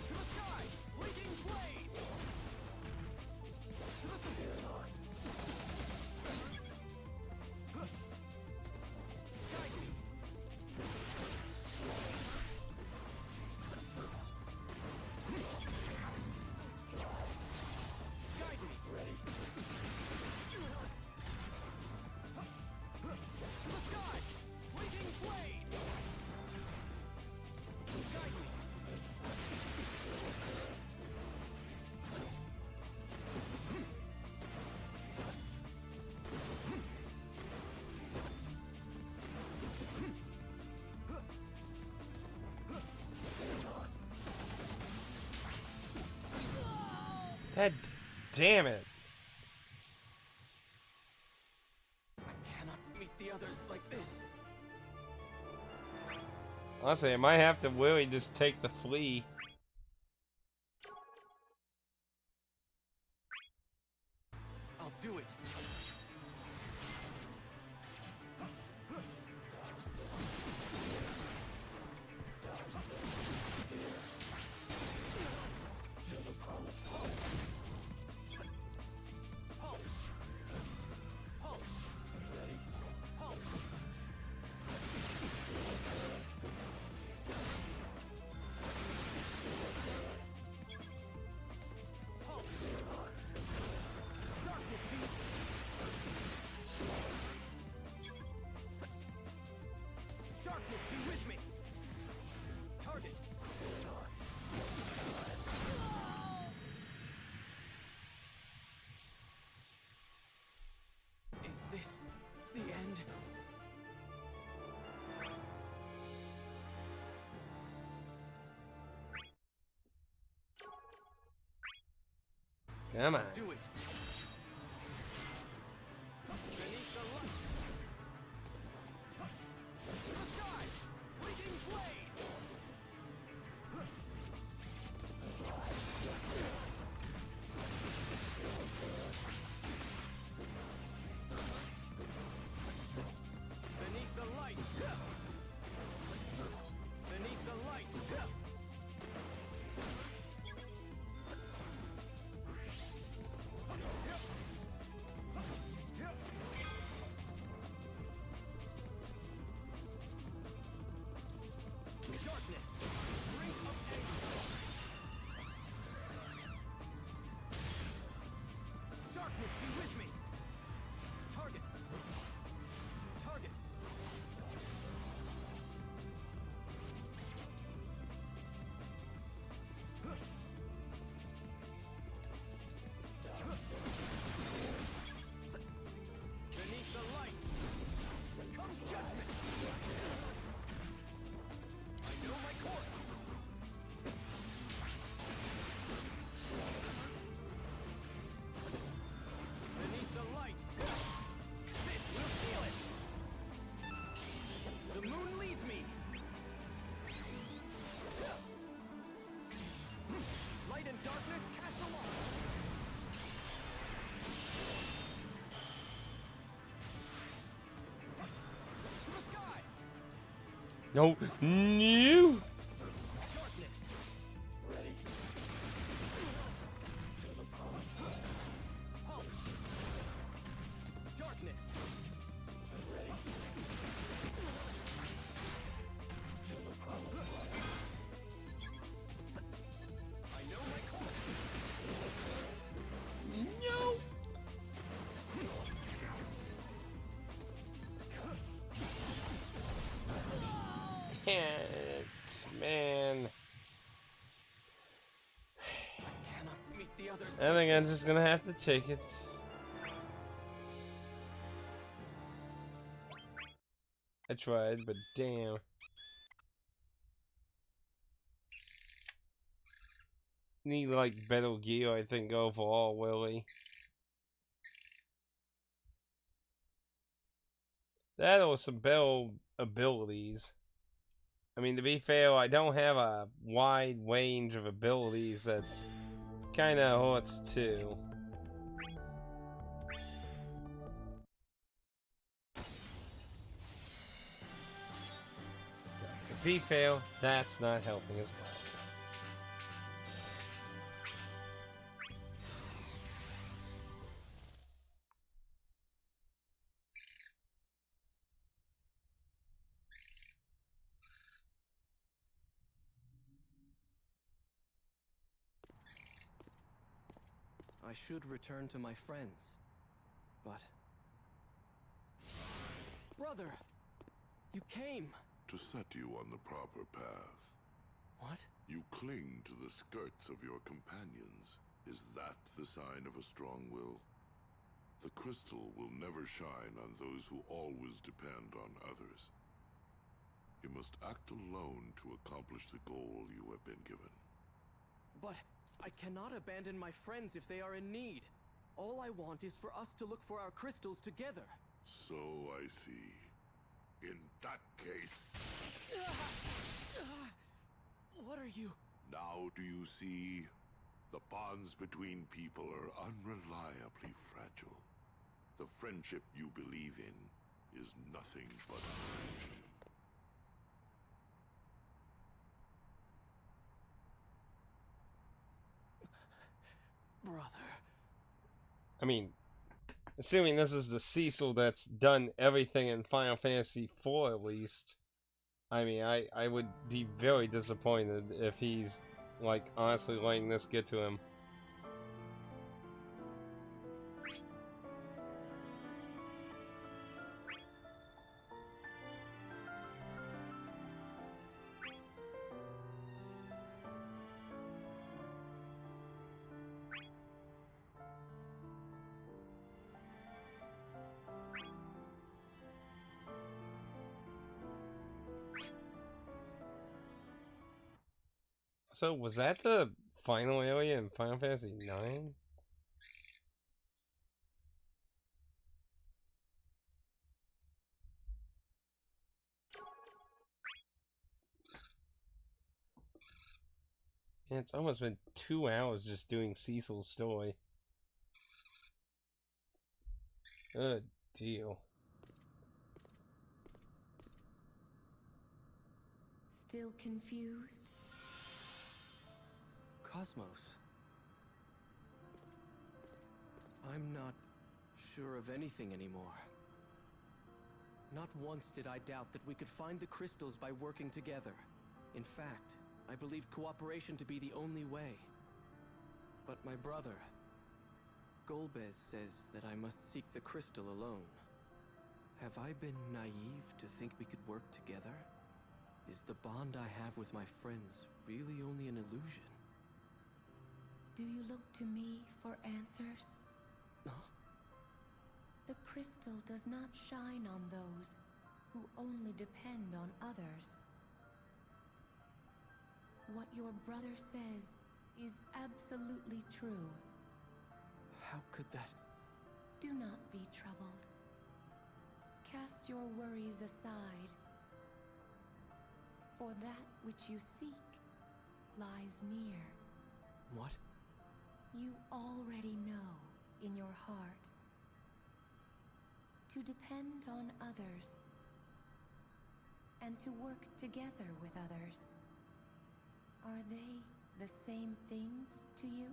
To the sky, fleeting blade. To the guide me. Guide me. To the sky, fleeting blade. Guide me. God damn it. I cannot meet the others like this. Honestly, I might have to really just take the flea. I'll do it. Is this the end? Come on. Do it. Beneath the light. To the sky. Fleeting blade. Beneath the light. Beneath the light. Darkness. Ring of anger. Darkness be with me. Target. Target. Beneath the light comes judgment. I know my course. Beneath the light, this will seal it. The moon leads me. Light and darkness cast along. To the sky. No. No. Darkness. Ready. Halt. Darkness. Ready. I know my course. No. Man. Cannot meet the others. I think I'm just gonna have to take it. I tried, but damn. Need like better gear, I think, overall, Willie. That or some better abilities. I mean, to be fair, I don't have a wide range of abilities that kind of hurts too. To be fair, that's not helping as well. I should return to my friends, but... Brother! You came! To set you on the proper path. What? You cling to the skirts of your companions. Is that the sign of a strong will? The crystal will never shine on those who always depend on others. You must act alone to accomplish the goal you have been given. But I cannot abandon my friends if they are in need. All I want is for us to look for our crystals together. So I see. In that case... What are you... Now do you see? The bonds between people are unreliably fragile. The friendship you believe in is nothing but illusion. Brother. I mean, assuming this is the Cecil that's done everything in Final Fantasy IV at least, I mean, I would be very disappointed if he's, like, honestly letting this get to him. So, was that the final area in Final Fantasy IX? Yeah, it's almost been 2 hours just doing Cecil's story. Good deal. Still confused? Cosmos. I'm not sure of anything anymore. Not once did I doubt that we could find the crystals by working together. In fact, I believed cooperation to be the only way. But my brother, Golbez, says that I must seek the crystal alone. Have I been naive to think we could work together? Is the bond I have with my friends really only an illusion? Do you look to me for answers? Huh? The crystal does not shine on those who only depend on others. What your brother says is absolutely true. How could that... Do not be troubled. Cast your worries aside. For that which you seek lies near. What? You already know in your heart. To depend on others and to work together with others. Are they the same things to you?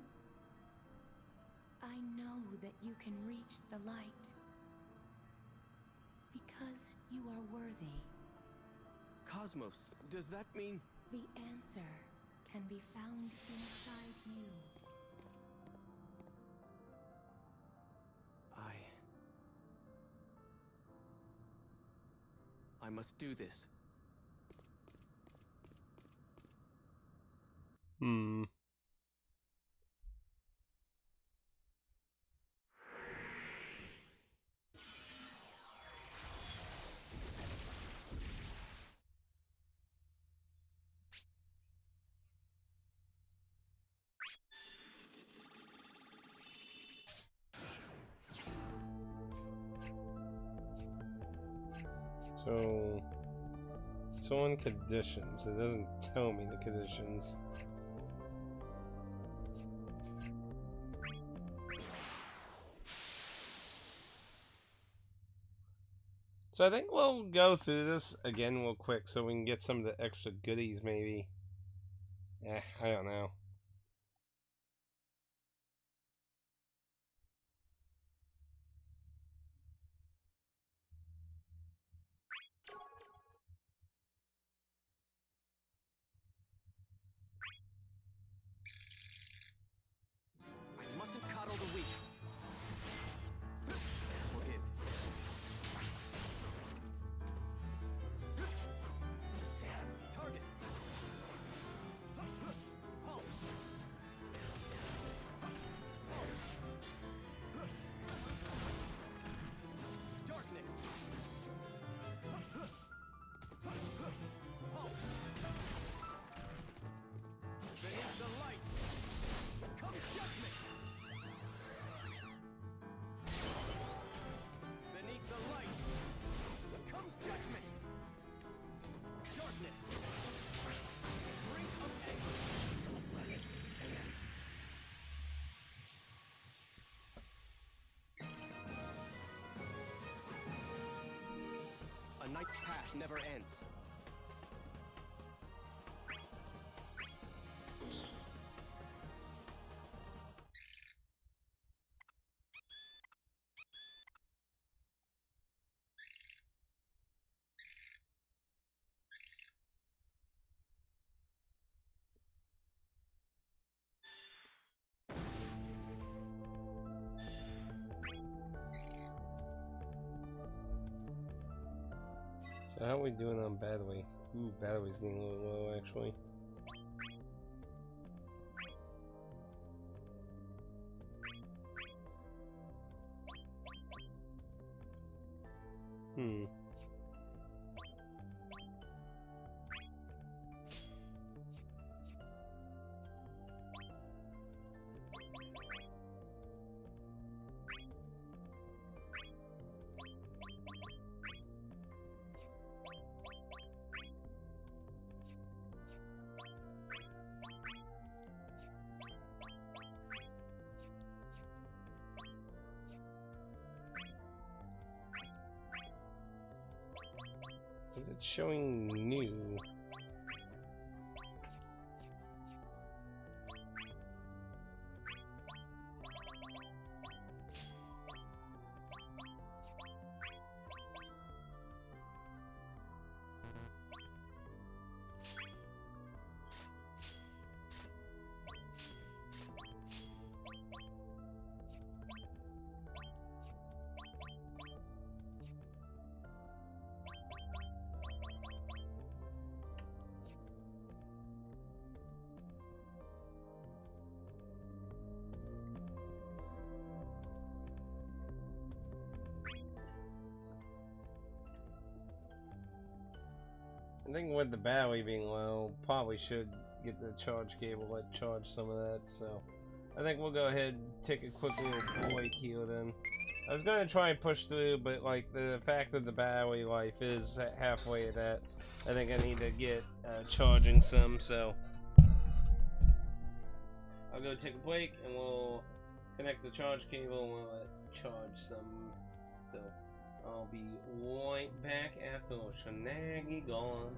I know that you can reach the light because you are worthy. Cosmos, does that mean... The answer can be found inside you. I must do this. So on conditions, it doesn't tell me the conditions. So I think we'll go through this again real quick so we can get some of the extra goodies maybe. I don't know. I mustn't coddle the weak. Forgive. Target. Halt. Knight's path never ends. So how are we doing on battery? Ooh, battery's getting a little low actually. Is it showing new? I think with the battery being low, probably should get the charge cable to charge some of that, so I think we'll go ahead and take a quick little break here then. I was gonna try and push through, but like the fact that the battery life is halfway at that, I think I need to get charging some, so I'll go take a break and we'll connect the charge cable and we'll charge some, so I'll be right back after shenanigans.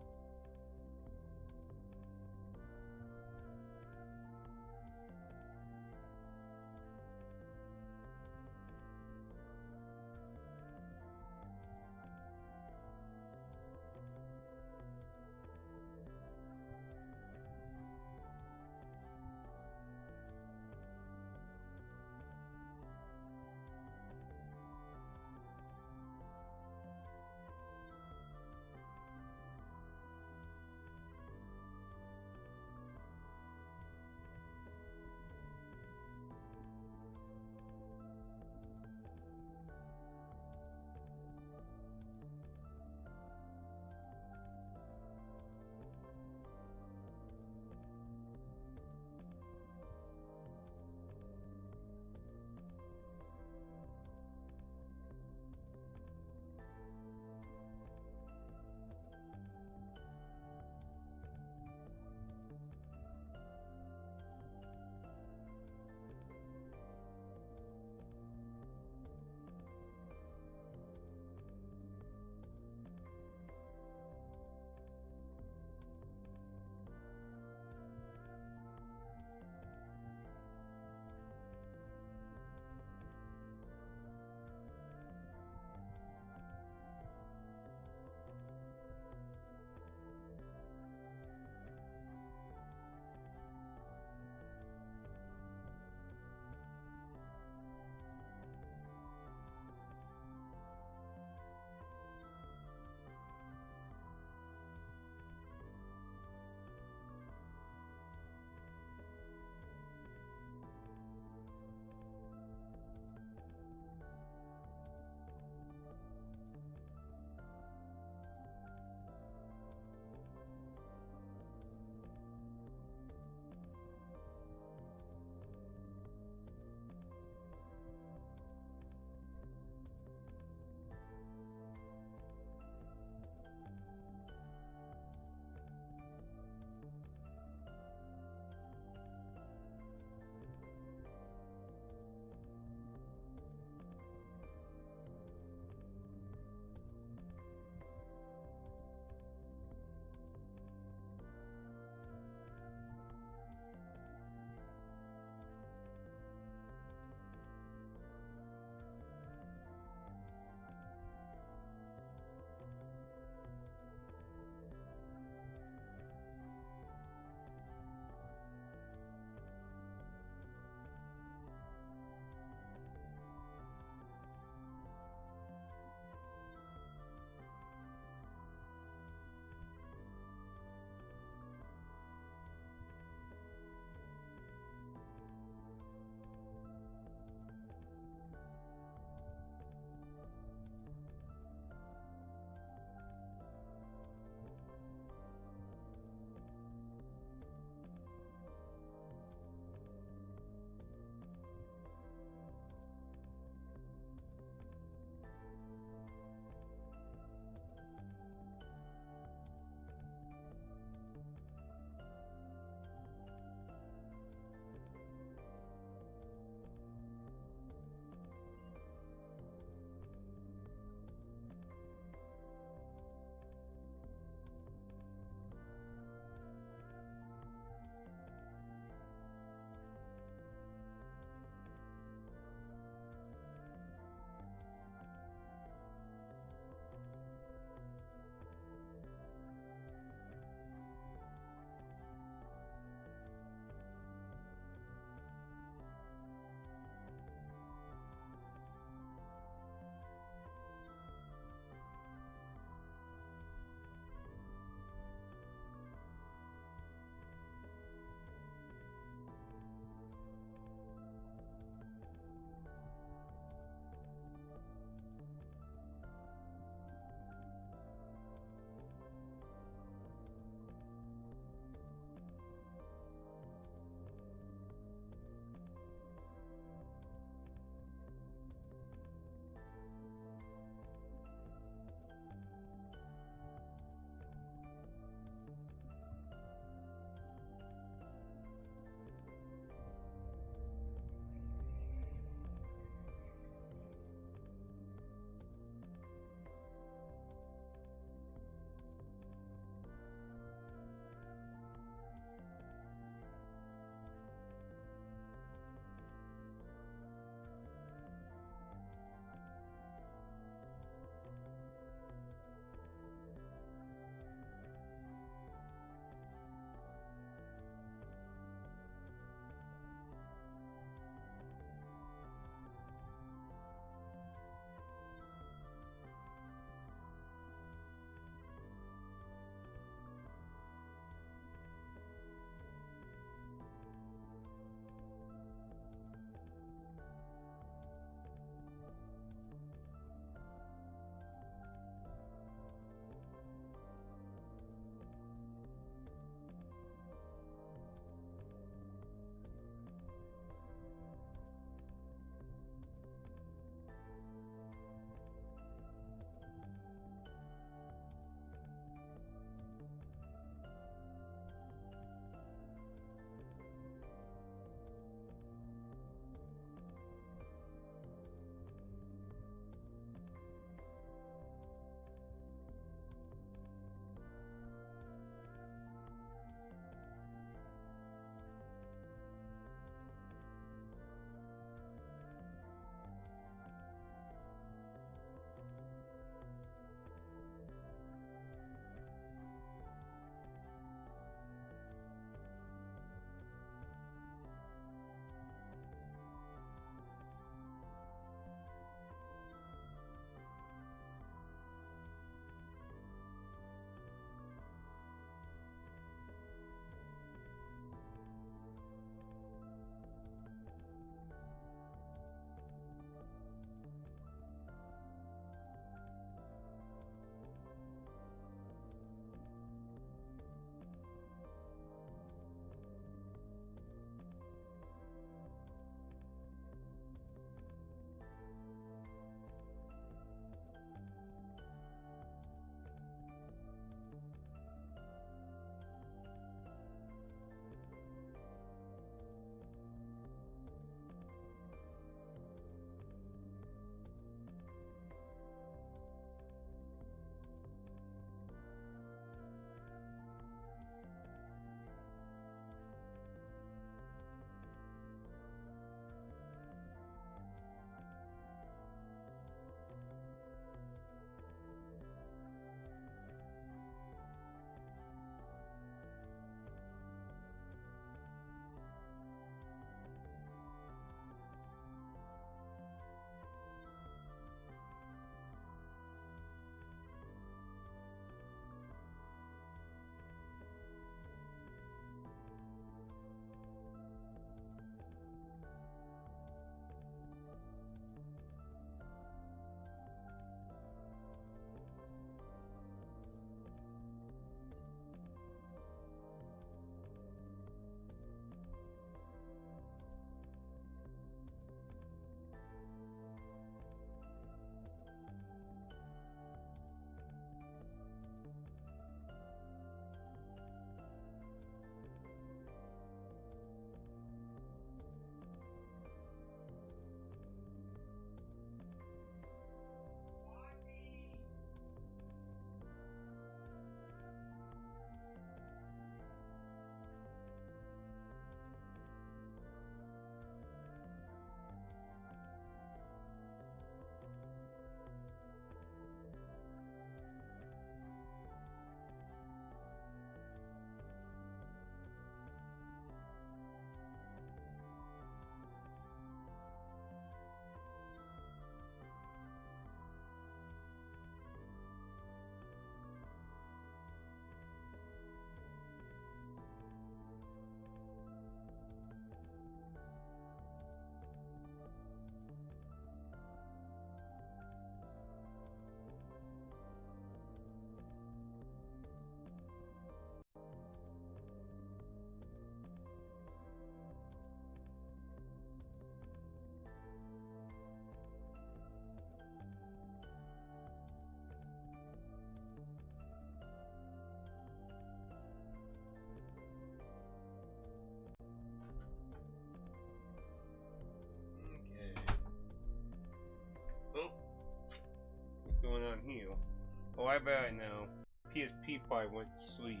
I bet I know. PSP probably went to sleep.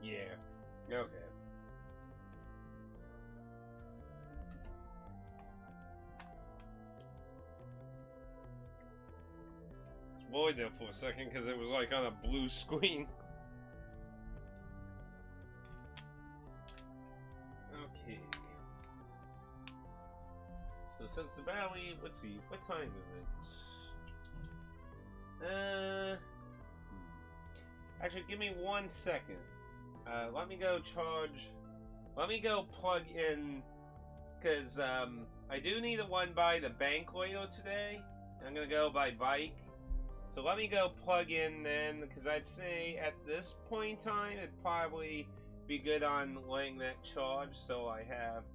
Yeah. Okay. Worried there for a second because it was like on a blue screen. Okay. So since the valley, let's see, what time is it? Actually, give me 1 second. Let me go charge. Let me go plug in, because I do need a one by the bank later today. I'm gonna go by bike. So let me go plug in then, because I'd say at this point in time, it'd probably be good on letting that charge, so I have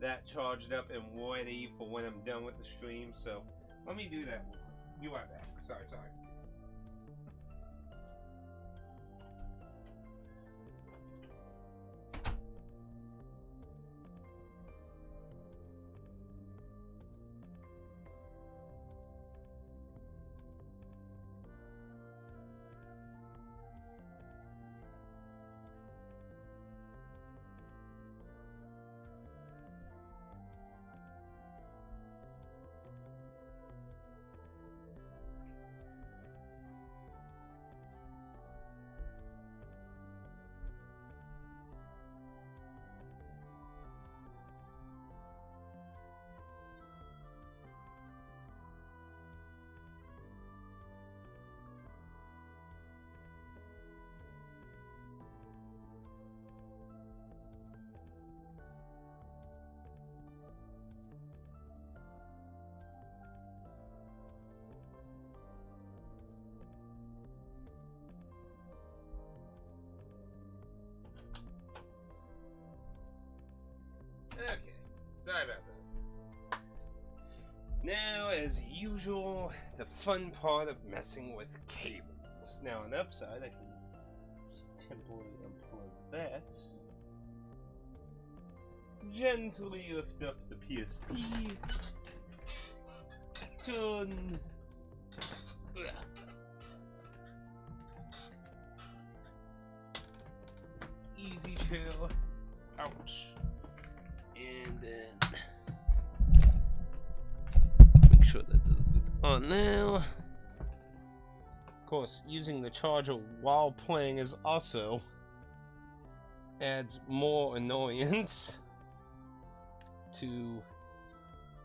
that charged up and ready for when I'm done with the stream. So let me do that. Be right back. Sorry. Okay, sorry about that. Now, as usual, the fun part of messing with cables. Now, on the upside, I can just temporarily unplug that. Gently lift up the PSP. Turn. Easy chill. Ouch. And then make sure that does good on now. Of course, using the charger while playing is also adds more annoyance to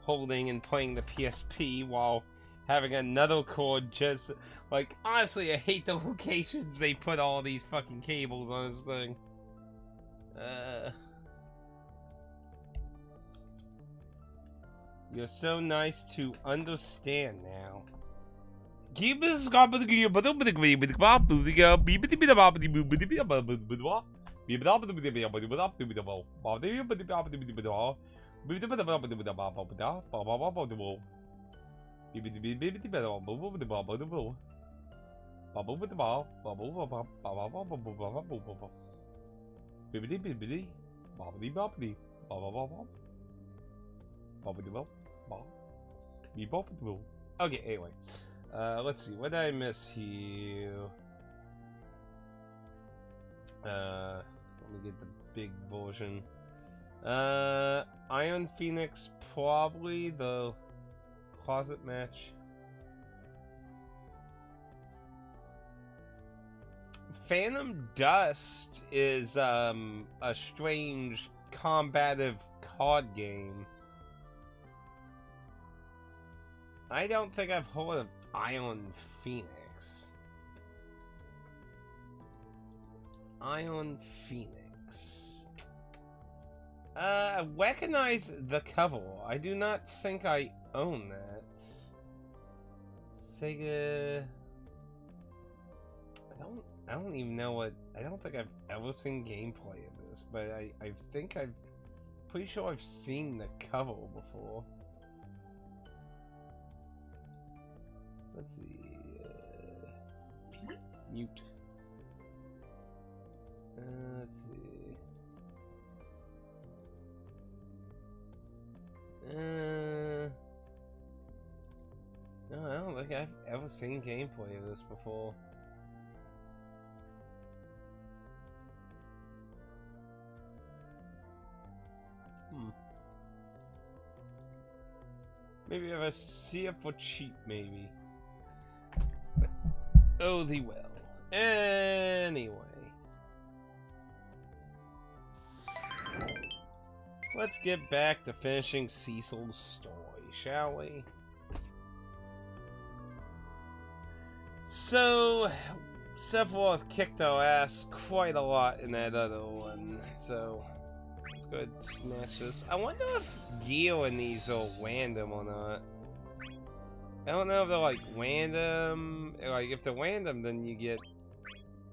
holding and playing the PSP while having another cord just like, honestly, I hate the locations they put all these fucking cables on this thing. You're so nice to understand now. Okay, anyway. Let's see, what did I miss here? Let me get the big version. Iron Phoenix, probably the closet match. Phantom Dust is a strange combative card game. I don't think I've heard of Iron Phoenix. Iron Phoenix. I recognize the cover. I do not think I own that. Sega. I don't even know what. I don't think I've ever seen gameplay of this, but I think pretty sure I've seen the cover before. Let's see. Mute. Let's see. No, I don't think I've ever seen gameplay of this before. Maybe if I see it for cheap, maybe. But, oh, the well. Anyway. Let's get back to finishing Cecil's story, shall we? So, Sephiroth kicked our ass quite a lot in that other one, so let's go ahead and snatch this. I wonder if Geo in these are random or not. I don't know if they're like random. Like, if they're random, then you get,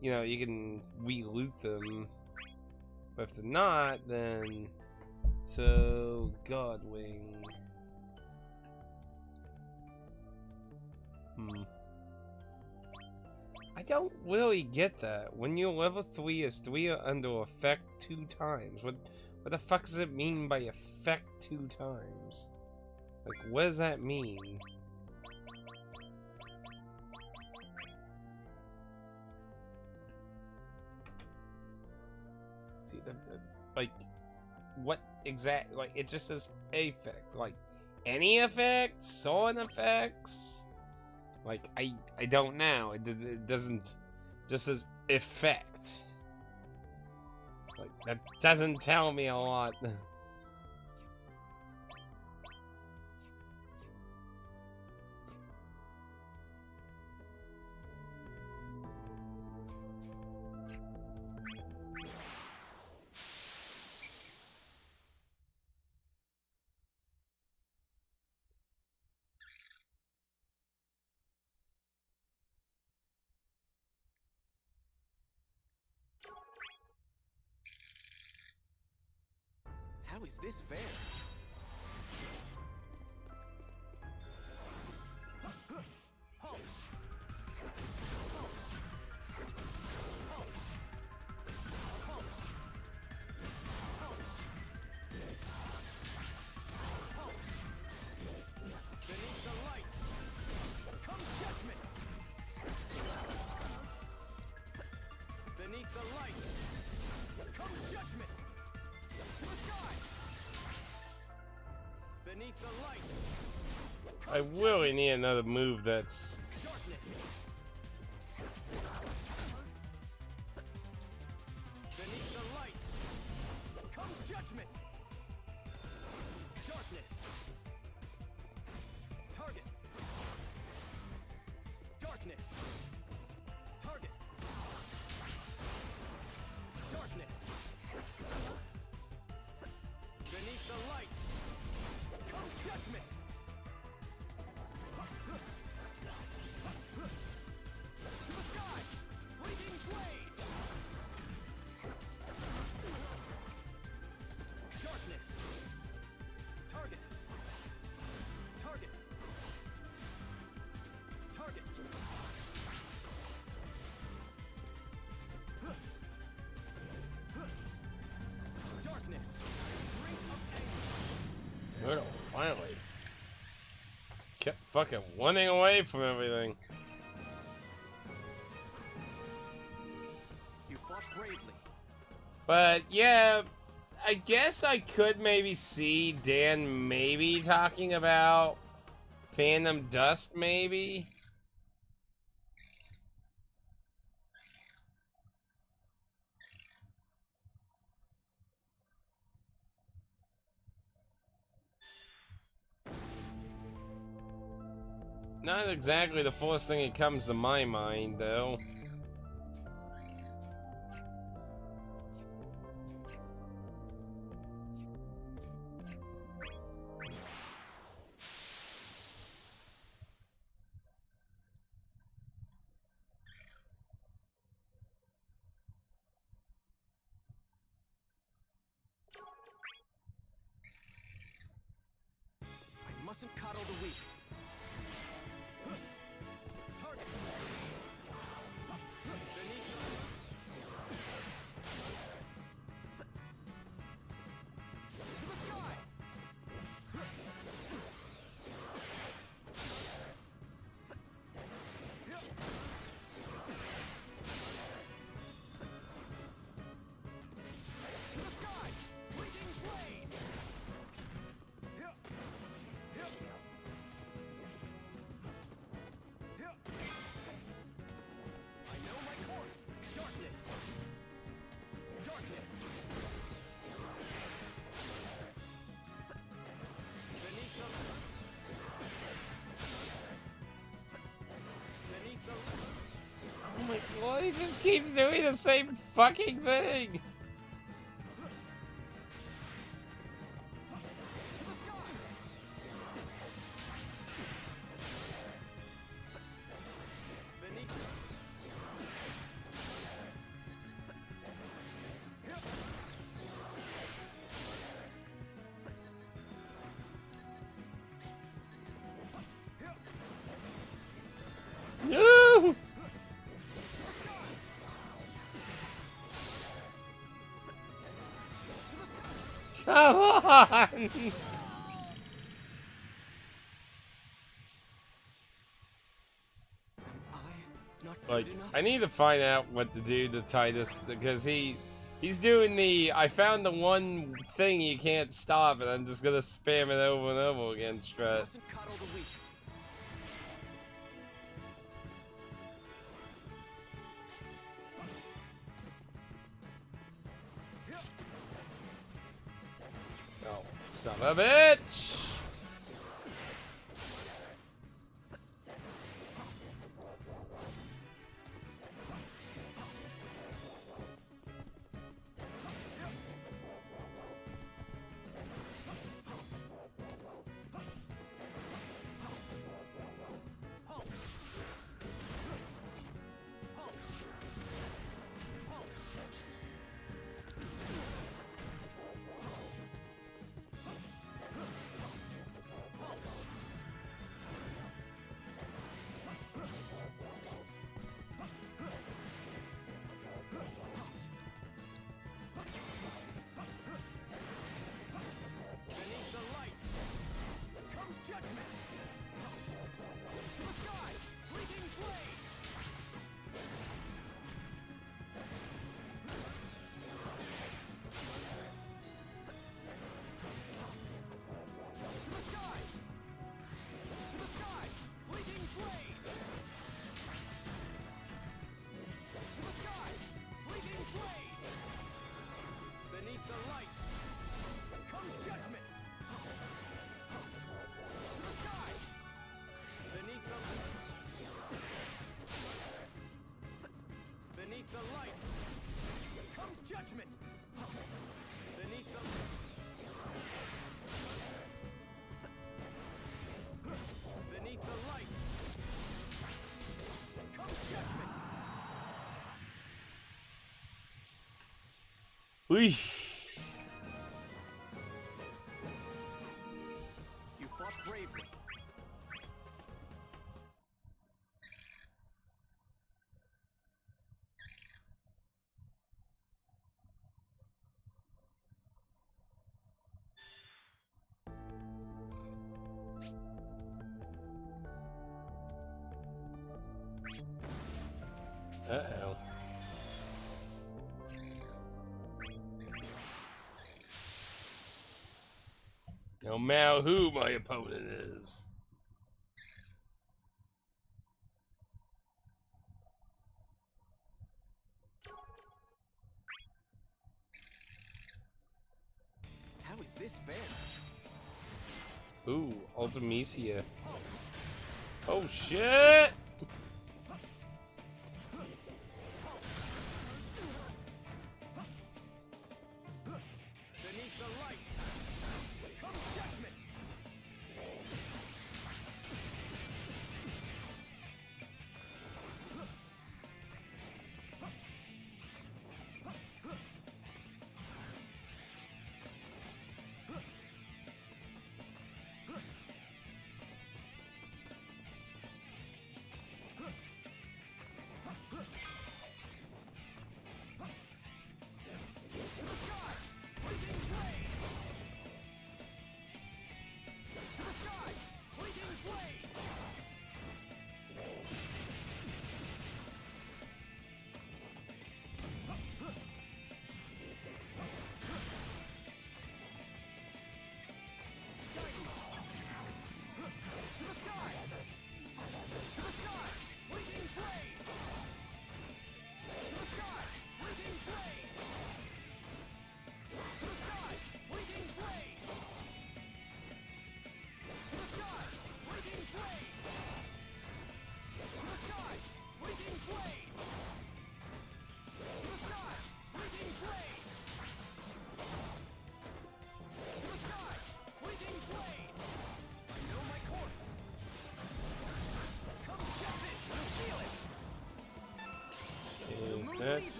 you know, you can re-loot them. But if they're not, then... So, Godwing. I don't really get that. When you're level 3, is 3 under effect 2 times? What the fuck does it mean by effect 2 times? Like, what does that mean? See, like, what exact, like, it just says effect. Like, any effect? Sword effects? Like, I don't know. It doesn't, just says effect. Like, that doesn't tell me a lot. How is this fair? Beneath the light comes judgment. Beneath the light comes judgment. To the sky. Beneath the light. I really need another move that's... Darkness. Beneath the light comes judgment. Darkness. Target. Darkness. Target. Darkness. Beneath the light comes judgment. To the sky, fleeting blade. Darkness. Target. Target. Target. Darkness. Drink of anger. Good, finally. Kept fucking running away from everything. You fought bravely. But yeah, I guess I could maybe see Dan maybe talking about Phantom Dust, maybe. Not exactly the first thing that comes to my mind, though. I mustn't coddle the weak. Target. just keeps doing the same fucking thing. No! Come on! Like, I need to find out what to do to Tidus, because he's doing the, I found the one thing you can't stop, and I'm just gonna spam it over and over again, Strat. Oh, son of a bitch! Judgment! Beneath the... Beneath the light comes judgment! Whee! You fought bravely. Uh-oh. No matter who my opponent is. How is this fair? Ooh, Ultimecia. Oh shit! Beneath the light comes judgment!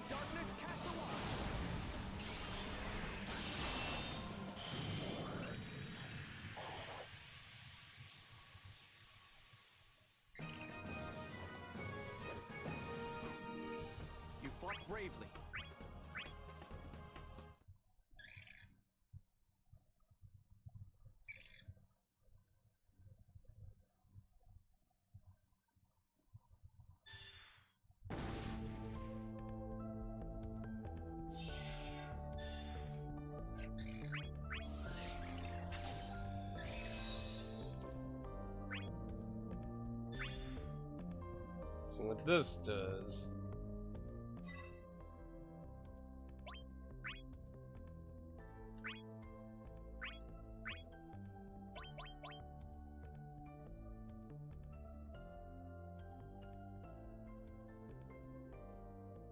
darkness, cast aloft! You fought bravely. So what this does.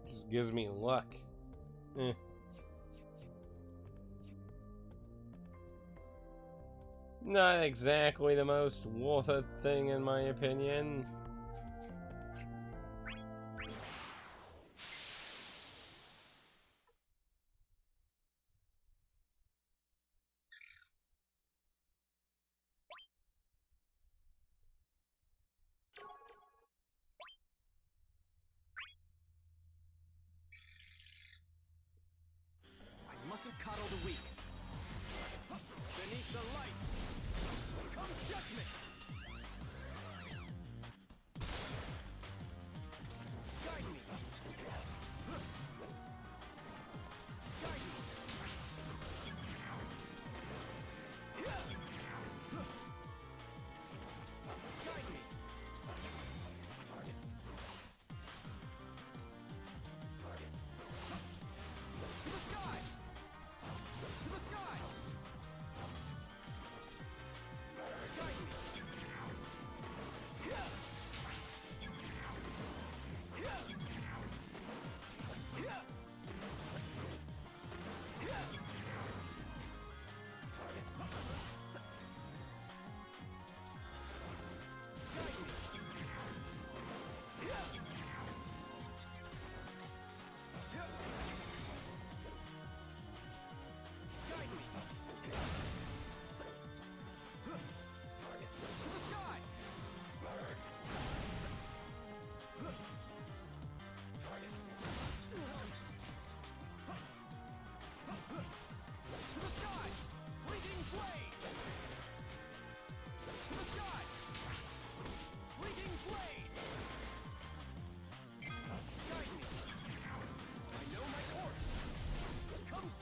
Just gives me luck. Eh. Not exactly the most worth it thing in my opinion. I mustn't coddle the weak. Beneath the light comes judgment! Guide me! Guide me! Guide me! To the sky! To the sky! Guide me!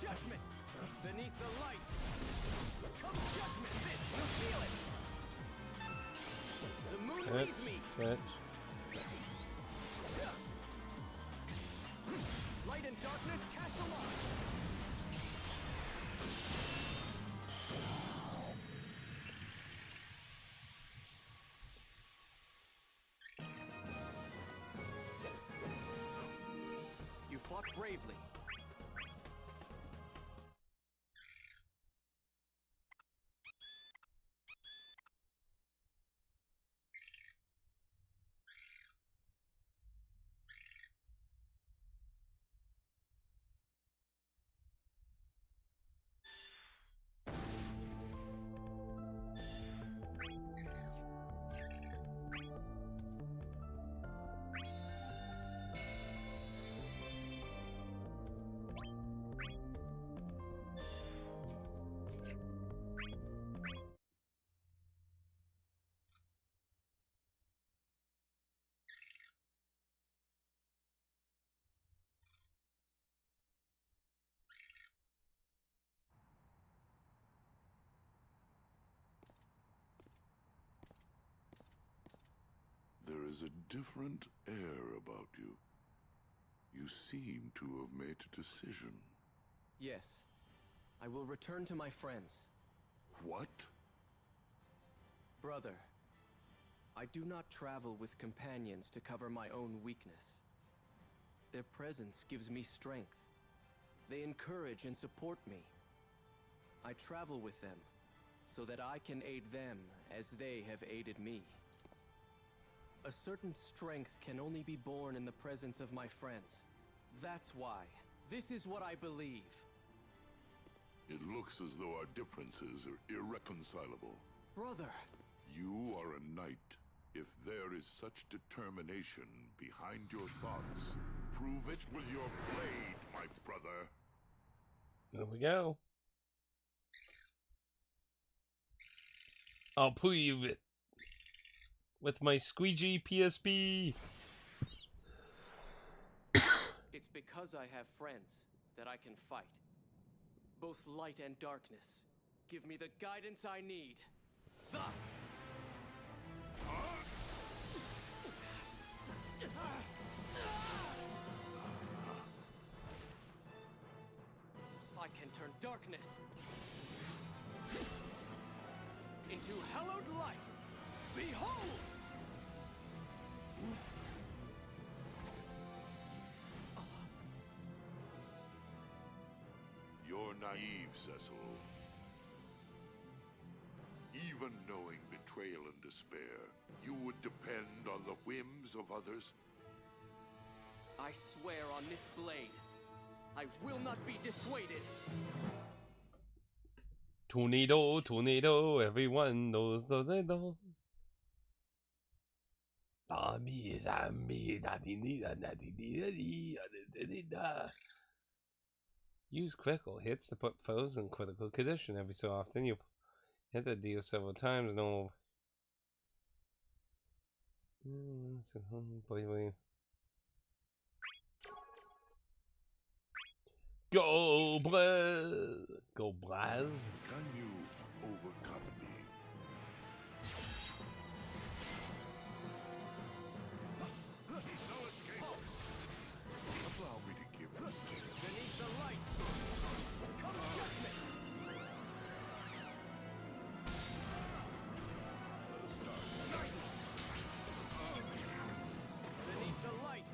Judgment! Beneath the light comes judgment! This, you feel it! The moon leads me! Light and darkness cast aloft! You fought bravely. There is a different air about you. You seem to have made a decision. Yes. I will return to my friends. What? Brother, I do not travel with companions to cover my own weakness. Their presence gives me strength. They encourage and support me. I travel with them so that I can aid them as they have aided me. A certain strength can only be born in the presence of my friends. That's why. This is what I believe. It looks as though our differences are irreconcilable. Brother! You are a knight. If there is such determination behind your thoughts, prove it with your blade, my brother. There we go. I'll prove it with my squeegee PSP. It's because I have friends that I can fight. Both light and darkness give me the guidance I need. Thus... I can turn darkness into hallowed light. Behold! You're naive, Cecil. Even knowing betrayal and despair, you would depend on the whims of others? I swear on this blade, I will not be dissuaded. Tornado, tornado, everyone knows the tornado. Use critical hits to put foes in critical condition. Every so often you hit the deal several times. No. Go Blaz! Go Blaz! Can you overcome me? No escape. Allow me to give you something. Beneath the light comes judgment. Beneath the light.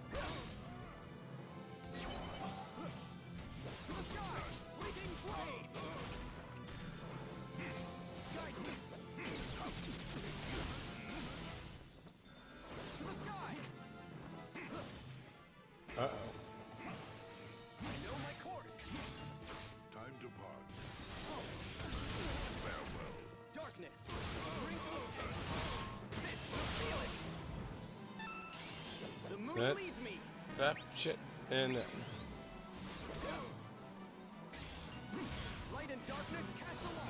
To the sky, fleeting blade. Guide me. To the sky. Uh-oh. I know my course. Time to part. Farewell. Darkness. Bring closer. This will feel it. The moon Good. leads me. Crap, shit, and Light and darkness cast along.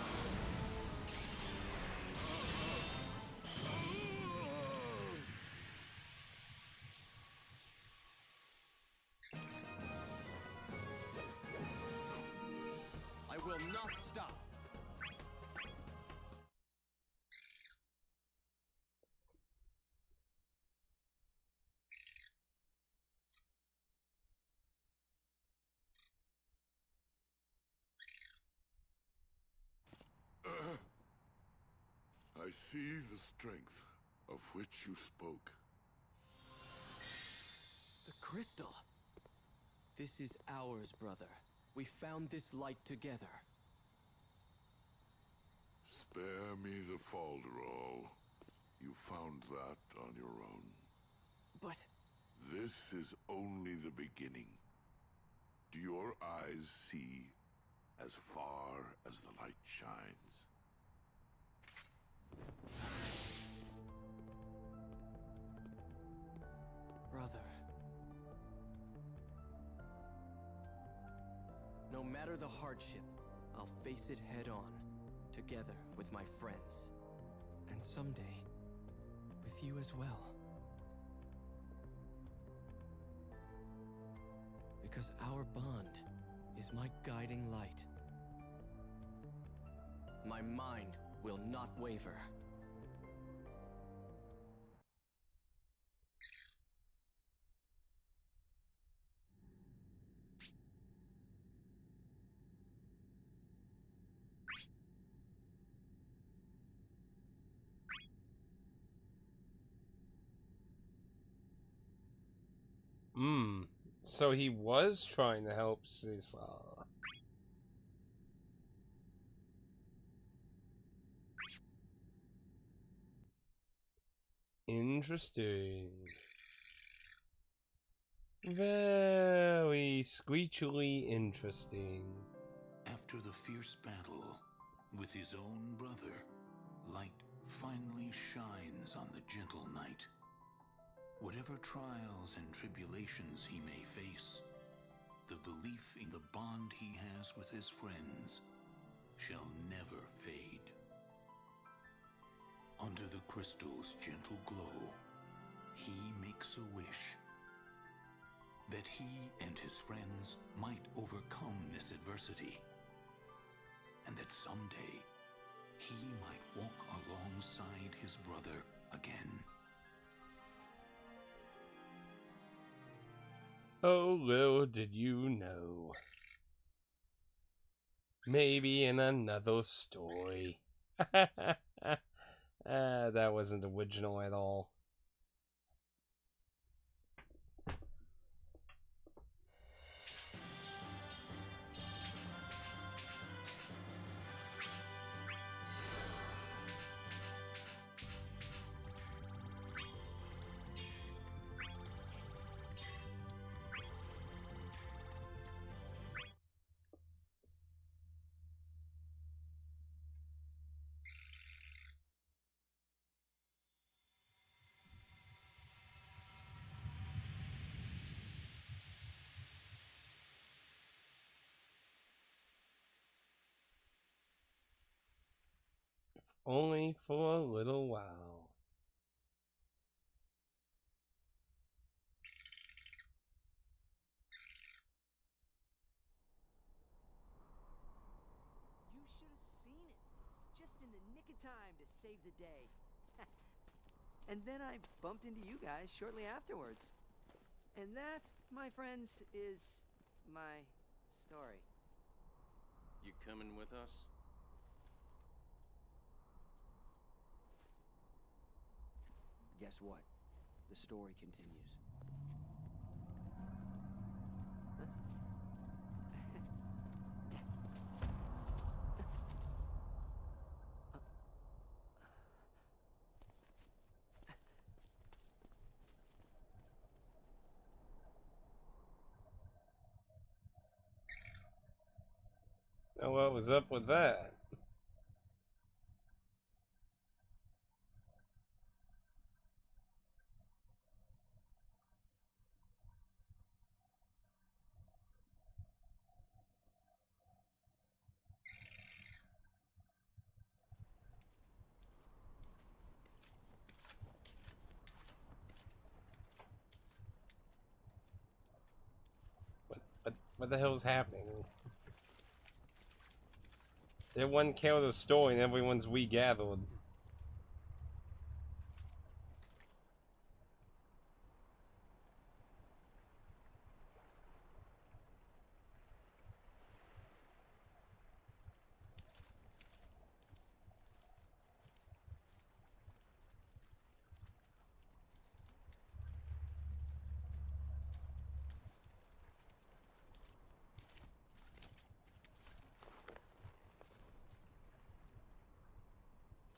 I will not stop. I see the strength of which you spoke. The crystal. This is ours, brother. We found this light together. Spare me the Falderall. You found that on your own. But... This is only the beginning. Do your eyes see as far as the light shines? Brother. No matter the hardship, I'll face it head on, together with my friends. And someday, with you as well. Because our bond is my guiding light. My mind will not waver. So he was trying to help Cecil. Interesting. Very screechily interesting. After the fierce battle with his own brother, light finally shines on the gentle knight. Whatever trials and tribulations he may face, the belief in the bond he has with his friends shall never fade. Under the crystal's gentle glow, he makes a wish that he and his friends might overcome this adversity, and that someday he might walk alongside his brother again. Oh, little did you know. Maybe in another story. That wasn't original at all. Only for a little while. You should have seen it. Just in the nick of time to save the day. And then I bumped into you guys shortly afterwards. And that, my friends, is my story. You coming with us? Guess what? The story continues. Now what was up with that? What the hell's happening? Everyone care the story and everyone's regathered.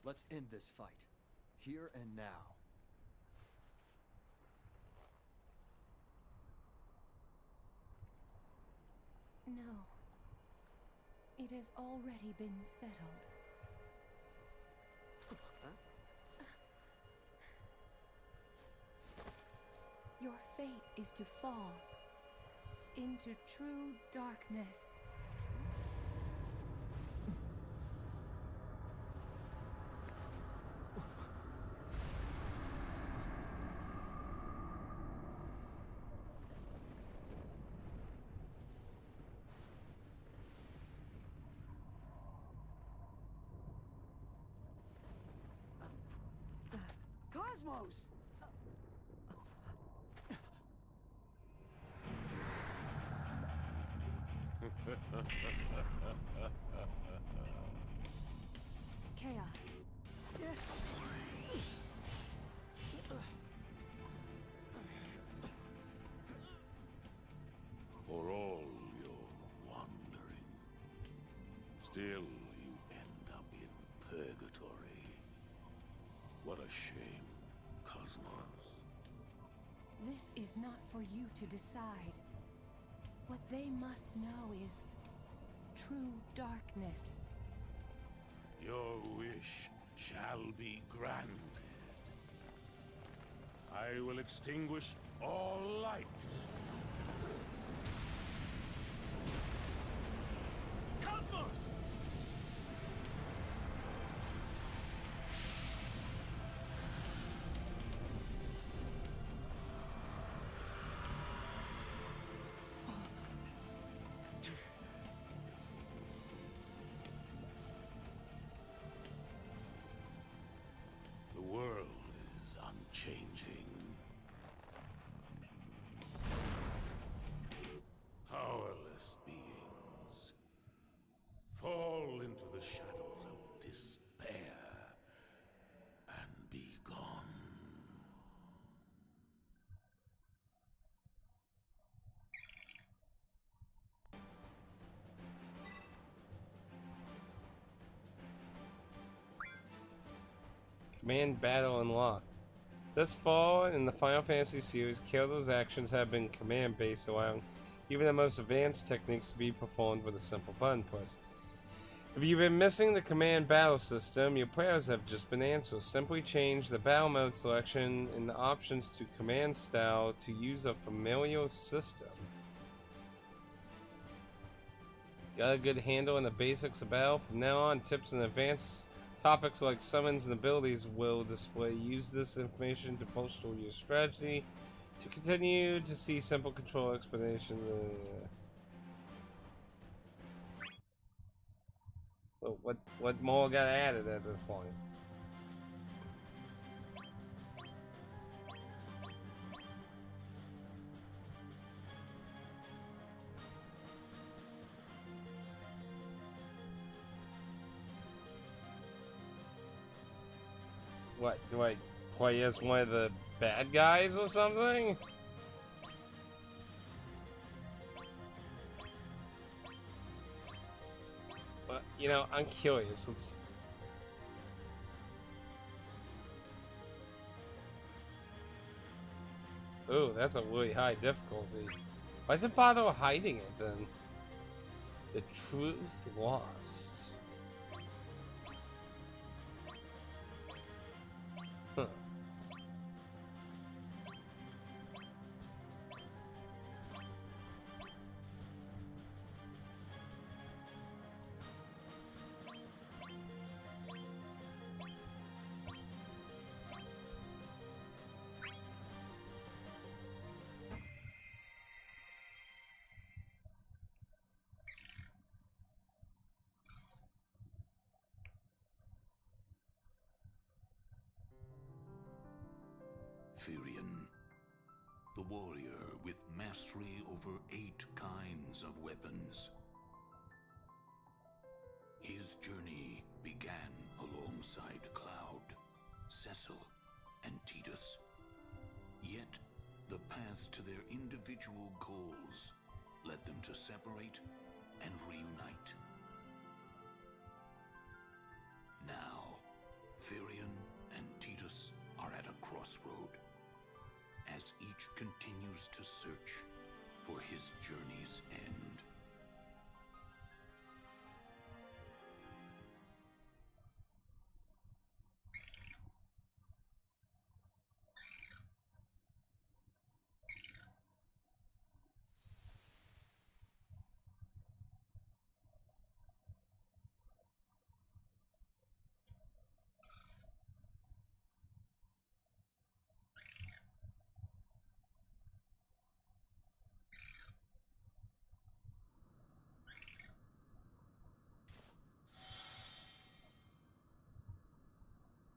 Let's end this fight. Here and now. No. It has already been settled. Your fate is to fall into true darkness. Cosmos! Chaos. For all your wandering, still you end up in purgatory. What a shame, Cosmos. This is not for you to decide. What they must know is true darkness. Your wish shall be granted. I will extinguish all light. Cosmos! The world is unchanging. Powerless beings fall into the shadows of despair and be gone. Command battle unlocked. Thus far in the Final Fantasy series, Kyoto's actions have been command-based, allowing even the most advanced techniques to be performed with a simple button press. If you've been missing the command battle system, your prayers have just been answered. Simply change the battle mode selection in the options to command style to use a familiar system. Got a good handle on the basics of battle? From now on, tips and advanced topics like summons and abilities will display. Use this information to bolster your strategy. To continue to see simple control explanations. So what more got added at this point? What, do I play as one of the bad guys or something? But, you know, I'm curious. Let's... Ooh, that's a really high difficulty. Why does it bother hiding it then? The truth lost. Huh. Firion, the warrior with mastery over 8 kinds of weapons. His journey began alongside Cloud, Cecil, and Tidus. Yet, the paths to their individual goals led them to separate and reunite. Now, Firion and Tidus are at a crossroad, as each continues to search for his journey's end.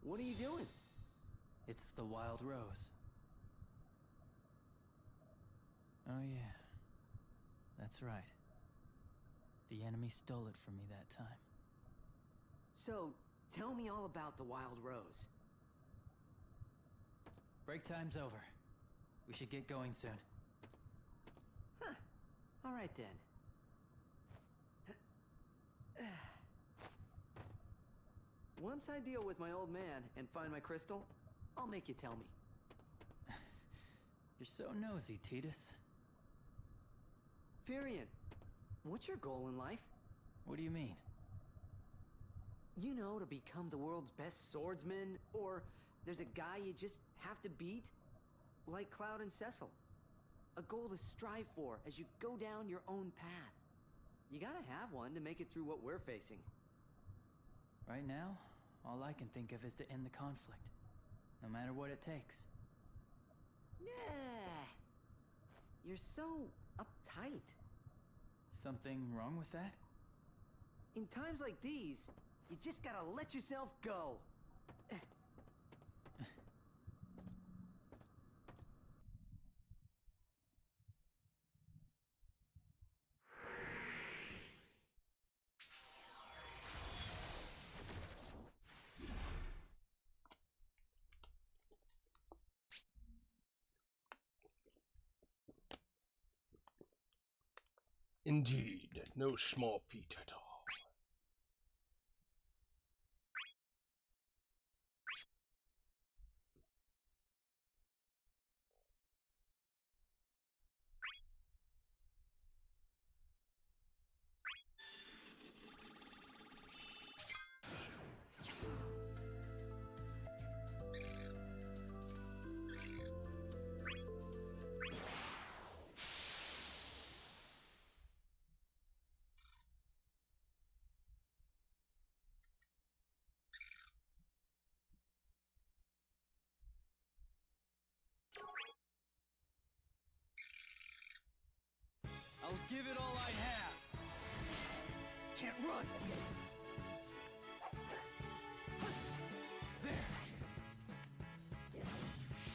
What are you doing? It's the Wild Rose. Oh yeah. That's right. The enemy stole it from me that time. So, tell me all about the Wild Rose. Break time's over. We should get going soon. Huh. All right then. Once I deal with my old man and find my crystal, I'll make you tell me. You're so nosy, Tidus. Firion, what's your goal in life? What do you mean? You know, to become the world's best swordsman, or there's a guy you just have to beat? Like Cloud and Cecil. A goal to strive for as you go down your own path. You gotta have one to make it through what we're facing. Right now, all I can think of is to end the conflict. No matter what it takes. Yeah. You're so uptight. Something wrong with that? In times like these, you just gotta let yourself go. Indeed, no small feat at all. I'll give it all I have. Can't run. There.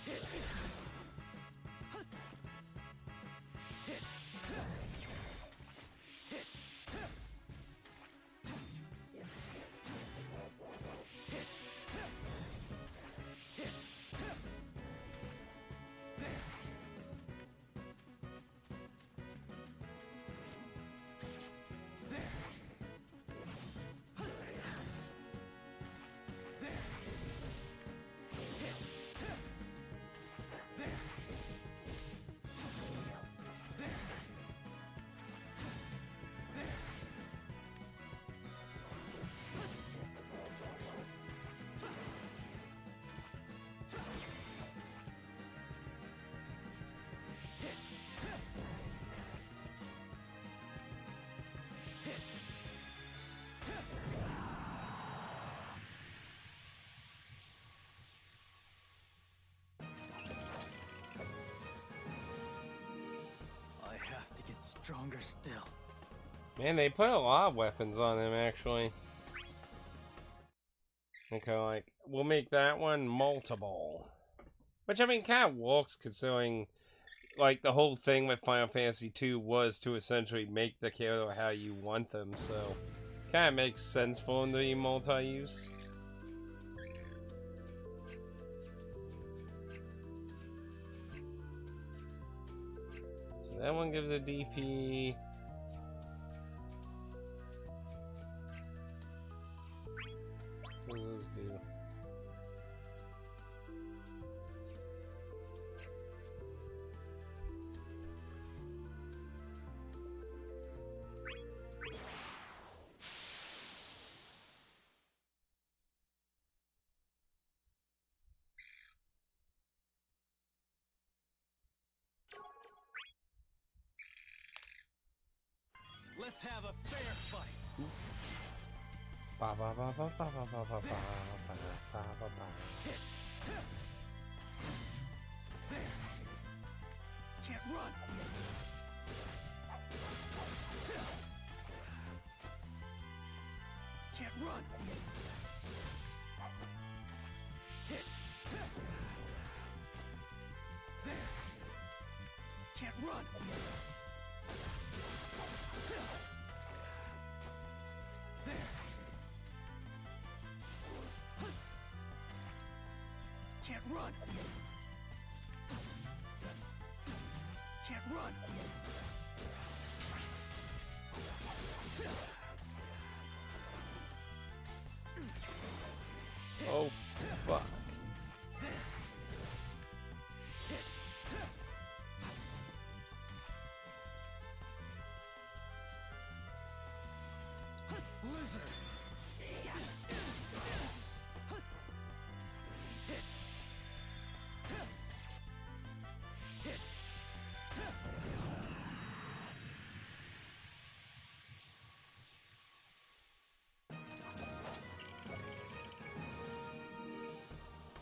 Hit. Hit. Hit. Stronger still. Man, they put a lot of weapons on him, actually. Okay, like, we'll make that one multiple. Which, I mean, kind of works, considering, like, the whole thing with Final Fantasy II was to essentially make the character how you want them, so kind of makes sense for them to be multi-use. That one gives a DP. What does this do? Let's have a fair fight. Ba ba ba ba ba ba ba ba ba ba ba ba. There. Can't run. Can't run. Hit. There. Can't run. There. Can't run. Can't run. Oh, fuck. Loser! Hit! Hit!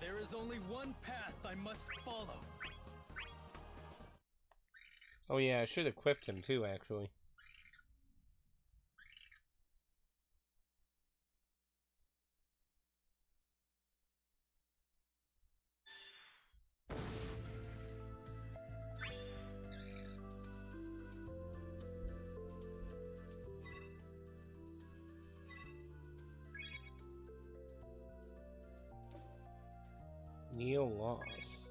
There is only one path I must follow. Oh yeah, I should have equipped him too, actually. Neo loss.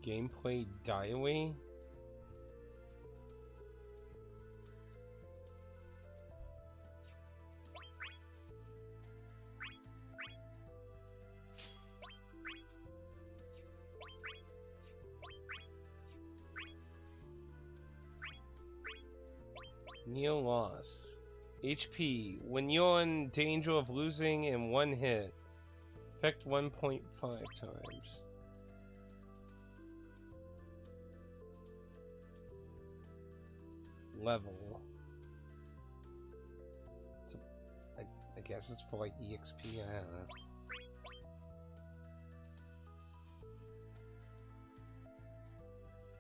Gameplay die away? Neo loss. HP. When you're in danger of losing in one hit, affect 1.5 times. Level. I guess it's for like EXP. I don't know.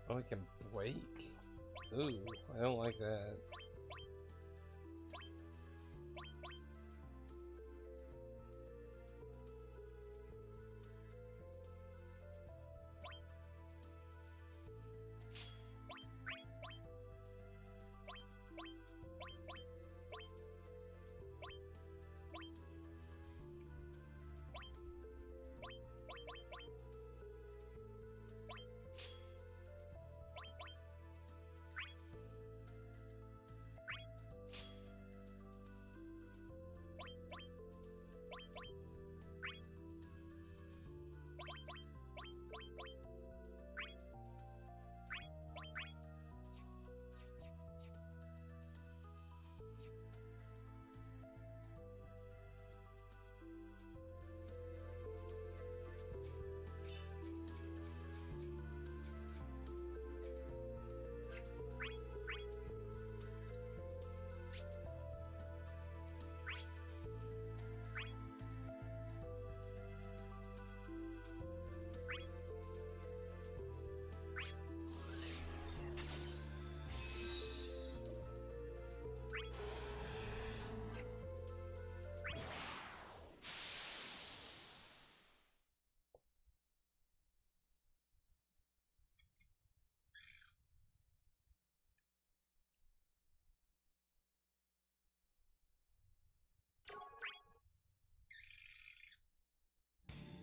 Oh, it can break. Ooh, I don't like that.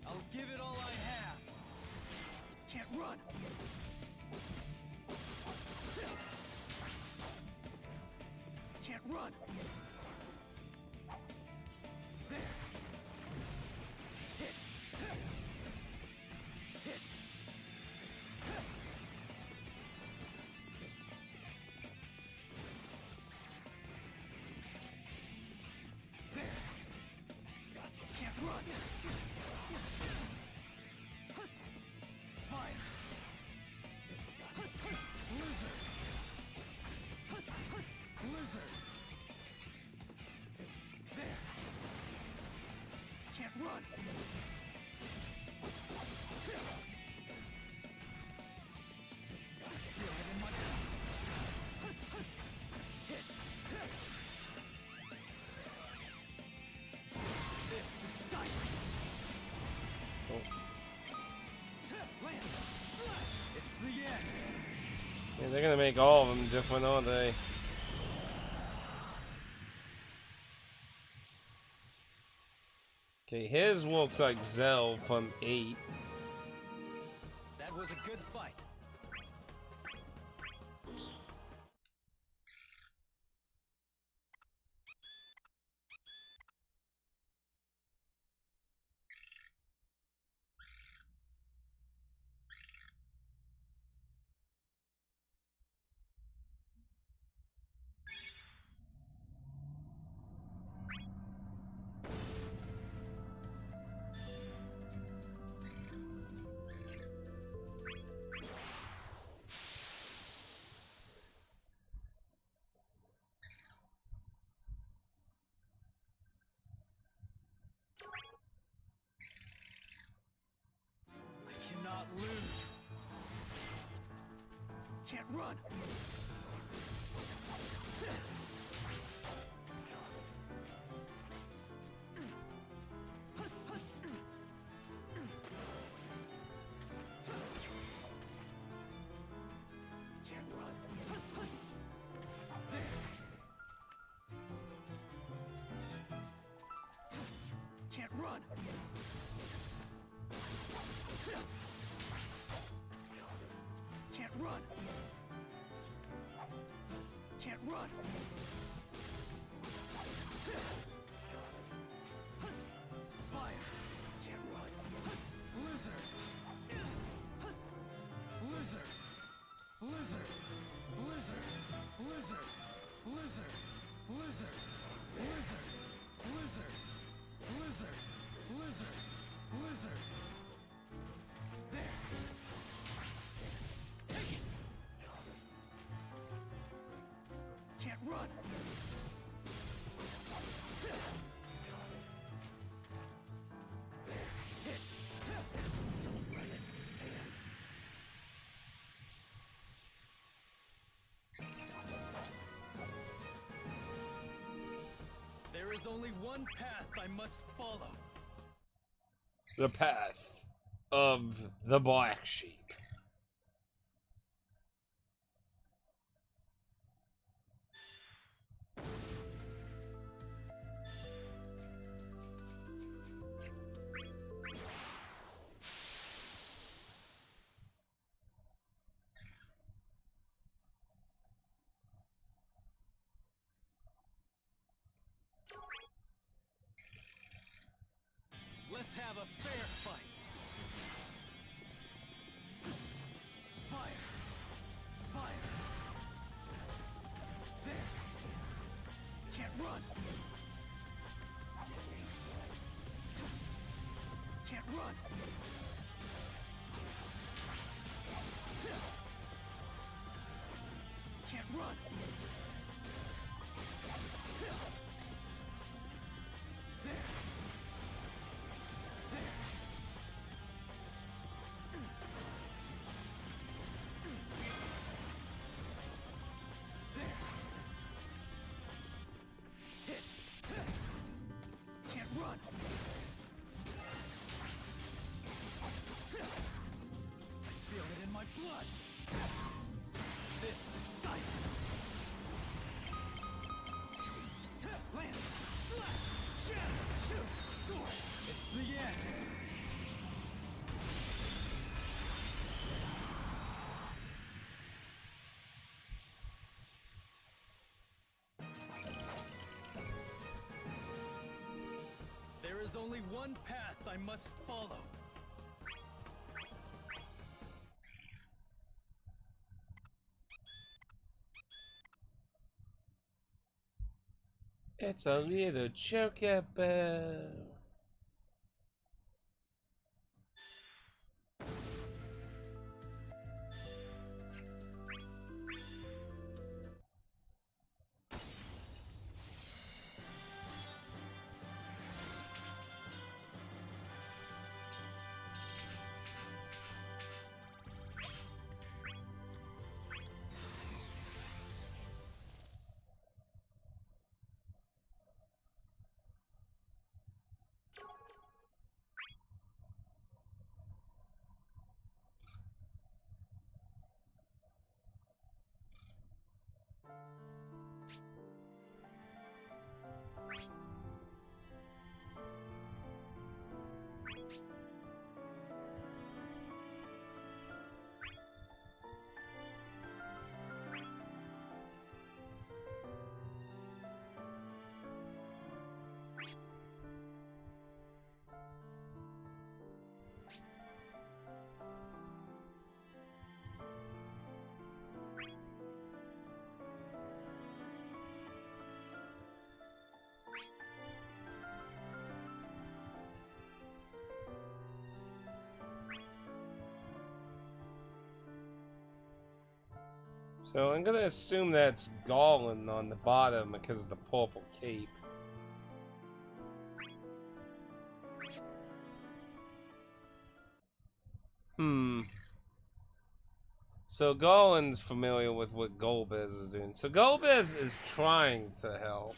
I'll give it all I have. Can't run. Can't run. There. Hit. Hit. There. Can't run. Fire. Blizzard. Blizzard. There. Can't run. Feel it in my hit. This is dice. Land. It's the end. Yeah, they're gonna make all of them different, aren't they? Okay, his looks like Zell from 8. That was a good fight. run! Can't run. There. Can't run. Can't run. Can't run. Fire. Can't run. Blizzard. Blizzard. Blizzard. Blizzard. Blizzard. Blizzard. Blizzard. Blizzard. Blizzard. Blizzard. Blizzard. Blizzard. There. Take it. Can't run. Hit. There is only one path I must follow. The path of the Black Sheep. Let's have a fair fight. Fire. Fire. There. Can't run. Can't run. Can't run. There. Can't run. I feel it in my blood. This sight. Land. Slash. Shatter. Shoot. Sword. It's the end. There is only one path I must follow. It's a little chocobo. So I'm gonna assume that's Garland on the bottom because of the purple cape. So Golin's familiar with what Golbez is doing. So Golbez is trying to help.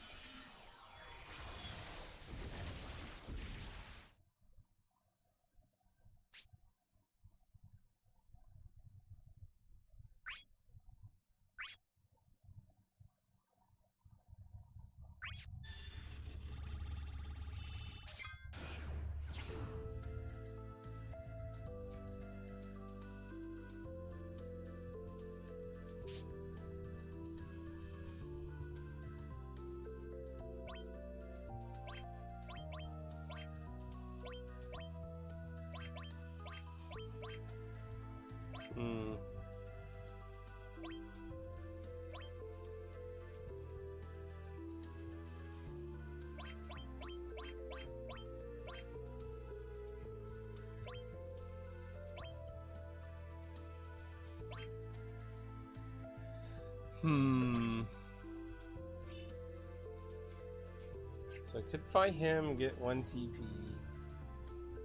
So I could fight him, get 1 TP,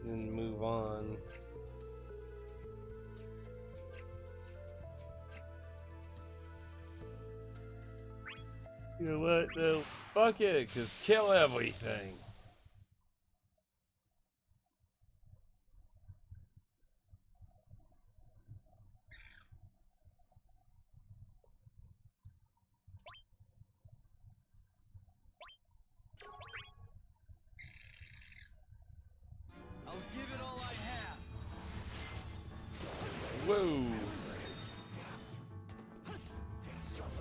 then move on. You know what, though? Fuck it, cause kill everything. I'll give it all I have. Whoa.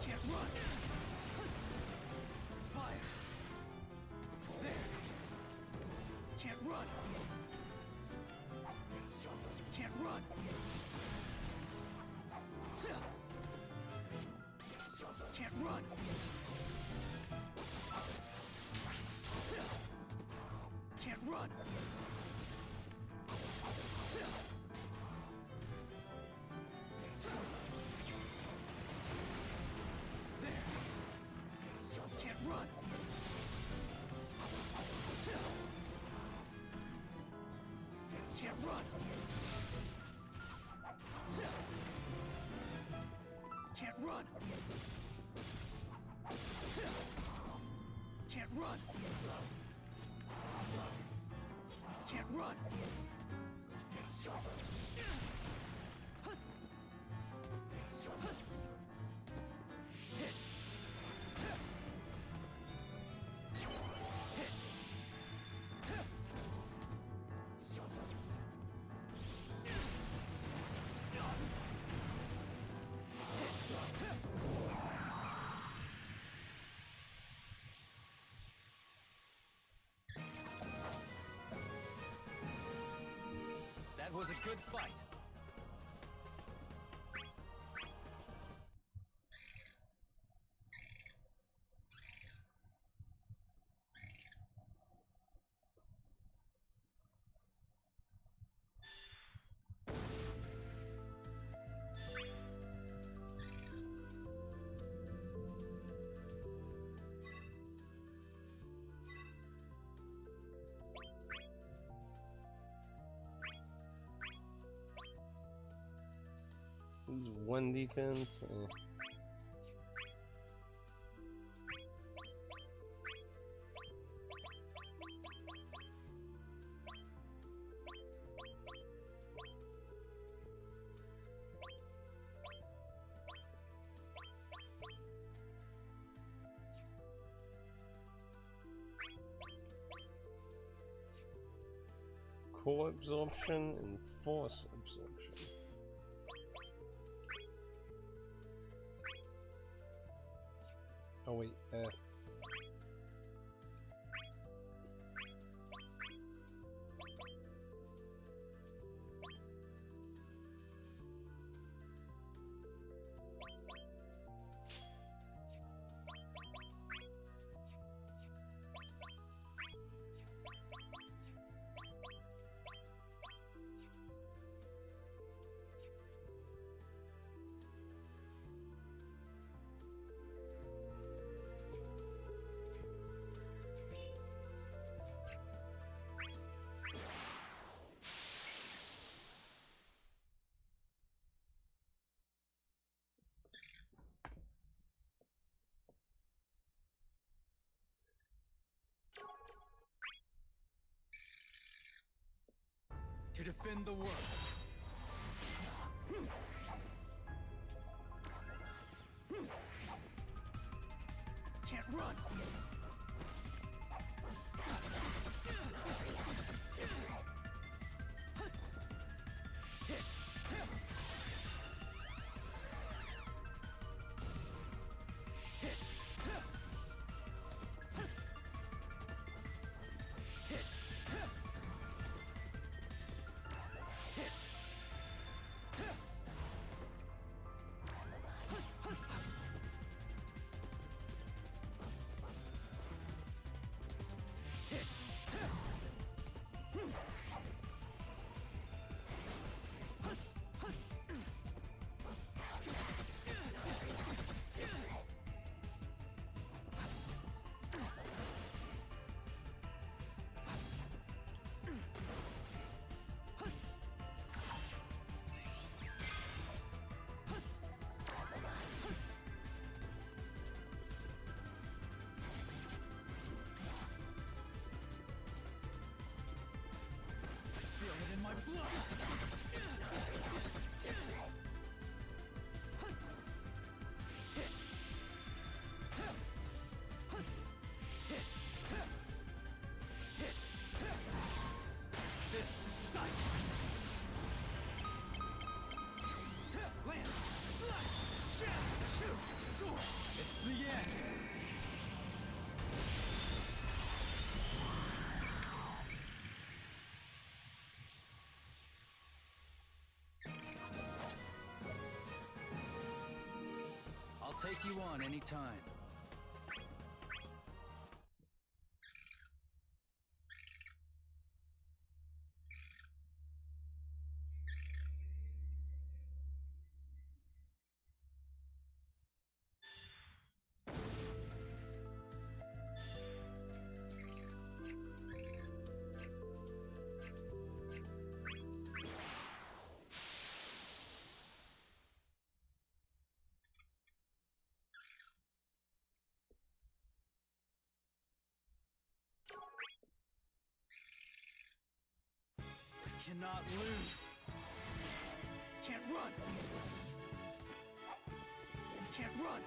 Can't run. Fire. There. Can't run. Can't run. Can't run. Can't run. There. Can't run. Can't run. Can't run. Can't run. Can't run. Hit. That was a good fight. Who's 1 defense? Core absorption and force absorption. Oh wait, defend the world. Can't run. Feel it in my blood. This is sight. Land, slash, shoot, sword. It's the end. I'll take you on anytime. Cannot lose. Can't run. Can't run.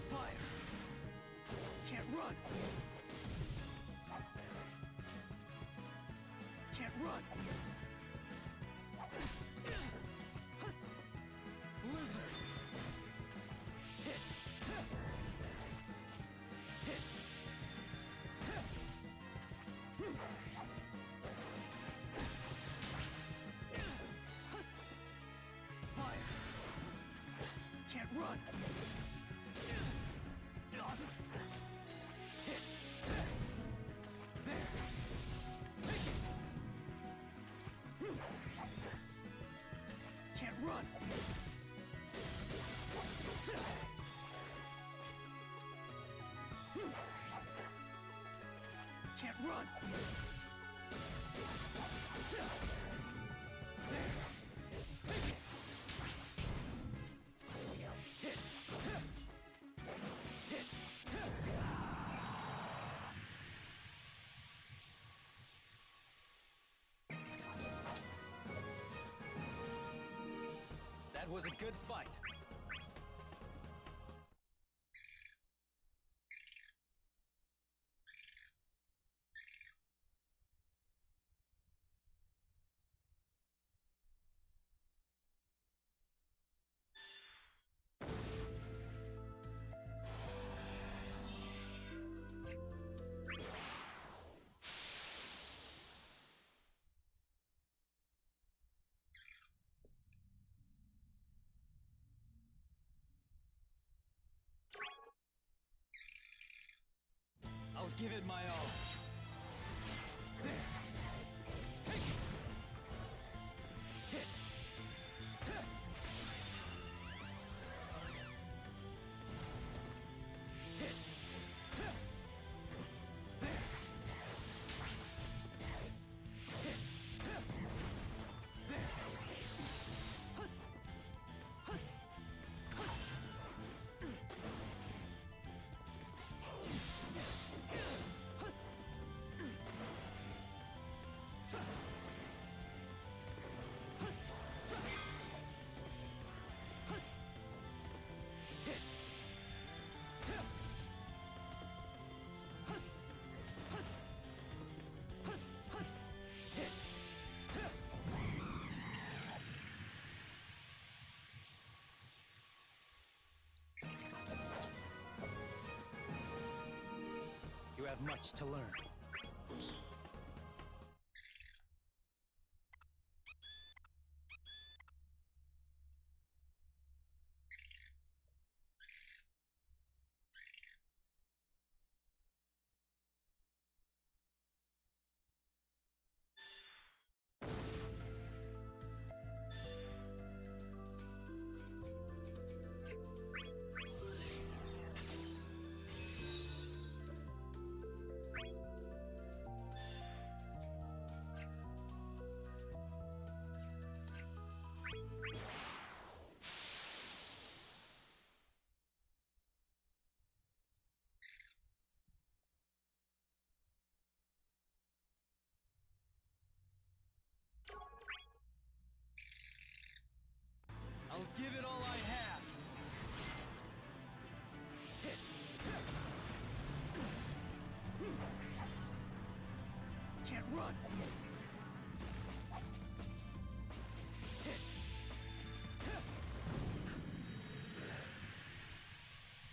Fire. Can't run. Can't run. Blizzard. Hit. Hit. Fire. Can't run. Hit. There. Take it. Can't run. Can't run. There. Take it. Hit. Hit. That was a good fight. I'll give it my all. There. have much to learn. I'll give it all I have. Hit. Can't run. Hit.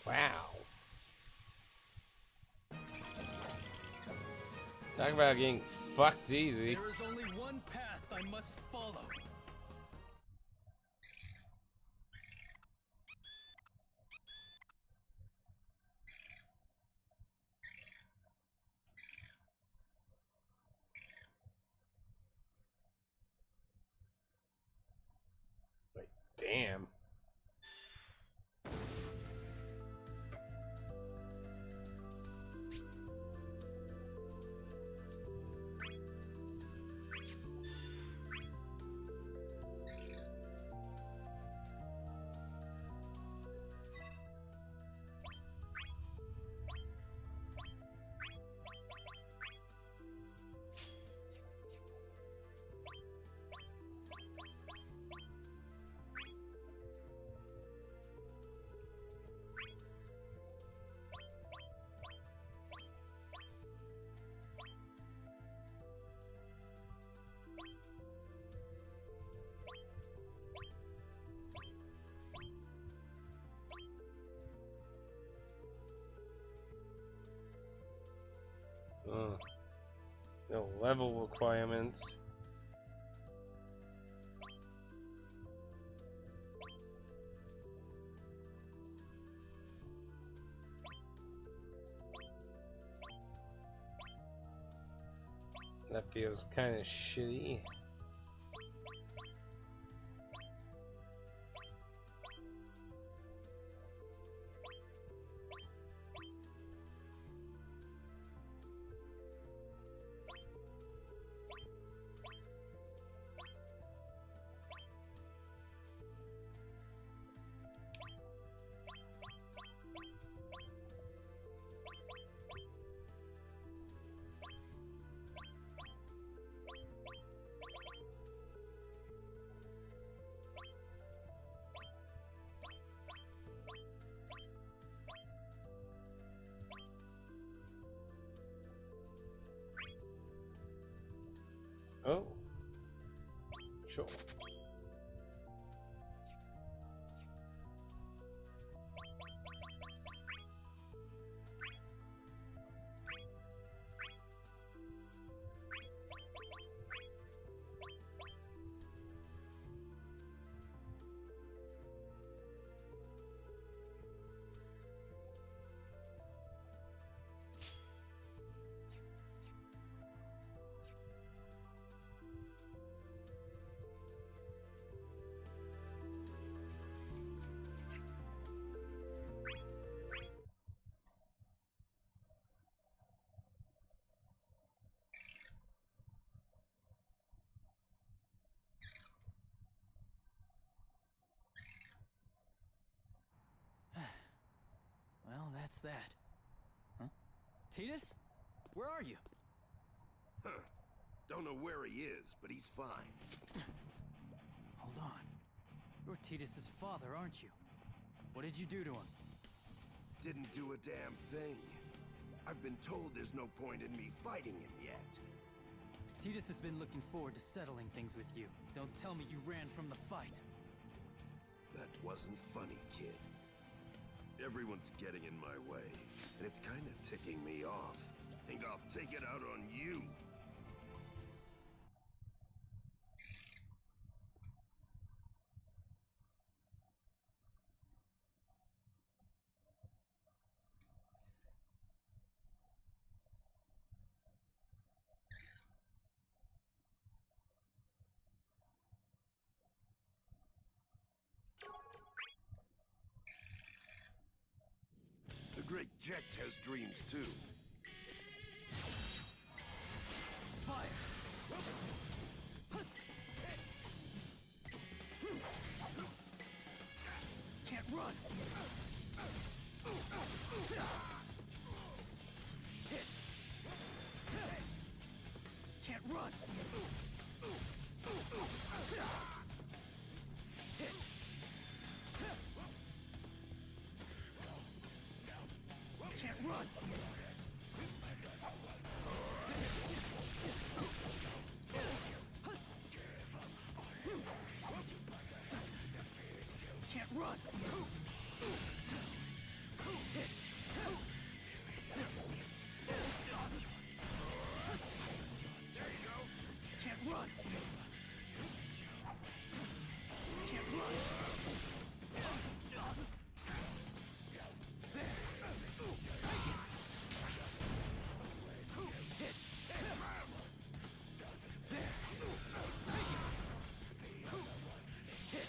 Wow. Talk about getting fucked easy. There is only one path I must follow. Damn. No level requirements. That feels kind of shitty. Oh, sure. Well, that's that. Huh? Tidus? Where are you? Huh. Don't know where he is, but he's fine. Hold on. You're Tidus's father, aren't you? What did you do to him? Didn't do a damn thing. I've been told there's no point in me fighting him yet. Tidus has been looking forward to settling things with you. Don't tell me you ran from the fight. That wasn't funny, kid. Everyone's getting in my way, and it's kind of ticking me off. Think I'll take it out on you? The Great Jekt has dreams too. Fire! Can't run! Hit! Can't run! Hit! Can't run! Can't run! Hit! Can't run! Can't run! There! Hit! There! Hit!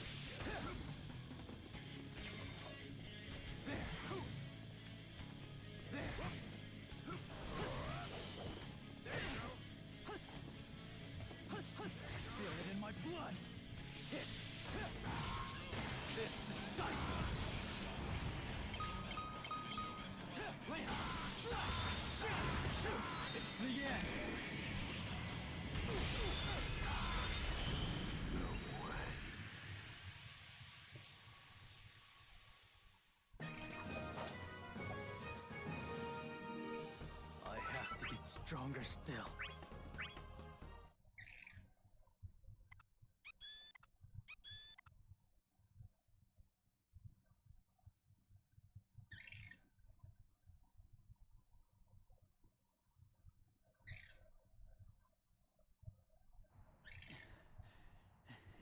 Feel it in my blood! Hit! This is sight! Land! Shoot! It's the end! I have to get stronger still.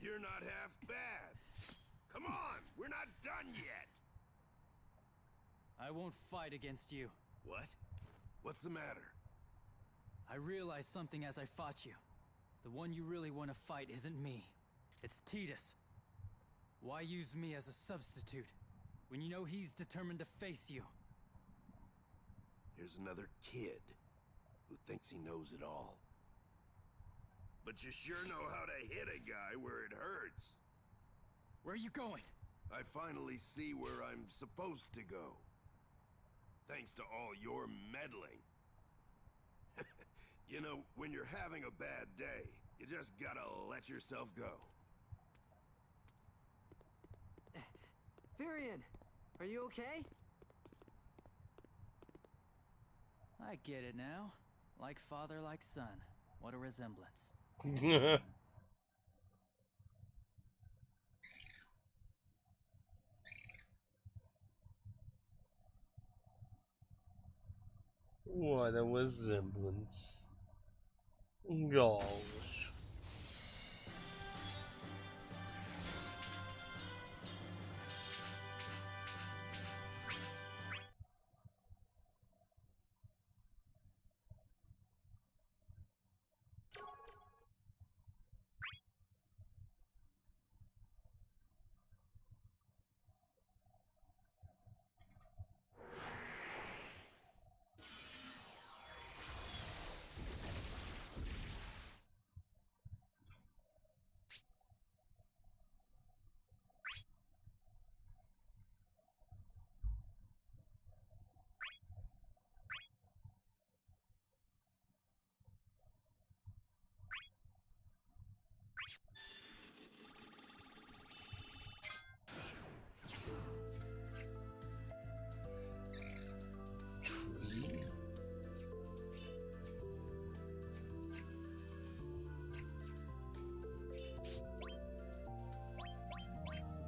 You're not half bad. Come on, we're not done yet. I won't fight against you. What? What's the matter? I realized something as I fought you. The one you really want to fight isn't me. It's Tidus. Why use me as a substitute when you know he's determined to face you? Here's another kid who thinks he knows it all. But you sure know how to hit a guy where it hurts. Where are you going? I finally see where I'm supposed to go. Thanks to all your meddling. You know, when you're having a bad day, you just gotta let yourself go. Firion, are you okay? I get it now. Like father, like son. What a resemblance. What a resemblance. Gosh.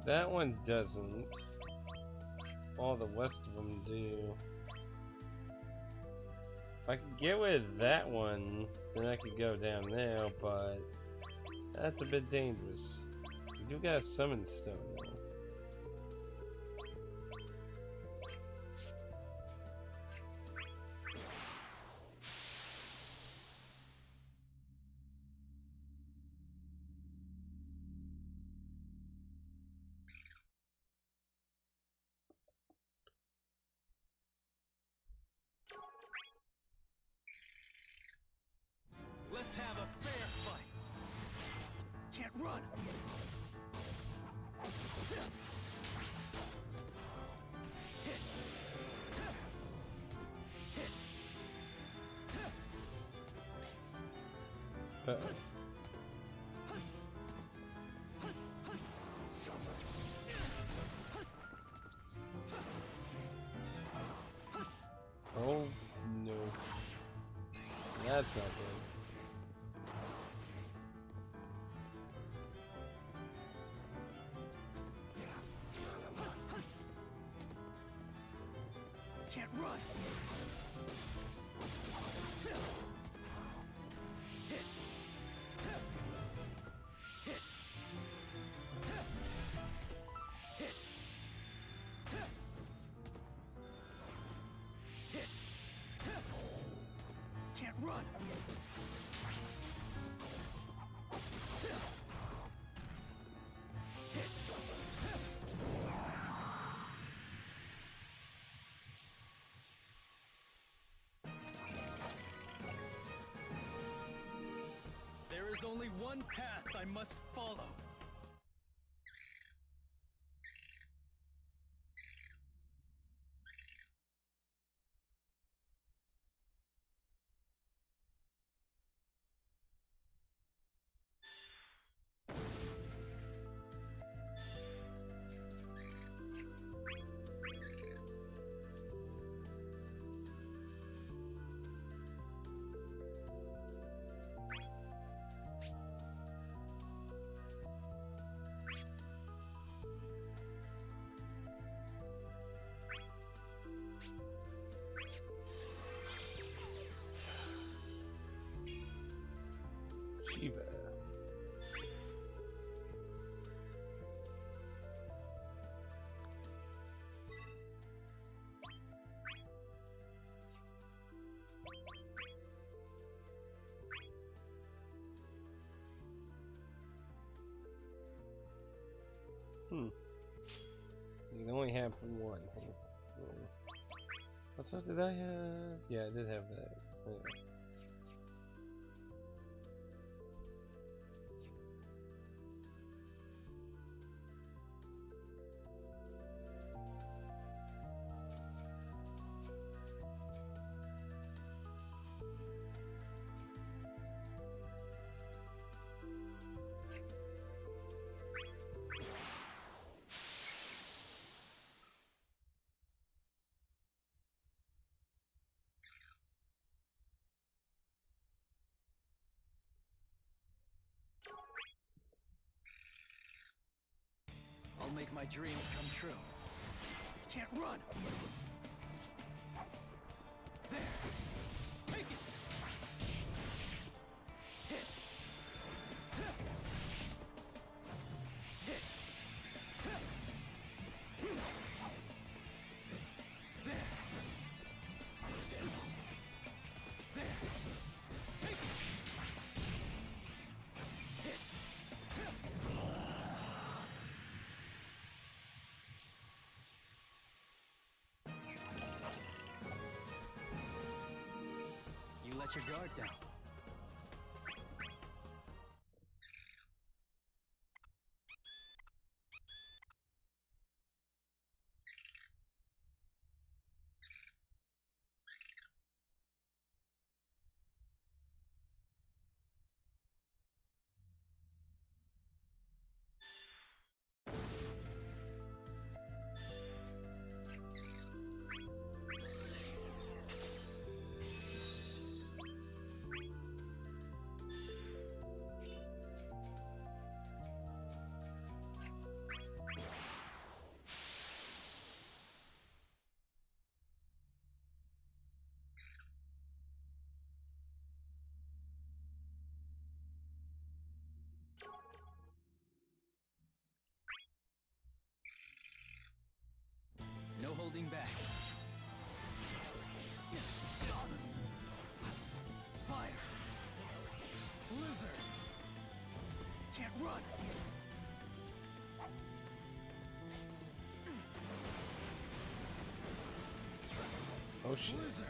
That one doesn't. All the rest of them do. If I could get with that one, then I could go down there, but that's a bit dangerous. You do got a summon stone, though. Let's have a fair fight. Can't run. Hit. Hit. Uh-oh. Oh no. That's not good. Can't run. Hit. Hit. Hit. Hit. Hit. Can't run. There is only one path I must follow. Shiva. You can only have one. What's up? Did I have? Yeah, I did have that. Yeah. I'll make my dreams come true. Can't run. There. Take it. Hit. Hit. There. There. Take it. You let your guard down. Can't run! Oh shit. Blizzard!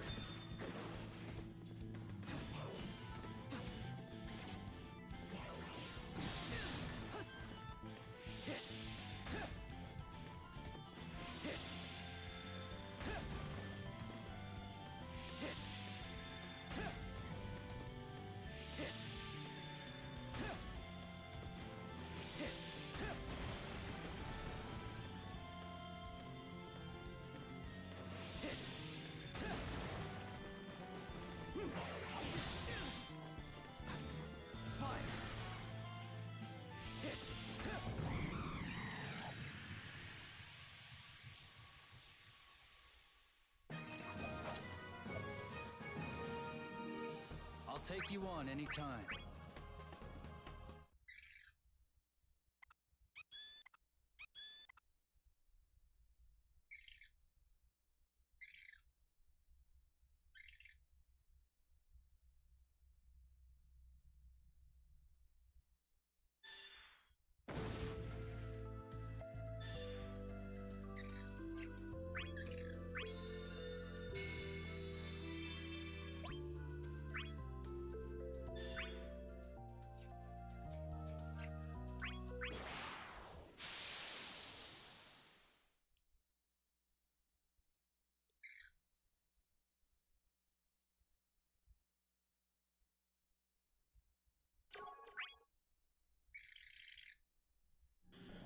I'll take you on anytime.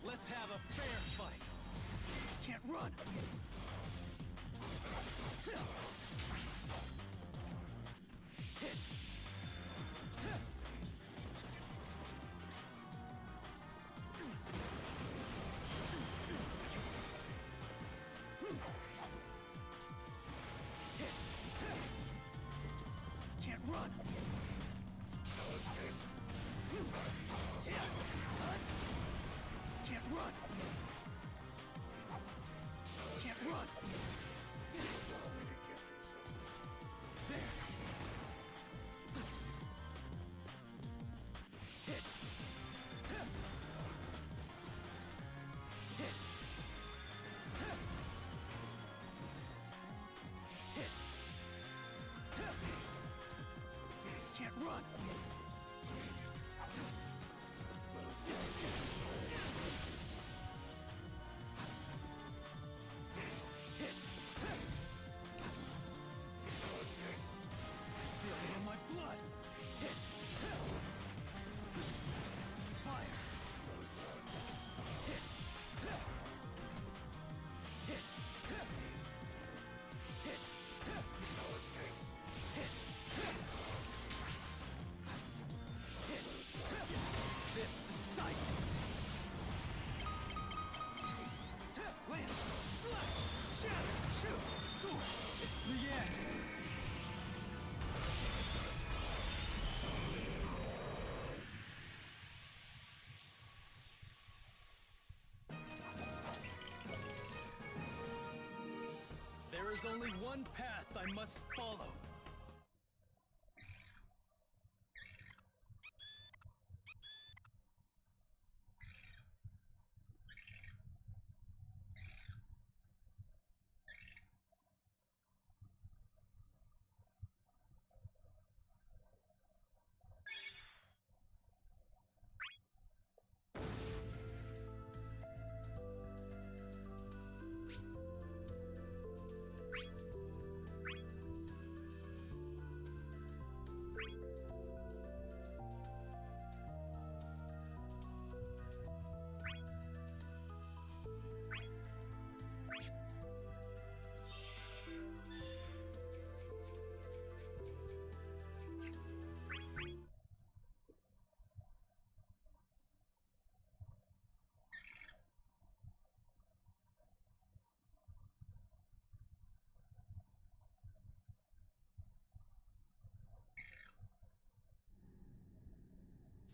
Let's have a fair fight! Can't run! Hit! Can't run! Can't run! Can't run! There! Hit! Hit! Hit! Can't run! Feel it in my blood! Hit! Fire! Hit! Hit! Hit! This sight! Land! Slash! Shatter! Shoot! Sword! It's the end! There is only one path I must follow.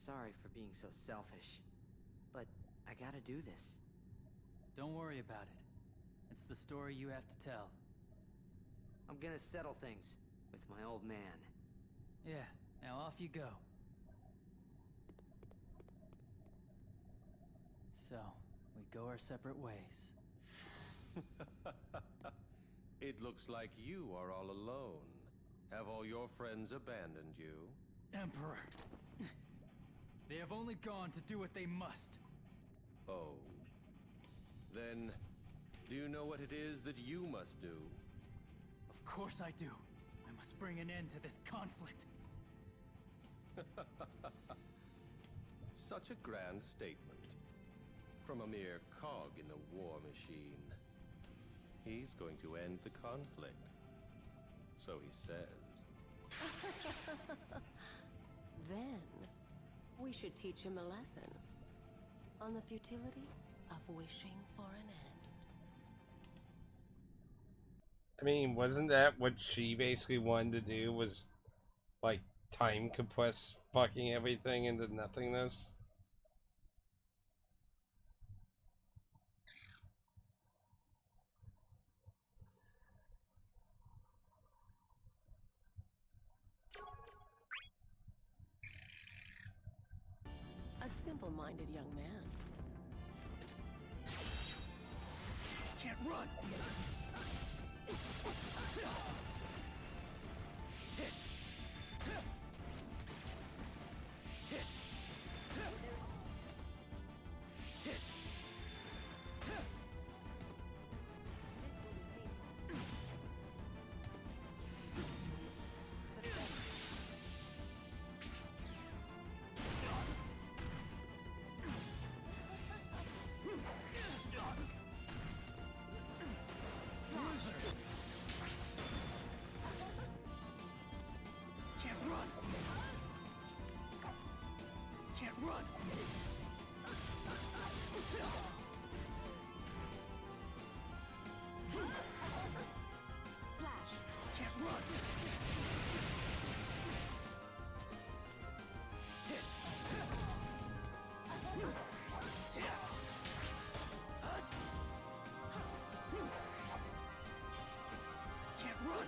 Sorry for being so selfish, but I gotta do this. Don't worry about it. It's the story you have to tell. I'm gonna settle things with my old man. Yeah, now off you go. So, we go our separate ways. It looks like you are all alone. Have all your friends abandoned you? Emperor! They have only gone to do what they must. Oh. Then, do you know what it is that you must do? Of course I do. I must bring an end to this conflict. Such a grand statement. From a mere cog in the war machine. He's going to end the conflict. So he says. Then, we should teach him a lesson on the futility of wishing for an end. I mean, wasn't that what she basically wanted to do, was, like, time compress fucking everything into nothingness? A simple-minded young man. Can't run! Hit! Hit! Hit! Can't run! Can't run! Flash! Can't run! Hit! Can't run!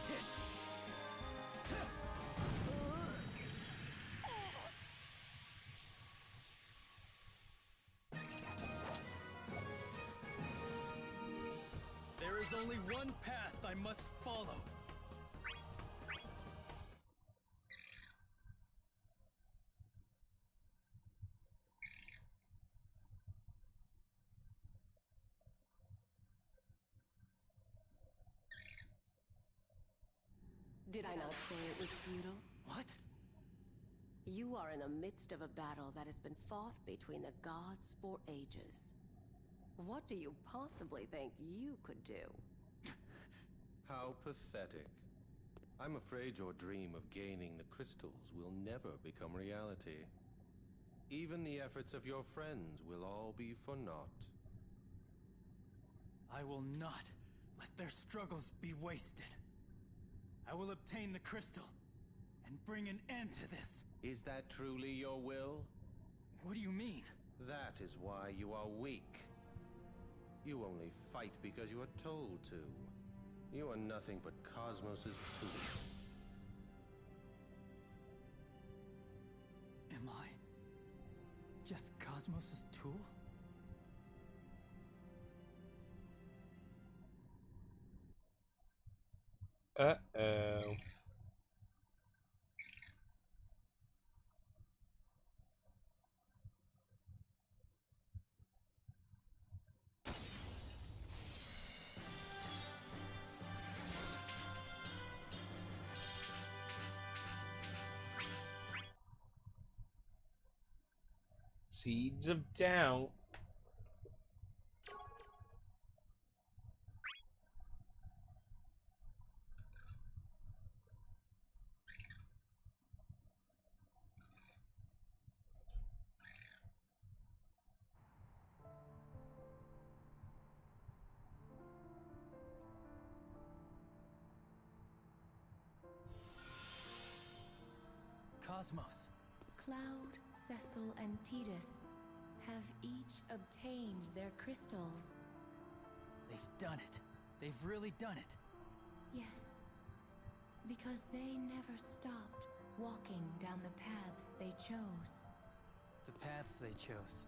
Hit! There is only one path I must follow. Did I not say it was futile? What? You are in the midst of a battle that has been fought between the gods for ages. What do you possibly think you could do? How pathetic. I'm afraid your dream of gaining the crystals will never become reality. Even the efforts of your friends will all be for naught. I will not let their struggles be wasted. I will obtain the crystal and bring an end to this. Is that truly your will? What do you mean? That is why you are weak. You only fight because you are told to. You are nothing but Cosmos's tool. Am I just Cosmos's tool? Uh-oh. Seeds of Doubt. Cosmos. Cloud, Cecil, and Tidus have each obtained their crystals. They've done it. They've really done it. Yes, because they never stopped walking down the paths they chose. the paths they chose.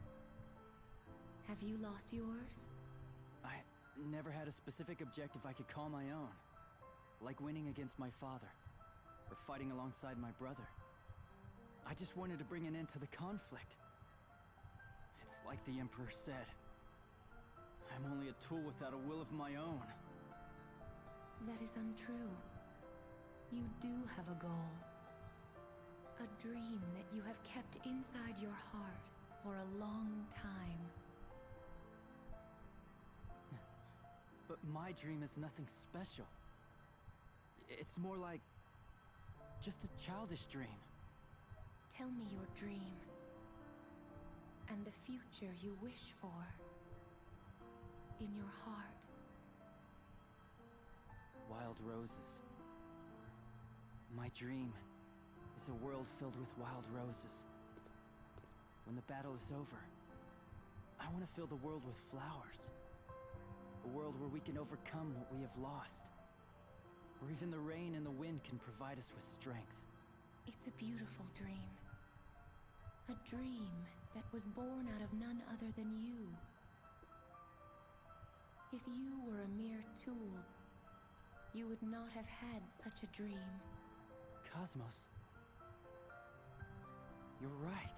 Have you lost yours? I never had a specific objective I could call my own. Like winning against my father, or fighting alongside my brother. I just wanted to bring an end to the conflict. It's like the Emperor said. I'm only a tool without a will of my own. That is untrue. You do have a goal. A dream that you have kept inside your heart for a long time. But my dream is nothing special. It's more like just a childish dream. Tell me your dream. And the future you wish for. In your heart. Wild roses. My dream is a world filled with wild roses. When the battle is over, I want to fill the world with flowers. A world where we can overcome what we have lost. Where even the rain and the wind can provide us with strength. It's a beautiful dream. A dream that was born out of none other than you. If you were a mere tool, you would not have had such a dream. Cosmos, you're right.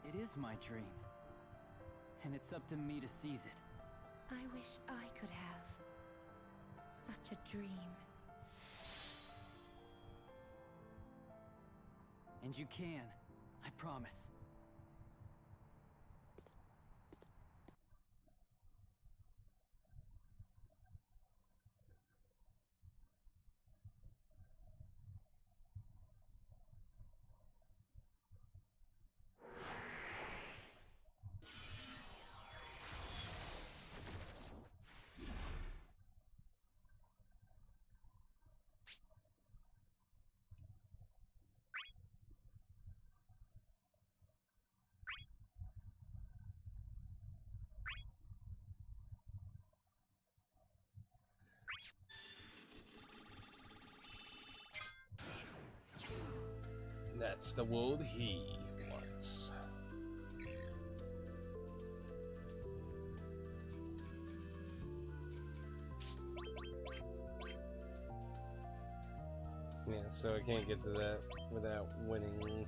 It is my dream. And it's up to me to seize it. I wish I could have such a dream. And you can, I promise. That's the world he wants. Yeah, so I can't get to that without winning.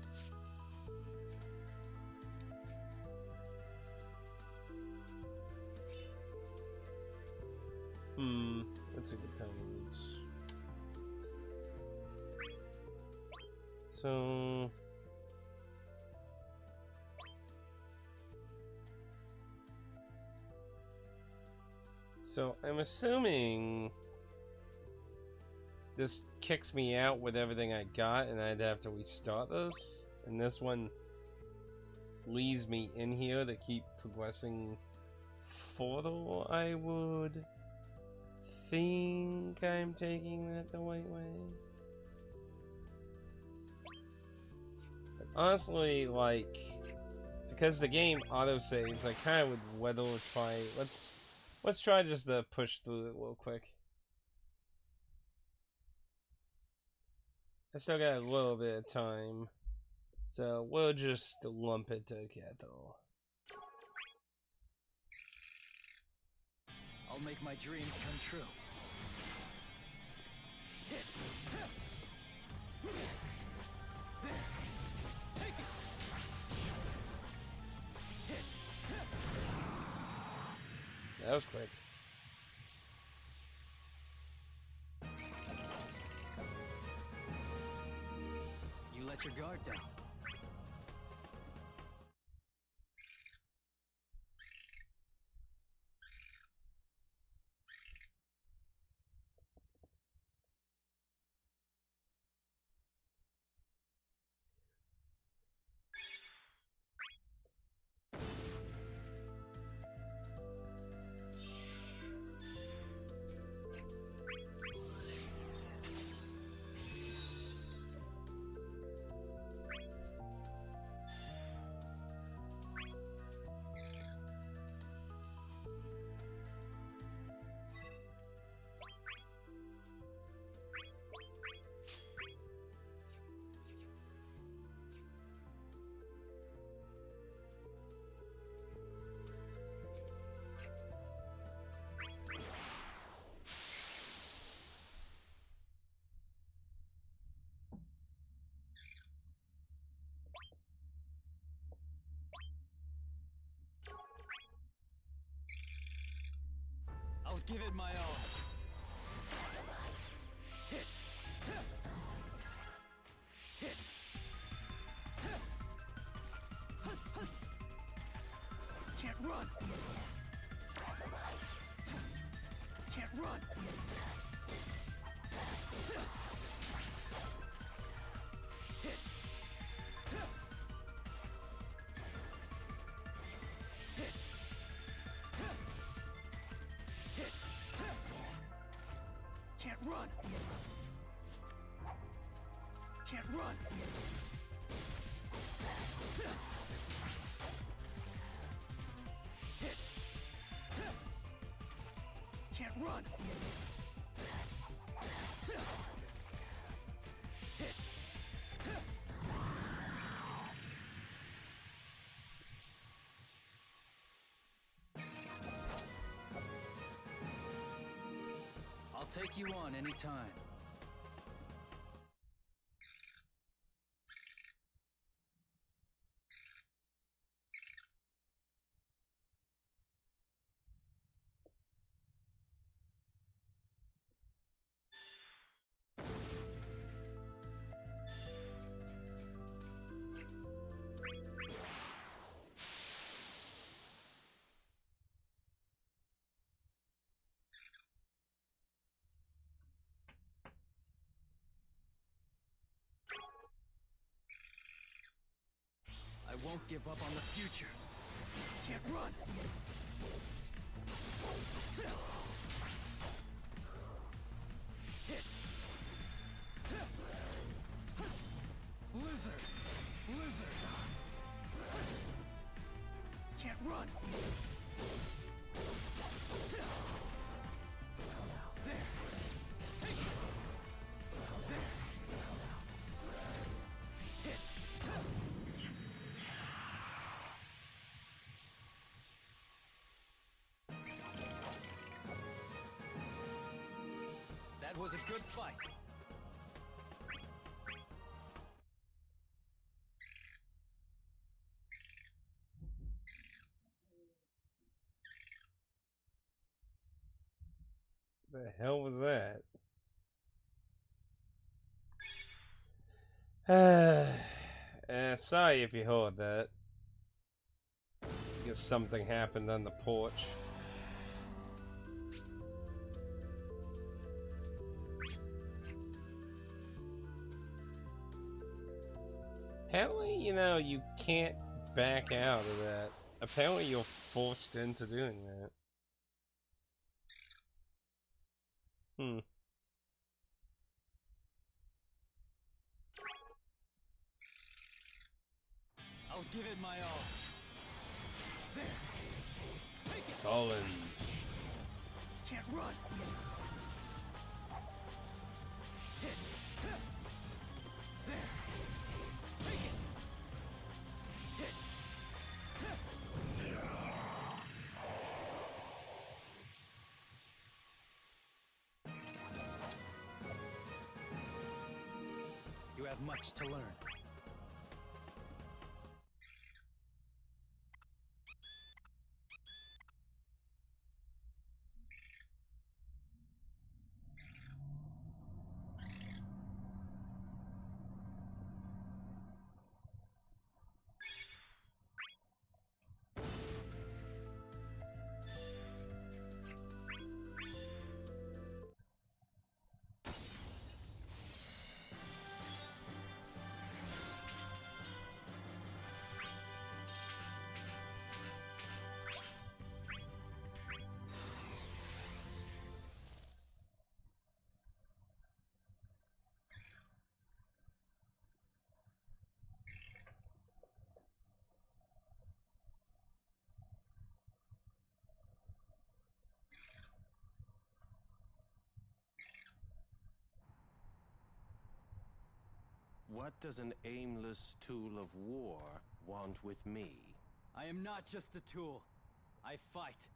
That's a good time. So I'm assuming this kicks me out with everything I got and I'd have to restart this, and this one leaves me in here to keep progressing further. I would think I'm taking that the right way. Honestly, like, because the game autosaves, I kind of would rather try. Let's try just to push through it real quick. I still got a little bit of time, so we'll just lump it together. I'll make my dreams come true. That was quick. You let your guard down. it my all. Hit. Hit. Can't run. Can't run. Hit. Hit. Hit. Can't run. Can't run. Hit. Can't run. Hit. I'll take you on anytime. I won't give up on the future. Can't run. Hit. Blizzard. Blizzard. Can't run. There. Take it. There. Hit. That was a good fight. The hell was that? Sorry if you heard that. I guess something happened on the porch. Apparently, you know, you can't back out of that. Apparently you're forced into doing that. I'll give it my all. There. Take it. Colin. Can't run. Hit. There. Take it. Hit. You have much to learn. What does an aimless tool of war want with me? I am not just a tool. I fight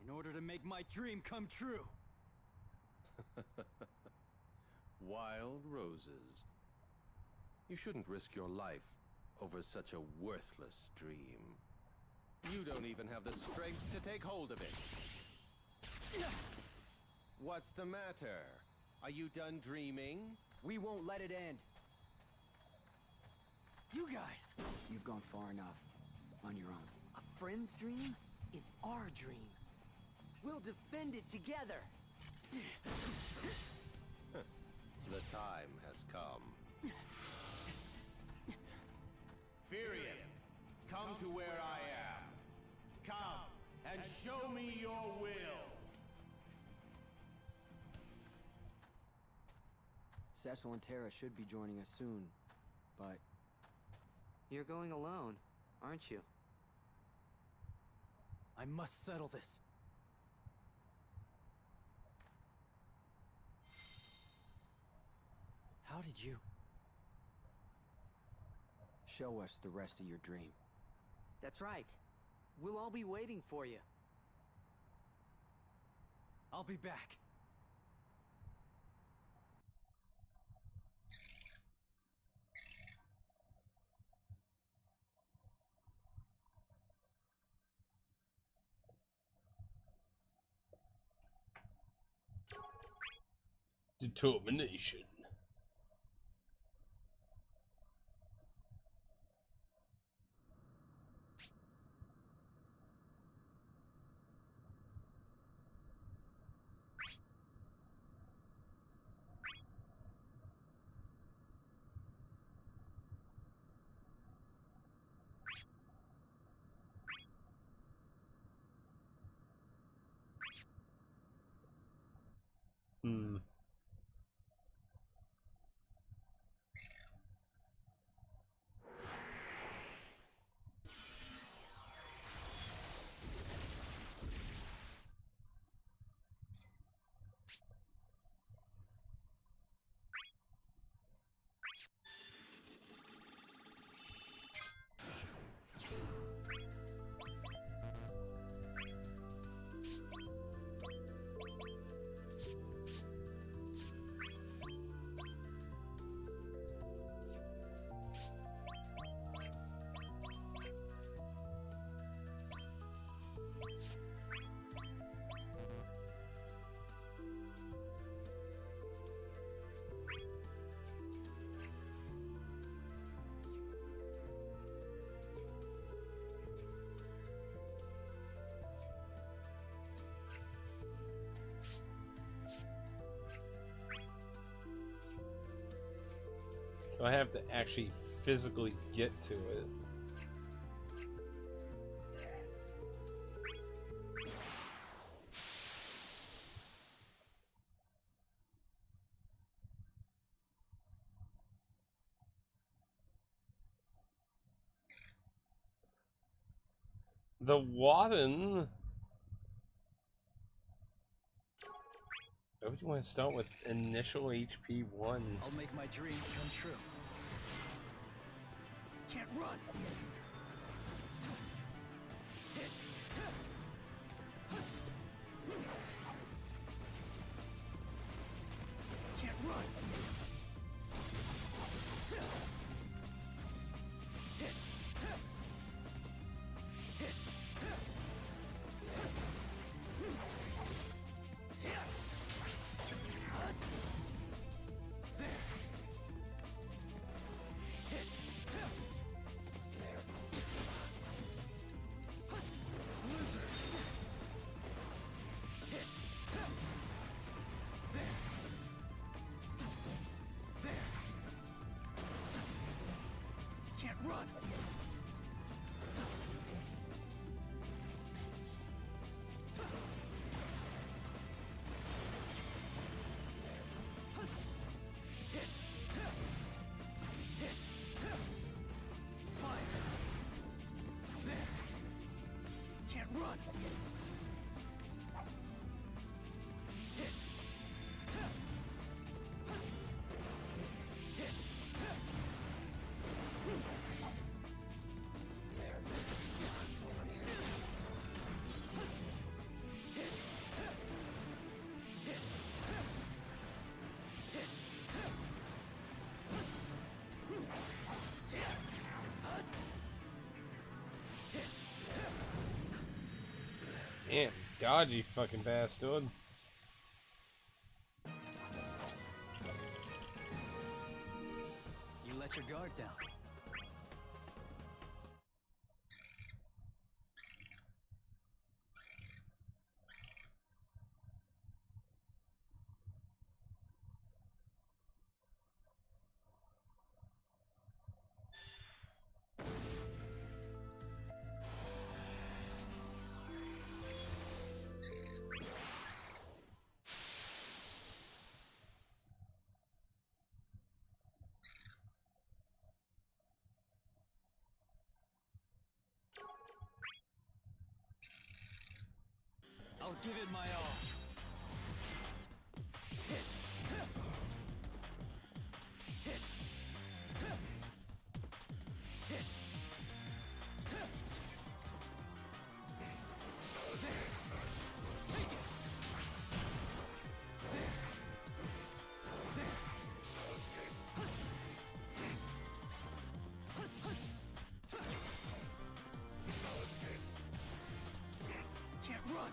in order to make my dream come true. Wild roses. You shouldn't risk your life over such a worthless dream. You don't even have the strength to take hold of it. What's the matter? Are you done dreaming? We won't let it end. You guys! You've gone far enough. On your own. A friend's dream is our dream. We'll defend it together. The time has come. Firion, come to where I am. Come and show me your will. Cecil and Terra should be joining us soon, but... You're going alone, aren't you? I must settle this. How did you... Show us the rest of your dream. That's right. We'll all be waiting for you. I'll be back. Determination. So I have to actually physically get to it. The Warden. Why would you want to start with initial HP 1? I'll make my dreams come true. Can't run! Can't run! Run! Fire! There! Can't run! Damn, dodgy fucking bastard. let your guard down. I'll give it my all. Hit. Hit. Hit. Take it. Can't run.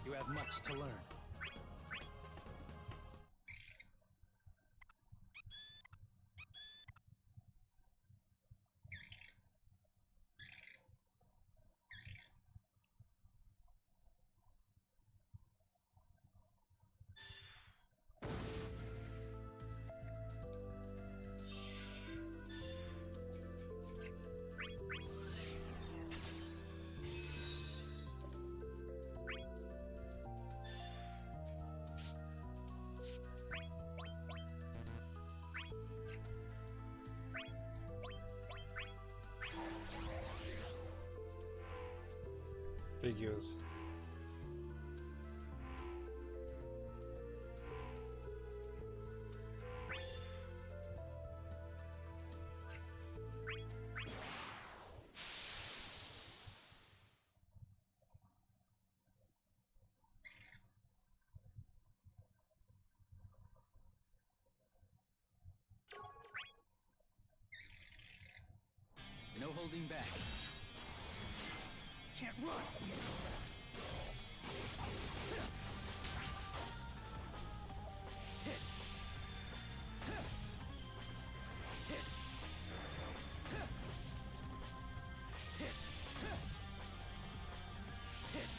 You have much to learn. Figures. No holding back. Can't run. Hit. Hit. Hit. Hit. Hit.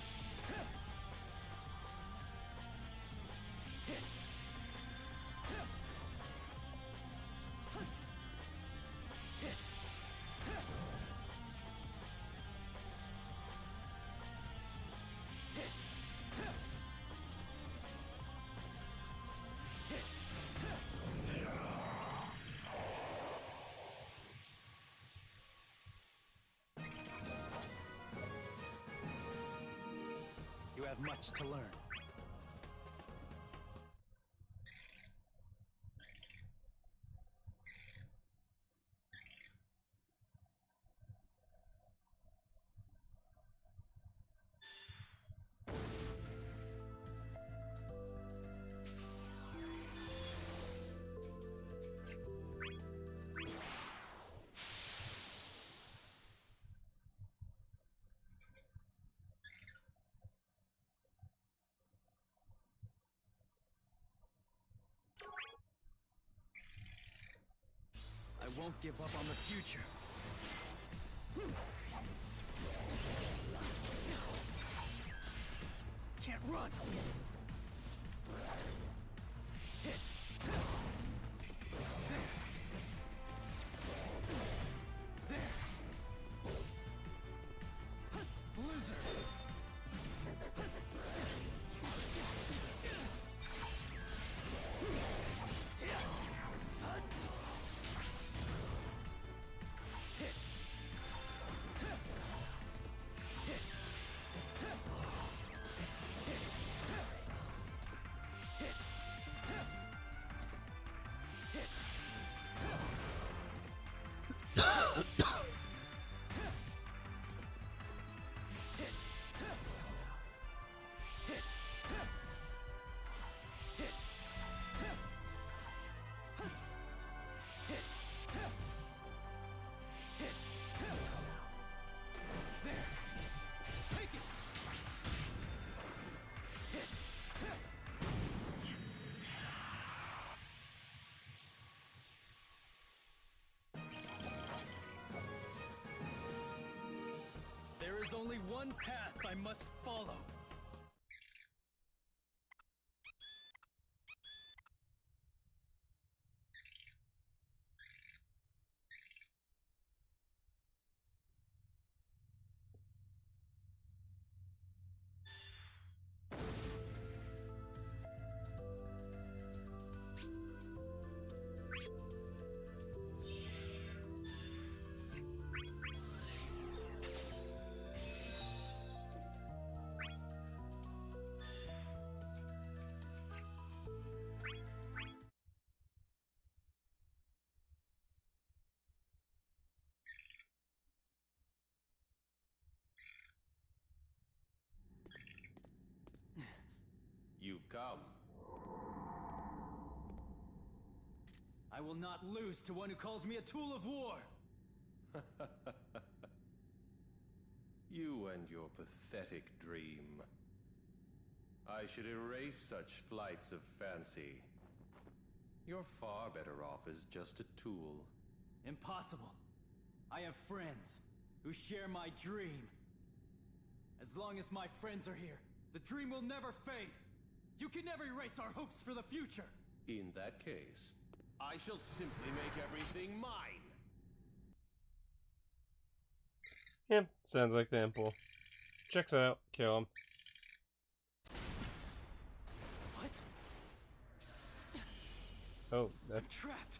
You have much to learn. I won't give up on the future. Can't run. Hit. There. Blizzard. There's only one path I must follow. You've come. I will not lose to one who calls me a tool of war! You and your pathetic dream. I should erase such flights of fancy. You're far better off as just a tool. Impossible. I have friends who share my dream. As long as my friends are here, the dream will never fade. You can never erase our hopes for the future. In that case, I shall simply make everything mine. Yeah, sounds like the Emperor. Checks out. Kill him. What? Oh, that's trapped.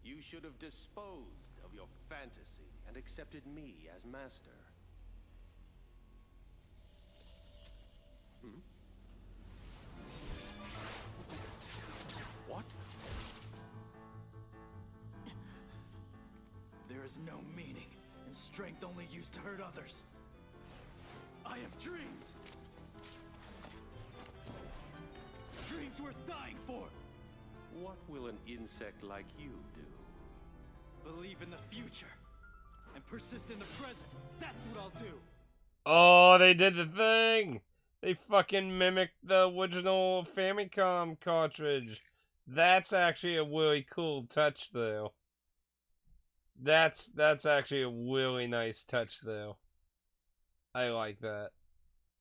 You should have disposed of your fantasy and accepted me as master. What? There is no meaning in strength only used to hurt others. I have dreams! Dreams worth dying for! What will an insect like you do? Believe in the future and persist in the present. That's what I'll do. Oh, they did the thing! They fucking mimicked the original Famicom cartridge. That's actually a really cool touch, though. That's actually a really nice touch, though. I like that.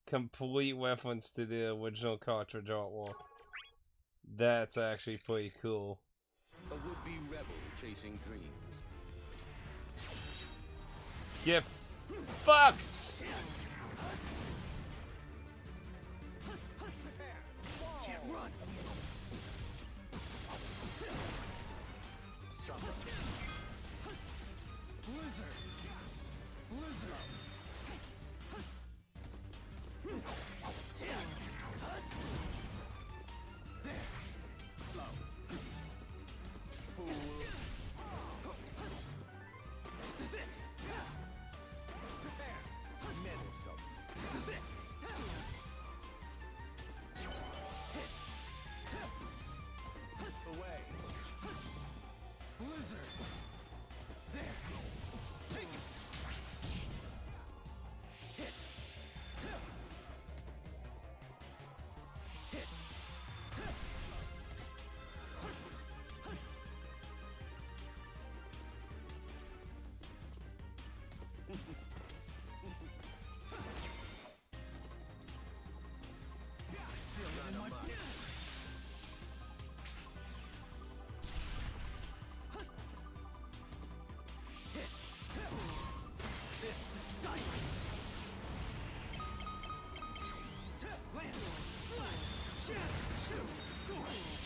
Complete reference to the original cartridge artwork. That's actually pretty cool. A would-be rebel chasing dreams. Get fucked! Can't run. Blizzard! Blizzard! There! Slow! Fool! This is it! Prepare! Meddlesome! This is it! Away! Blizzard! There! Take it! Hit! Hit!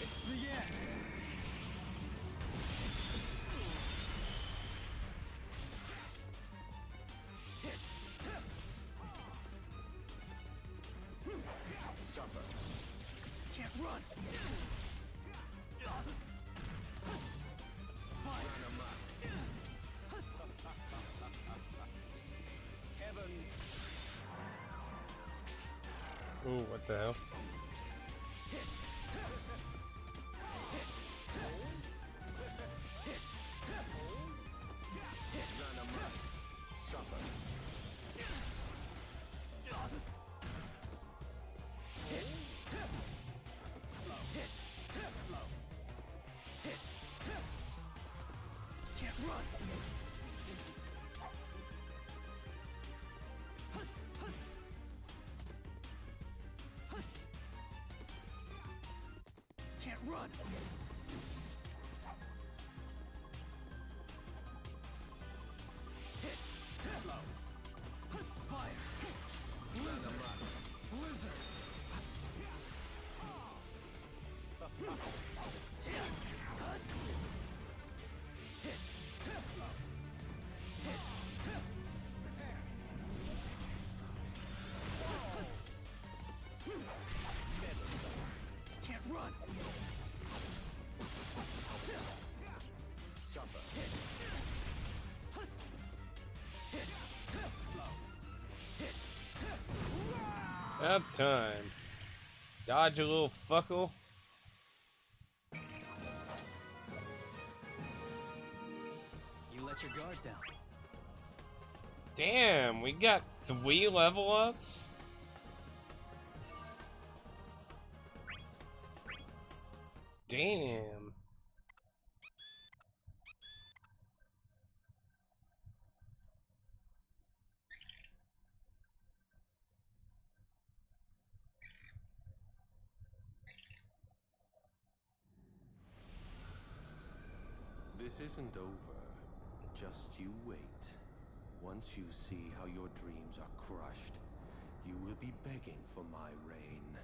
It's the end! Hit! Can't run! Ooh, what the hell? run! Hit! Slow! Fire! Blizzard! Blizzard! Hit! Slow! Hit! Prepare! Can't run! Jumper. Hit! Hit! Slow! Hit! Up time. Dodge, you little fuckle. You let your guard down. Damn, we got 3 level ups? Damn. This isn't over. Just you wait. Once you see how your dreams are crushed, you will be begging for my reign.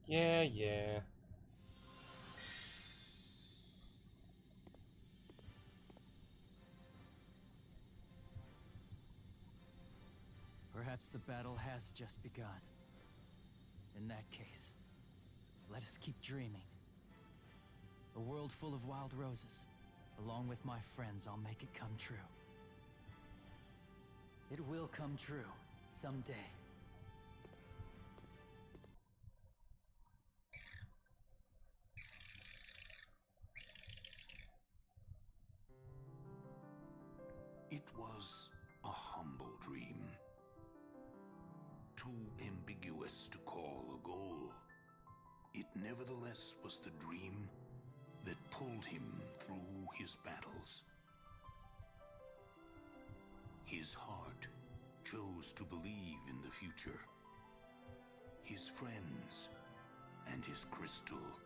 Yeah, yeah. Perhaps the battle has just begun. In that case, let us keep dreaming. A world full of wild roses. Along with my friends, I'll make it come true. It will come true, someday. It was a humble dream. Too ambiguous to call a goal. It nevertheless was the dream that pulled him through his battles. His heart chose to believe in the future. His friends and his crystal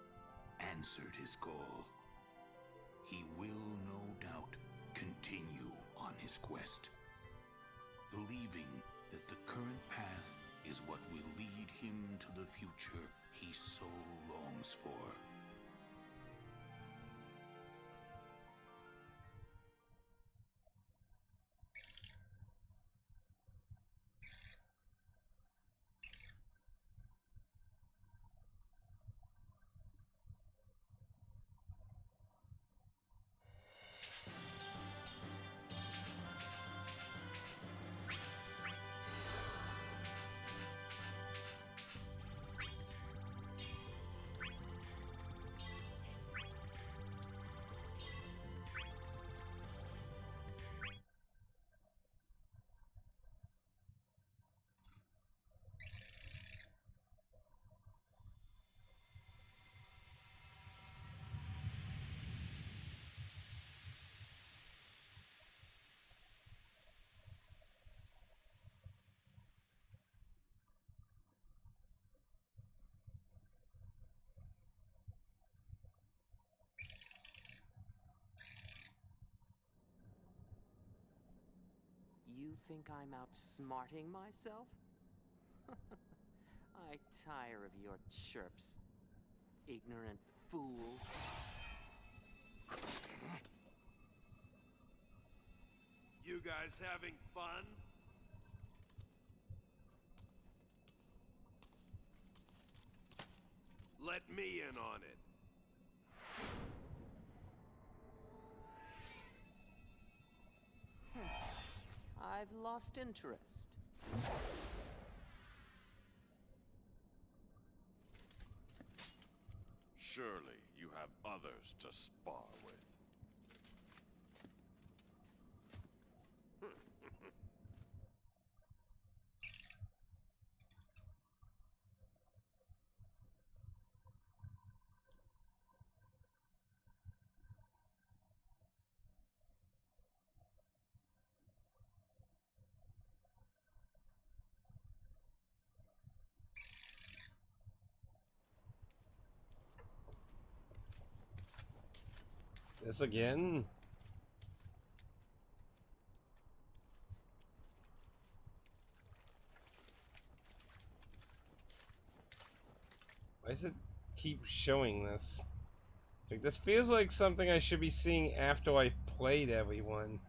answered his call. He will no doubt continue on his quest, believing that the current path is what will lead him to the future he so longs for. You think I'm outsmarting myself? I tire of your chirps, ignorant fool. You guys having fun? Let me in on it. I've lost interest. Surely you have others to spar with. This again? Why does it keep showing this? Like, this feels like something I should be seeing after I've played everyone.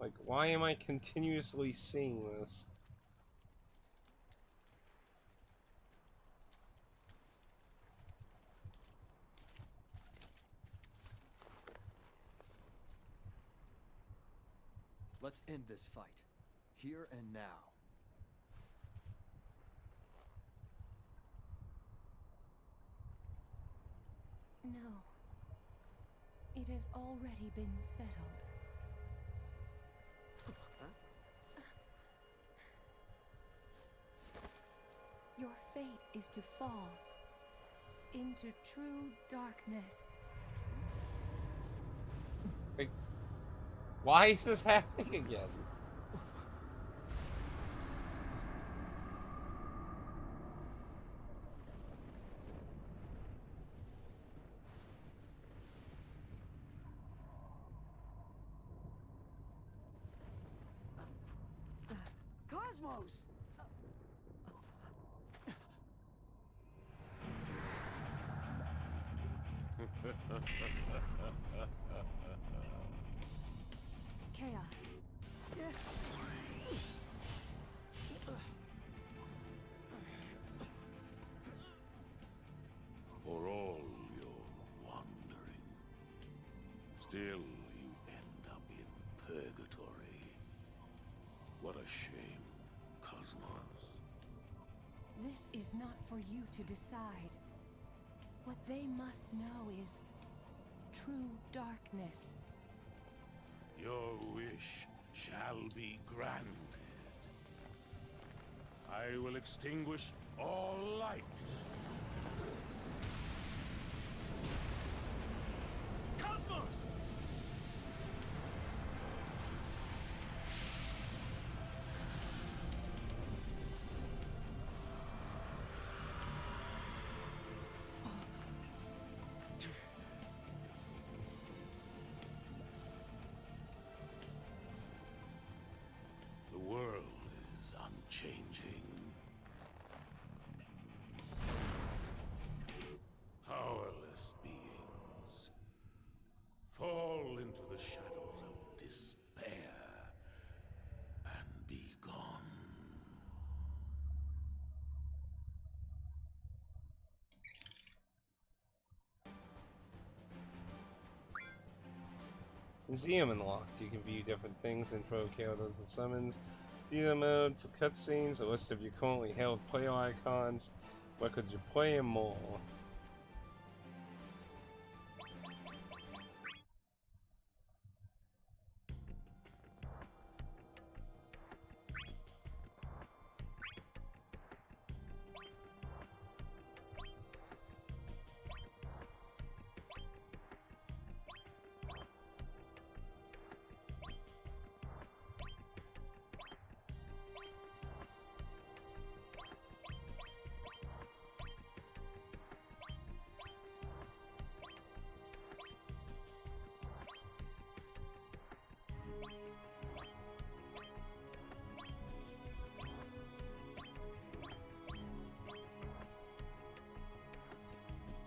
Like, why am I continuously seeing this? Let's end this fight. Here and now. No. It has already been settled. Your fate is to fall into true darkness. Like, why is this happening again? Cosmos! Chaos. For all your wandering, still you end up in purgatory. What a shame, Cosmos. This is not for you to decide. What they must know is true darkness. Your wish shall be granted. I will extinguish all light. Cosmos! The world is unchanging. Powerless beings fall into the shadows of despair and be gone. Museum unlocked. You can view different things, intro characters and summons. Theater mode for cutscenes, a list of your currently held player icons, records you play, and more.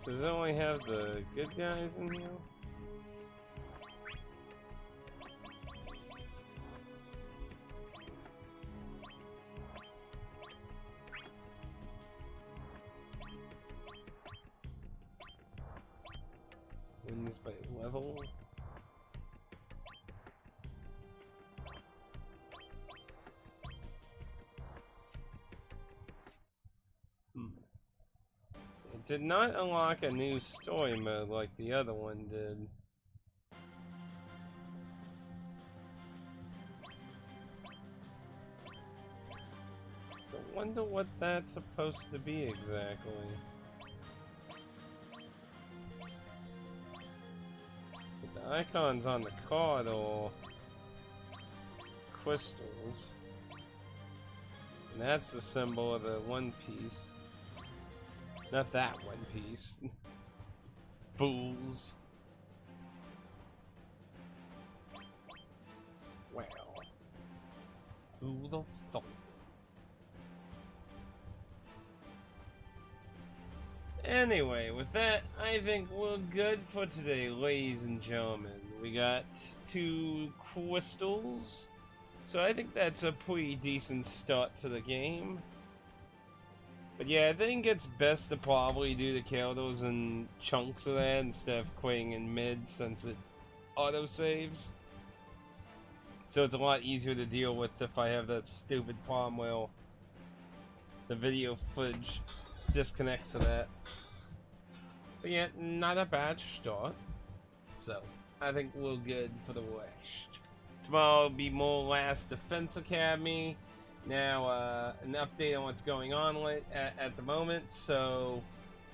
So does it only have the good guys in here? Wins by level? It did not unlock a new story mode like the other one did. So I wonder what that's supposed to be exactly. But the icons on the card are crystals. And that's the symbol of the One Piece. Not that One Piece. Fools. Well. Who the fuck? Anyway, with that, I think we're good for today, ladies and gentlemen. We got 2 crystals, so I think that's a pretty decent start to the game. But yeah, I think it's best to probably do the Kalos in chunks of that instead of quitting in mid, since it auto-saves. So it's a lot easier to deal with if I have that stupid problem where the video footage disconnects to that. But yeah, not a bad start. So, I think we're good for the rest. Tomorrow will be more Last Defense Academy. Now, an update on what's going on at the moment. So,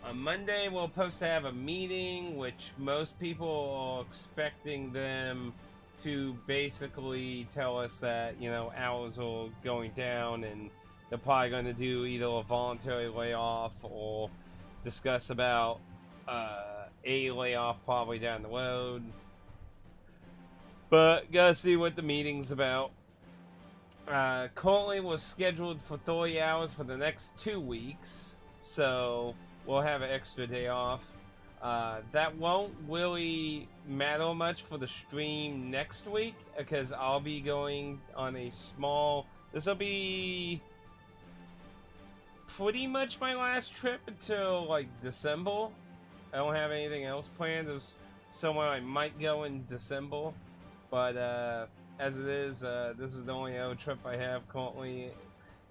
on Monday we're supposed to have a meeting, which most people are expecting them to basically tell us that, you know, hours are going down and they're probably going to do either a voluntary layoff or discuss about a layoff probably down the road. But gotta see what the meeting's about. Currently we're scheduled for 30 hours for the next 2 weeks, so we'll have an extra day off. That won't really matter much for the stream next week, because I'll be going on a small... This will be pretty much my last trip until, like, December. I don't have anything else planned. There's somewhere I might go in December, but as it is, this is the only other trip I have currently,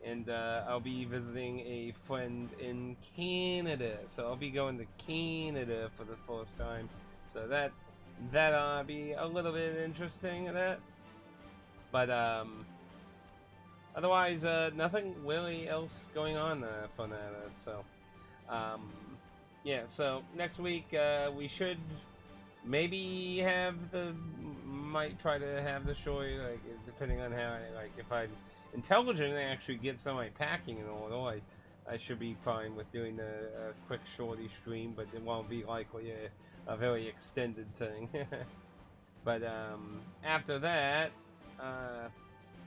and I'll be visiting a friend in Canada, so I'll be going to Canada for the first time, so that'll be a little bit interesting of that, but otherwise, nothing really else going on for that, so, yeah, so next week, we should maybe might try to have the show, like, depending on how, like, if I'm intelligent and actually get some of my packing in order, I should be fine with doing a quick shorty stream, but it won't be likely a very extended thing. But, after that,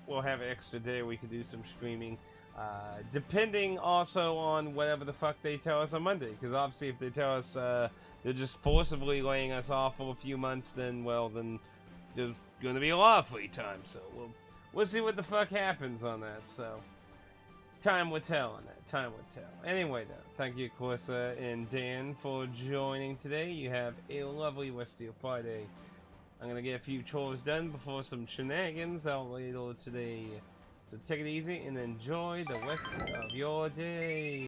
we'll have an extra day we could do some streaming. Depending also on whatever the fuck they tell us on Monday, because obviously if they tell us they're just forcibly laying us off for a few months, then there's going to be a lot of free time, so we'll see what the fuck happens on that, so time will tell on that, time will tell. Anyway though, thank you Clarissa and Dan for joining today. You have a lovely rest of your Friday. I'm going to get a few chores done before some shenanigans out later today. So take it easy and enjoy the rest of your day.